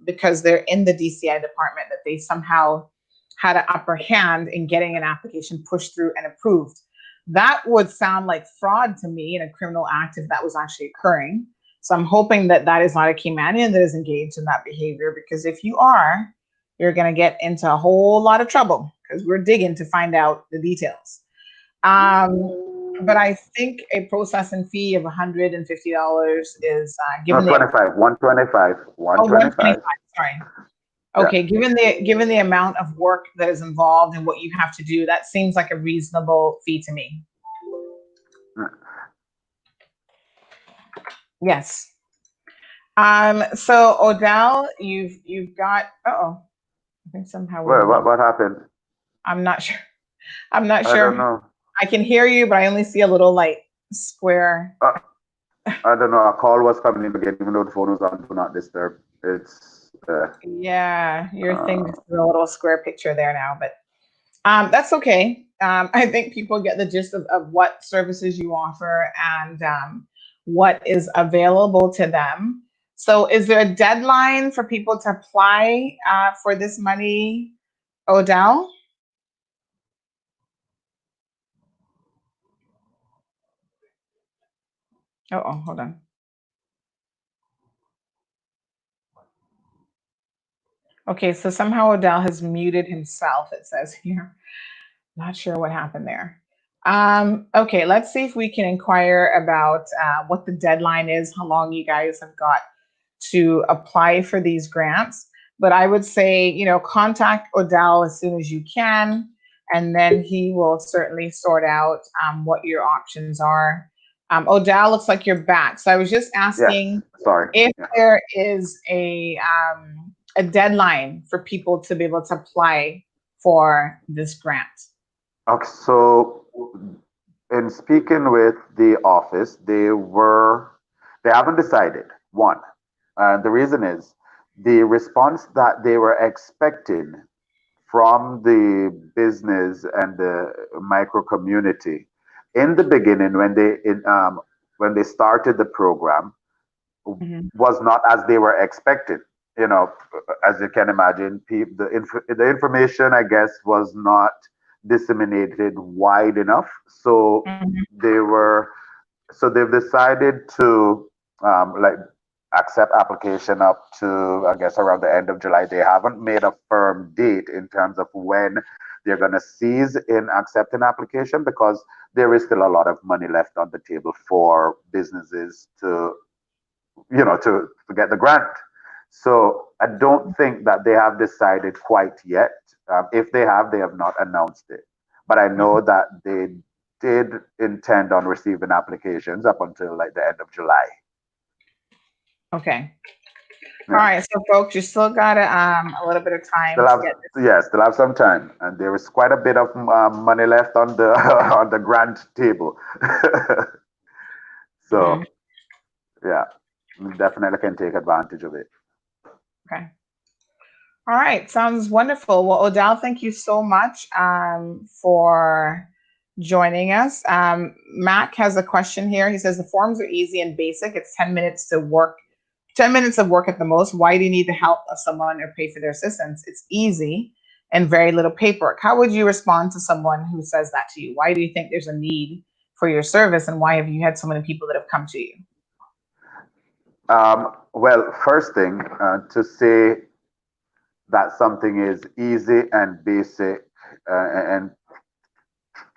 because they're in the DCI department, that they somehow had an upper hand in getting an application pushed through and approved. That would sound like fraud to me and a criminal act if that was actually occurring. So I'm hoping that that is not a Caymanian that is engaged in that behavior, because if you are, you're going to get into a whole lot of trouble because we're digging to find out the details. But I think a processing fee of $150 is given the 125. Sorry. Okay, yeah. given the amount of work that is involved and what you have to do, that seems like a reasonable fee to me. Yes. So Odell, you've got. I think somehow. What happened? I'm not sure. I don't know. I can hear you, but I only see a little square. I don't know. A call was coming in again, even though the phone was on Do Not Disturb. It's Yeah, your thing is a little square picture there now, but that's okay. I think people get the gist of what services you offer and what is available to them. So, is there a deadline for people to apply for this money, Odell? Oh, hold on. Okay, so somehow Odell has muted himself, it says here. Not sure what happened there. Okay, let's see if we can inquire about what the deadline is, how long you guys have got to apply for these grants. But I would say, contact Odell as soon as you can, and then he will certainly sort out what your options are. Odell, looks like you're back. So I was just asking if there is a deadline for people to be able to apply for this grant. Okay, so in speaking with the office, they haven't decided. One, the reason is the response that they were expecting from the business and the micro community in the beginning when they started the program was not as they were expected. As you can imagine, the information, I guess, was not disseminated wide enough. So they were, so they've decided to like accept application up to, I guess, around the end of July. They haven't made a firm date in terms of when they're going to cease in accepting application, because there is still a lot of money left on the table for businesses to get the grant. So I don't think that they have decided quite yet. If they have not announced it. But I know that they did intend on receiving applications up until like the end of July. Okay. All right. So, folks, you still got a little bit of time to get this. Yes, still have some time, and there is quite a bit of money left on the on the grant table. So, yeah, definitely can take advantage of it. Okay. All right. Sounds wonderful. Well, Odell, thank you so much for joining us. Mac has a question here. He says the forms are easy and basic. It's 10 minutes to work, 10 minutes of work at the most. Why do you need the help of someone or pay for their assistance? It's easy and very little paperwork. How would you respond to someone who says that to you? Why do you think there's a need for your service, and why have you had so many people that have come to you? Well, first thing, to say that something is easy and basic, and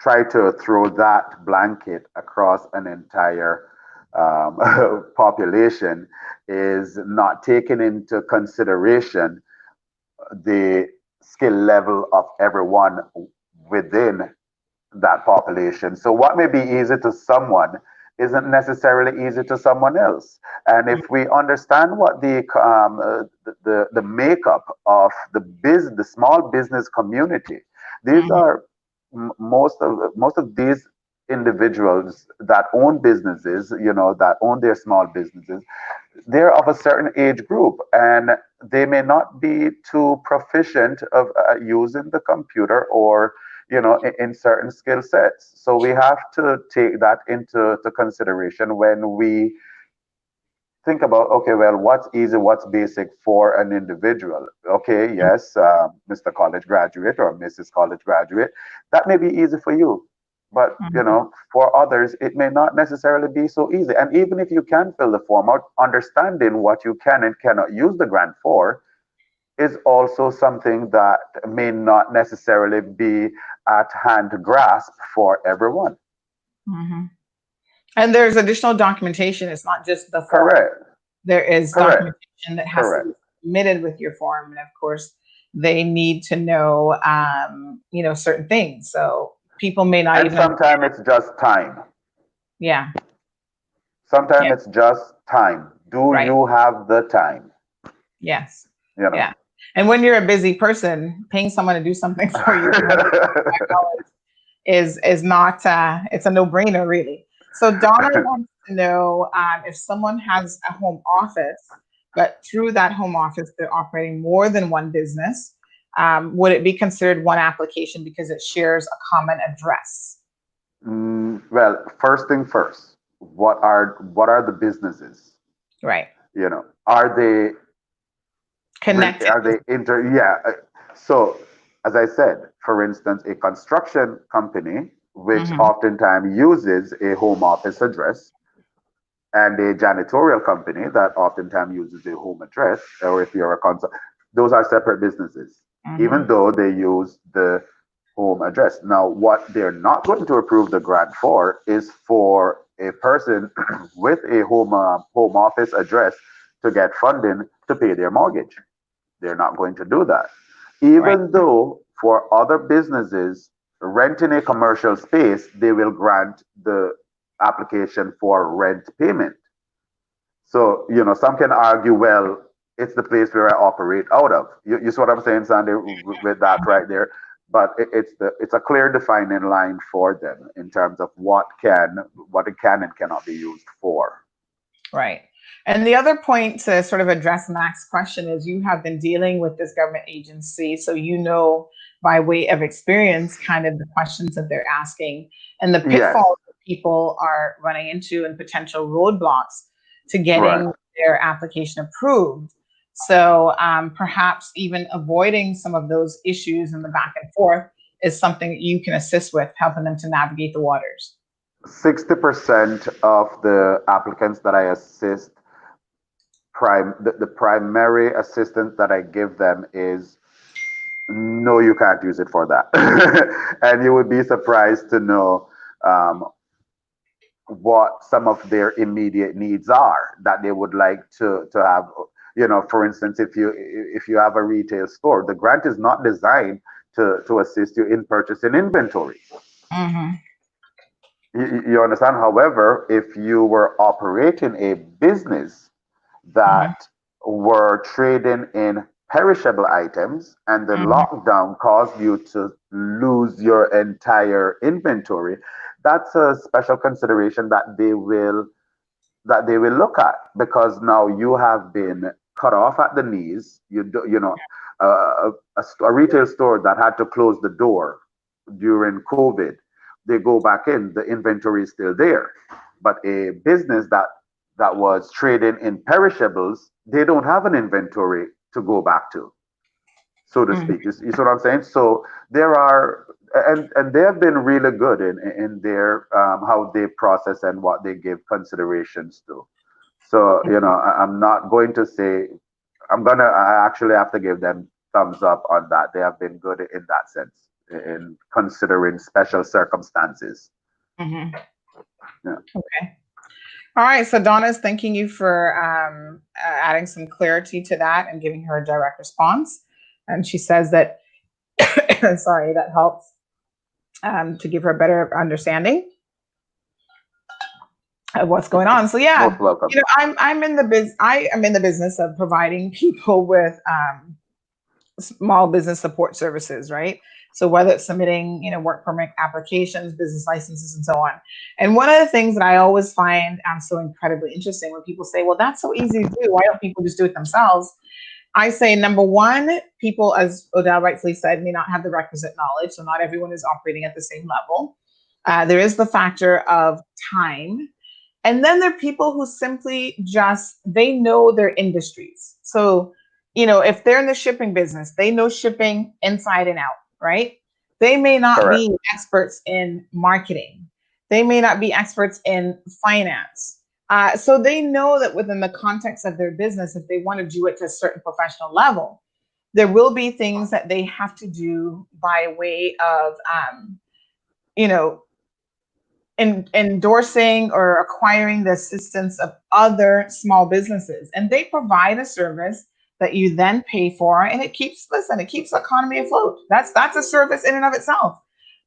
try to throw that blanket across an entire population is not taking into consideration the skill level of everyone within that population. So what may be easy to someone isn't necessarily easy to someone else. And if we understand what the makeup of the small business community, these are most of these individuals that own businesses, that own their small businesses, they're of a certain age group, and they may not be too proficient of using the computer or in certain skill sets. So we have to take that into consideration when we think about, okay, well, what's easy, what's basic for an individual? Okay, yes, Mr. College graduate or Mrs. College graduate, that may be easy for you. But, for others, it may not necessarily be so easy. And even if you can fill the form out, understanding what you can and cannot use the grant for is also something that may not necessarily be at hand to grasp for everyone. And there's additional documentation. It's not just the form. Correct. There is documentation that has to be submitted with your form, and of course, they need to know, certain things. So people may not. And sometimes it's just time. Yeah. Sometimes it's just time. Do you have the time? Yes. Yeah. And when you're a busy person, paying someone to do something for you is not. It's a no-brainer, really. So Donna wants to know if someone has a home office, but through that home office, they're operating more than one business. Would it be considered one application because it shares a common address? Well, first thing first, what are the businesses? Right. Are they Connected. are they inter? Yeah. So, as I said, for instance, a construction company, which oftentimes uses a home office address, and a janitorial company that oftentimes uses a home address, or if you're a consult, those are separate businesses, even though they use the home address. Now, what they're not going to approve the grant for is for a person with a home office address to get funding to pay their mortgage. They're not going to do that. Right. Even though for other businesses, renting a commercial space, they will grant the application for rent payment. So, some can argue, well, it's the place where I operate out of. You see what I'm saying, Sandy, with that right there? But it's a clear defining line for them in terms of what it can and cannot be used for. Right. And the other point to sort of address Mac's question is you have been dealing with this government agency, so by way of experience kind of the questions that they're asking and the pitfalls that people are running into and potential roadblocks to getting their application approved. So perhaps even avoiding some of those issues in the back and forth is something that you can assist with, helping them to navigate the waters. 60% of the applicants that I assist, the primary assistance that I give them is, no, you can't use it for that. And you would be surprised to know what some of their immediate needs are that they would like to have. For instance, if you have a retail store, the grant is not designed to assist you in purchasing inventory. You understand? However, if you were operating a business that were trading in perishable items and the lockdown caused you to lose your entire inventory, that's a special consideration that they will look at, because now you have been cut off at the knees. A retail store that had to close the door during COVID, they go back in, the inventory is still there. But a business that was trading in perishables, they don't have an inventory to go back to, so to speak. You see what I'm saying? So there are, and they have been really good in their how they process and what they give considerations to. So I'm not going to say, I actually have to give them thumbs up on that. They have been good in that sense, in considering special circumstances. Yeah. Okay. All right. So Donna's thanking you for adding some clarity to that and giving her a direct response. And she says that, sorry, that helps to give her a better understanding of what's going on. So yeah, most welcome. I am in the business of providing people with small business support services, right? So whether it's submitting, work permit applications, business licenses, and so on. And one of the things that I always find so incredibly interesting when people say, well, that's so easy to do, why don't people just do it themselves? I say, number one, people, as Odell rightfully said, may not have the requisite knowledge. So not everyone is operating at the same level. There is the factor of time. And then there are people who simply they know their industries. So, if they're in the shipping business, they know shipping inside and out, right? They may not be experts in marketing. They may not be experts in finance. So they know that within the context of their business, if they want to do it to a certain professional level, there will be things that they have to do by way of, endorsing or acquiring the assistance of other small businesses. And they provide a service that you then pay for, and it keeps the economy afloat. That's a service in and of itself,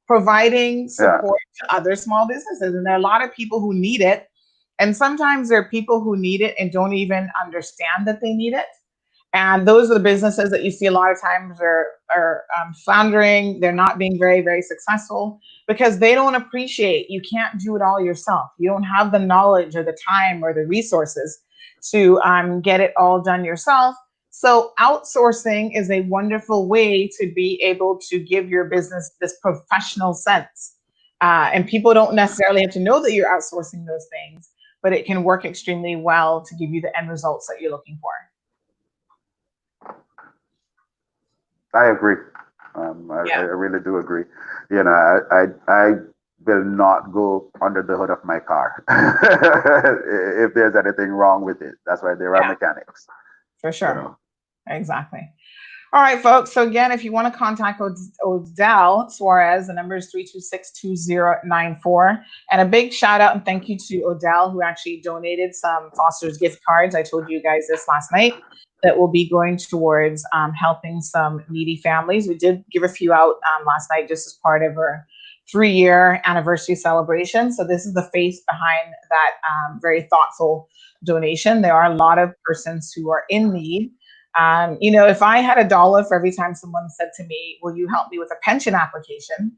providing support to other small businesses. And there are a lot of people who need it. And sometimes there are people who need it and don't even understand that they need it. And those are the businesses that you see a lot of times are floundering. They're not being very, very successful because they don't appreciate you can't do it all yourself. You don't have the knowledge or the time or the resources to get it all done yourself. So outsourcing is a wonderful way to be able to give your business this professional sense. And people don't necessarily have to know that you're outsourcing those things, but it can work extremely well to give you the end results that you're looking for. I agree. I really do agree. You know, I will not go under the hood of my car if there's anything wrong with it. That's why there are mechanics. For sure. You know? Exactly. All right, folks. So again, if you want to contact Odell Suarez, the number is 326-2094. And a big shout out and thank you to Odell, who actually donated some Foster's gift cards. I told you guys this last night, that will be going towards helping some needy families. We did give a few out last night just as part of our 3-year anniversary celebration. So this is the face behind that very thoughtful donation. There are a lot of persons who are in need. You know, if I had $1 for every time someone said to me, will you help me with a pension application?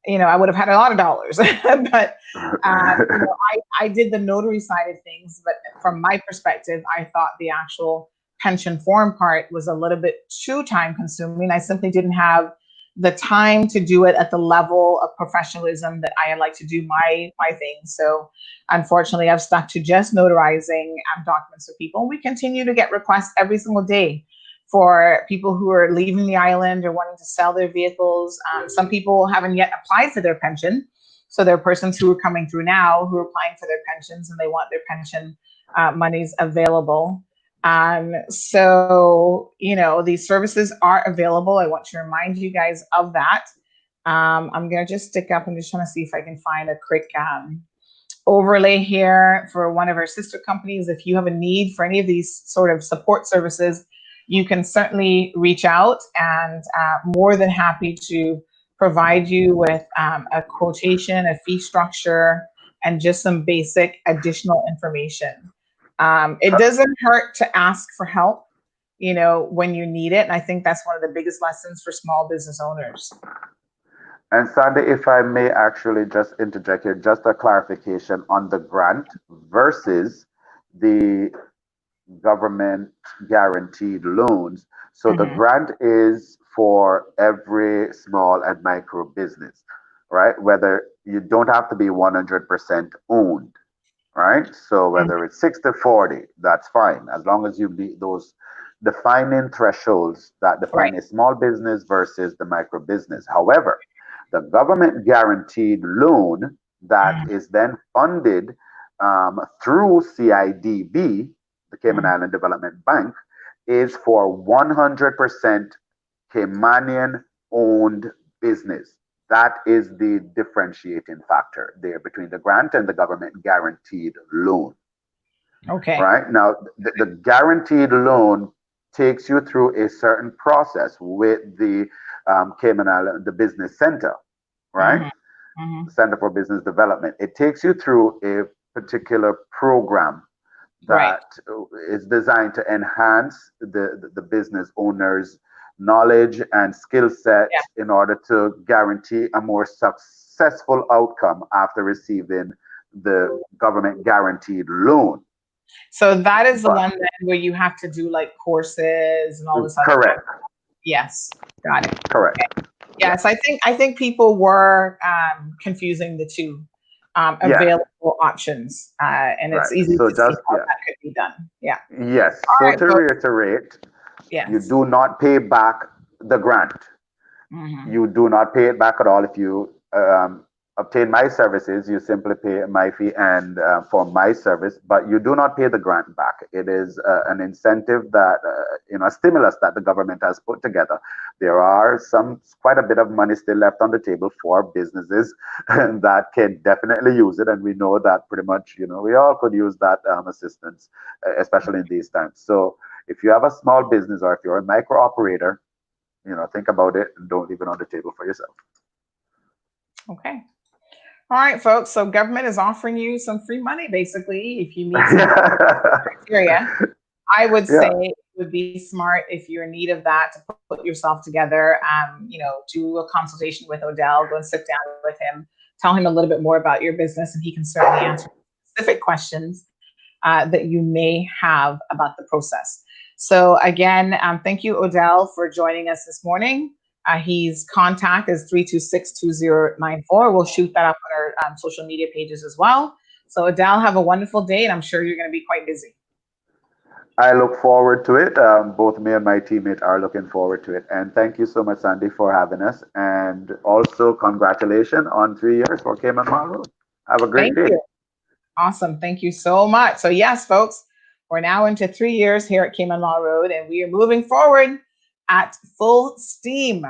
You know, I would have had a lot of dollars. But you know, I did the notary side of things. But from my perspective, I thought the actual pension form part was a little bit too time consuming. I simply didn't have the time to do it at the level of professionalism that I like to do my thing. So unfortunately, I've stuck to just notarizing documents for people. We continue to get requests every single day for people who are leaving the island or wanting to sell their vehicles. Some people haven't yet applied for their pension. So there are persons who are coming through now who are applying for their pensions and they want their pension monies available. So, you know, these services are available. I want to remind you guys of that. I'm going to just stick up. I'm just trying to see if I can find a quick overlay here for one of our sister companies. If you have a need for any of these sort of support services, you can certainly reach out, and more than happy to provide you with a quotation, a fee structure, and just some basic additional information. It doesn't hurt to ask for help, you know, when you need it. And I think that's one of the biggest lessons for small business owners. And Sandy, if I may actually just interject here, just a clarification on the grant versus the government guaranteed loans. So the grant is for every small and micro business, right? Whether you don't have to be 100% owned. Right? So whether it's 60-40, that's fine, as long as you meet those defining thresholds that define a small business versus the micro business. However, the government guaranteed loan that is then funded through CIDB, the Cayman Island Development Bank, is for 100% Caymanian owned business. That is the differentiating factor there between the grant and the government guaranteed loan. Okay. Right? Now, the guaranteed loan takes you through a certain process with the Cayman Island, the Business Center, right? Center for Business Development. It takes you through a particular program that is designed to enhance the business owner's knowledge and skill set in order to guarantee a more successful outcome after receiving the government guaranteed loan. So that is the one then where you have to do like courses and all this other stuff. Yes, got it. Correct. Okay. Yes, I think people were confusing the two available options, and it's easy to see how that could be done. Yeah. Yes. So to reiterate, you do not pay back the grant. You do not pay it back at all. If you obtain my services, you simply pay my fee and for my service, but you do not pay the grant back. It is an incentive that, a stimulus that the government has put together. There are quite a bit of money still left on the table for businesses that can definitely use it. And we know that pretty much, we all could use that assistance, especially in these times. So if you have a small business or if you're a micro operator, think about it and don't leave it on the table for yourself. Okay. All right, folks. So government is offering you some free money, basically, if you meet some criteria. I would say it would be smart if you're in need of that to put yourself together, do a consultation with Odell, go and sit down with him, tell him a little bit more about your business, and he can certainly answer specific questions that you may have about the process. So again, thank you, Odell, for joining us this morning. His contact is 326-2094. We'll shoot that up on our social media pages as well. So Odell, have a wonderful day, and I'm sure you're going to be quite busy. I look forward to it. Both me and my teammate are looking forward to it. And thank you so much, Sandy, for having us. And also, congratulations on 3 years for Cayman Mall Road. Have a great day. You. Awesome. Thank you so much. So yes, folks, we're now into 3 years here at Cayman Mall Road, and we are moving forward at full steam.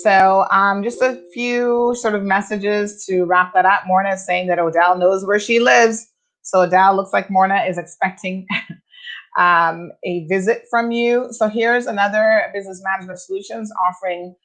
So just a few sort of messages to wrap that up. Morna is saying that Odell knows where she lives. So Odell, looks like Morna is expecting a visit from you. So here's another Business Management Solutions offering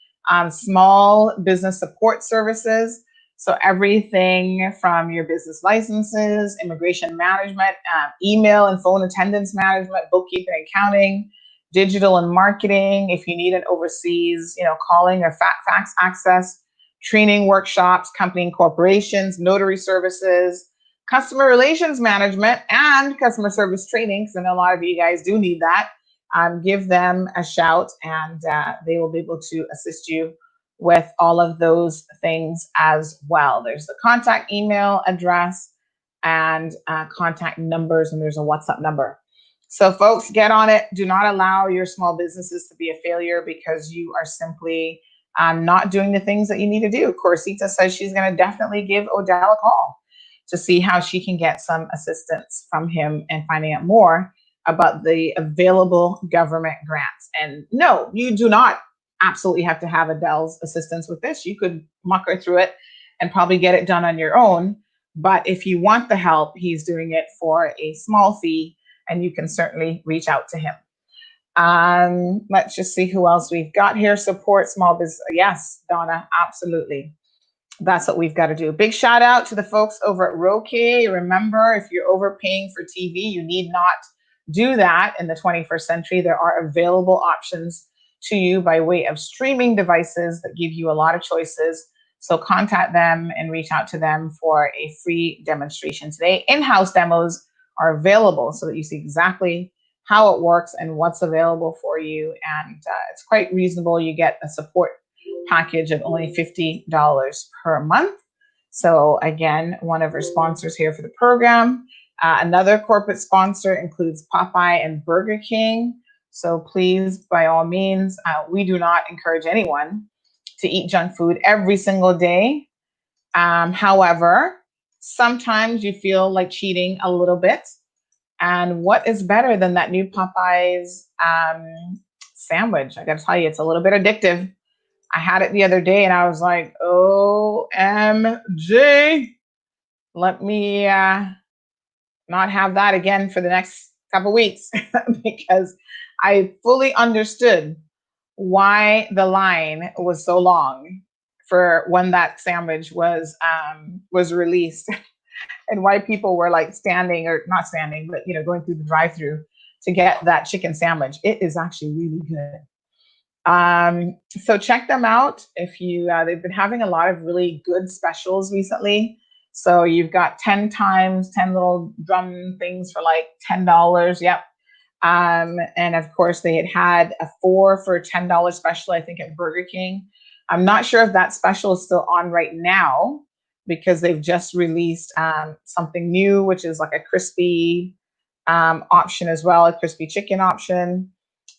small business support services. So everything from your business licenses, immigration management, email and phone attendance management, bookkeeping, accounting, digital and marketing. If you need an overseas, calling or fax access, training workshops, company and corporations, notary services, customer relations management, and customer service training, because I know a lot of you guys do need that. Give them a shout, and they will be able to assist you with all of those things as well. There's the contact email address and contact numbers, and there's a WhatsApp number. So folks, get on it. Do not allow your small businesses to be a failure because you are simply not doing the things that you need to do. Corsita says she's going to definitely give Odell a call to see how she can get some assistance from him and finding out more about the available government grants. And no, you do not absolutely have to have Odell's assistance with this. You could muck her through it and probably get it done on your own. But if you want the help, he's doing it for a small fee, and you can certainly reach out to him. Let's just see who else we've got here. Support small business. Yes, Donna, absolutely. That's what we've got to do. Big shout out to the folks over at Roku. Remember, if you're overpaying for TV, you need not do that in the 21st century. There are available options to you by way of streaming devices that give you a lot of choices. So contact them and reach out to them for a free demonstration today. In-house demos are available so that you see exactly how it works and what's available for you. And it's quite reasonable. You get a support package of only $50 per month. So again, one of our sponsors here for the program. Another corporate sponsor includes Popeye and Burger King. So please, by all means, we do not encourage anyone to eat junk food every single day. However, sometimes you feel like cheating a little bit. And what is better than that new Popeye's sandwich? I gotta tell you, it's a little bit addictive. I had it the other day and I was like, OMG, let me not have that again for the next couple weeks because I fully understood why the line was so long for when that sandwich was released and why people were like standing or not standing, but going through the drive-through to get that chicken sandwich. It is actually really good. So check them out. If you, they've been having a lot of really good specials recently. So you've got 10 little drum things for like $10. Yep. And of course they had a 4 for $10 special, I think, at Burger King. I'm not sure if that special is still on right now because they've just released something new, which is like a crispy option as well, a crispy chicken option.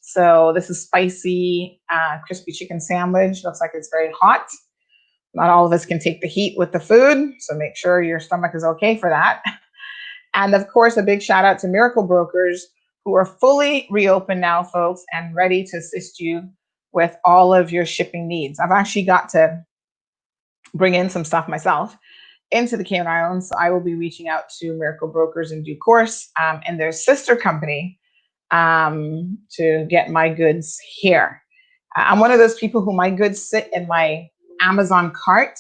So this is spicy crispy chicken sandwich. Looks like it's very hot. Not all of us can take the heat with the food, so make sure your stomach is okay for that. And of course, a big shout out to Miracle Brokers, who are fully reopened now, folks, and ready to assist you with all of your shipping needs. I've actually got to bring in some stuff myself into the Cayman Islands, so I will be reaching out to Miracle Brokers in due course and their sister company to get my goods here. I'm one of those people who my goods sit in my Amazon cart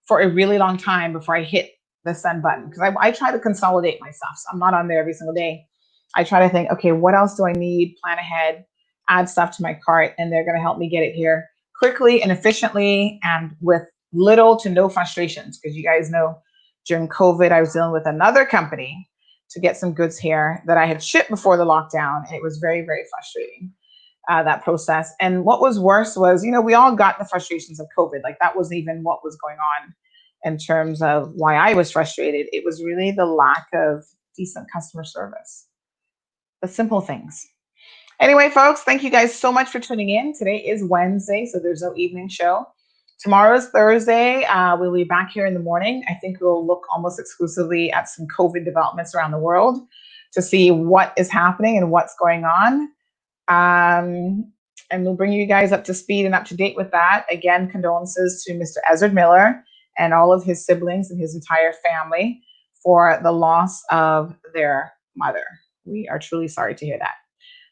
for a really long time before I hit the send button, because I try to consolidate my stuff. So I'm not on there every single day. I try to think, okay, what else do I need? Plan ahead, add stuff to my cart, and they're going to help me get it here quickly and efficiently and with little to no frustrations. Because you guys know during COVID, I was dealing with another company to get some goods here that I had shipped before the lockdown. It was very, very frustrating, that process. And what was worse was, we all got the frustrations of COVID. Like, that wasn't even what was going on in terms of why I was frustrated. It was really the lack of decent customer service, the simple things. Anyway, folks, thank you guys so much for tuning in. Today is Wednesday, so there's no evening show. Tomorrow is Thursday. We'll be back here in the morning. I think we'll look almost exclusively at some COVID developments around the world to see what is happening and what's going on. And we'll bring you guys up to speed and up to date with that. Again, condolences to Mr. Ezra Miller and all of his siblings and his entire family for the loss of their mother. We are truly sorry to hear that.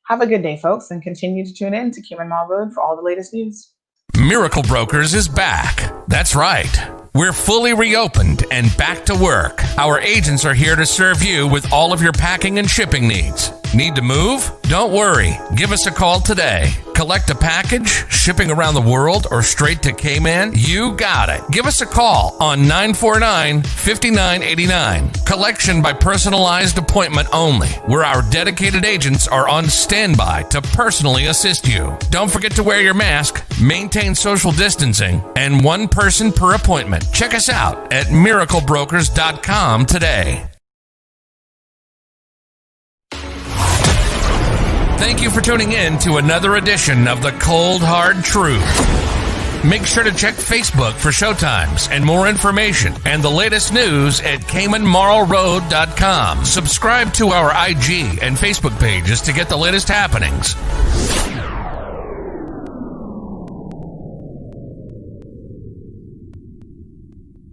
Have a good day, folks, and continue to tune in to Cayman Mall Road for all the latest news. Miracle Brokers is back. That's right. We're fully reopened and back to work. Our agents are here to serve you with all of your packing and shipping needs. Need to move? Don't worry. Give us a call today. Collect a package, shipping around the world, or straight to Cayman? You got it. Give us a call on 949-5989. Collection by personalized appointment only, where our dedicated agents are on standby to personally assist you. Don't forget to wear your mask, maintain social distancing, and one person per appointment. Check us out at miraclebrokers.com today. Thank you for tuning in to another edition of The Cold Hard Truth. Make sure to check Facebook for showtimes and more information and the latest news at CaymanMarlRoad.com. Subscribe to our IG and Facebook pages to get the latest happenings.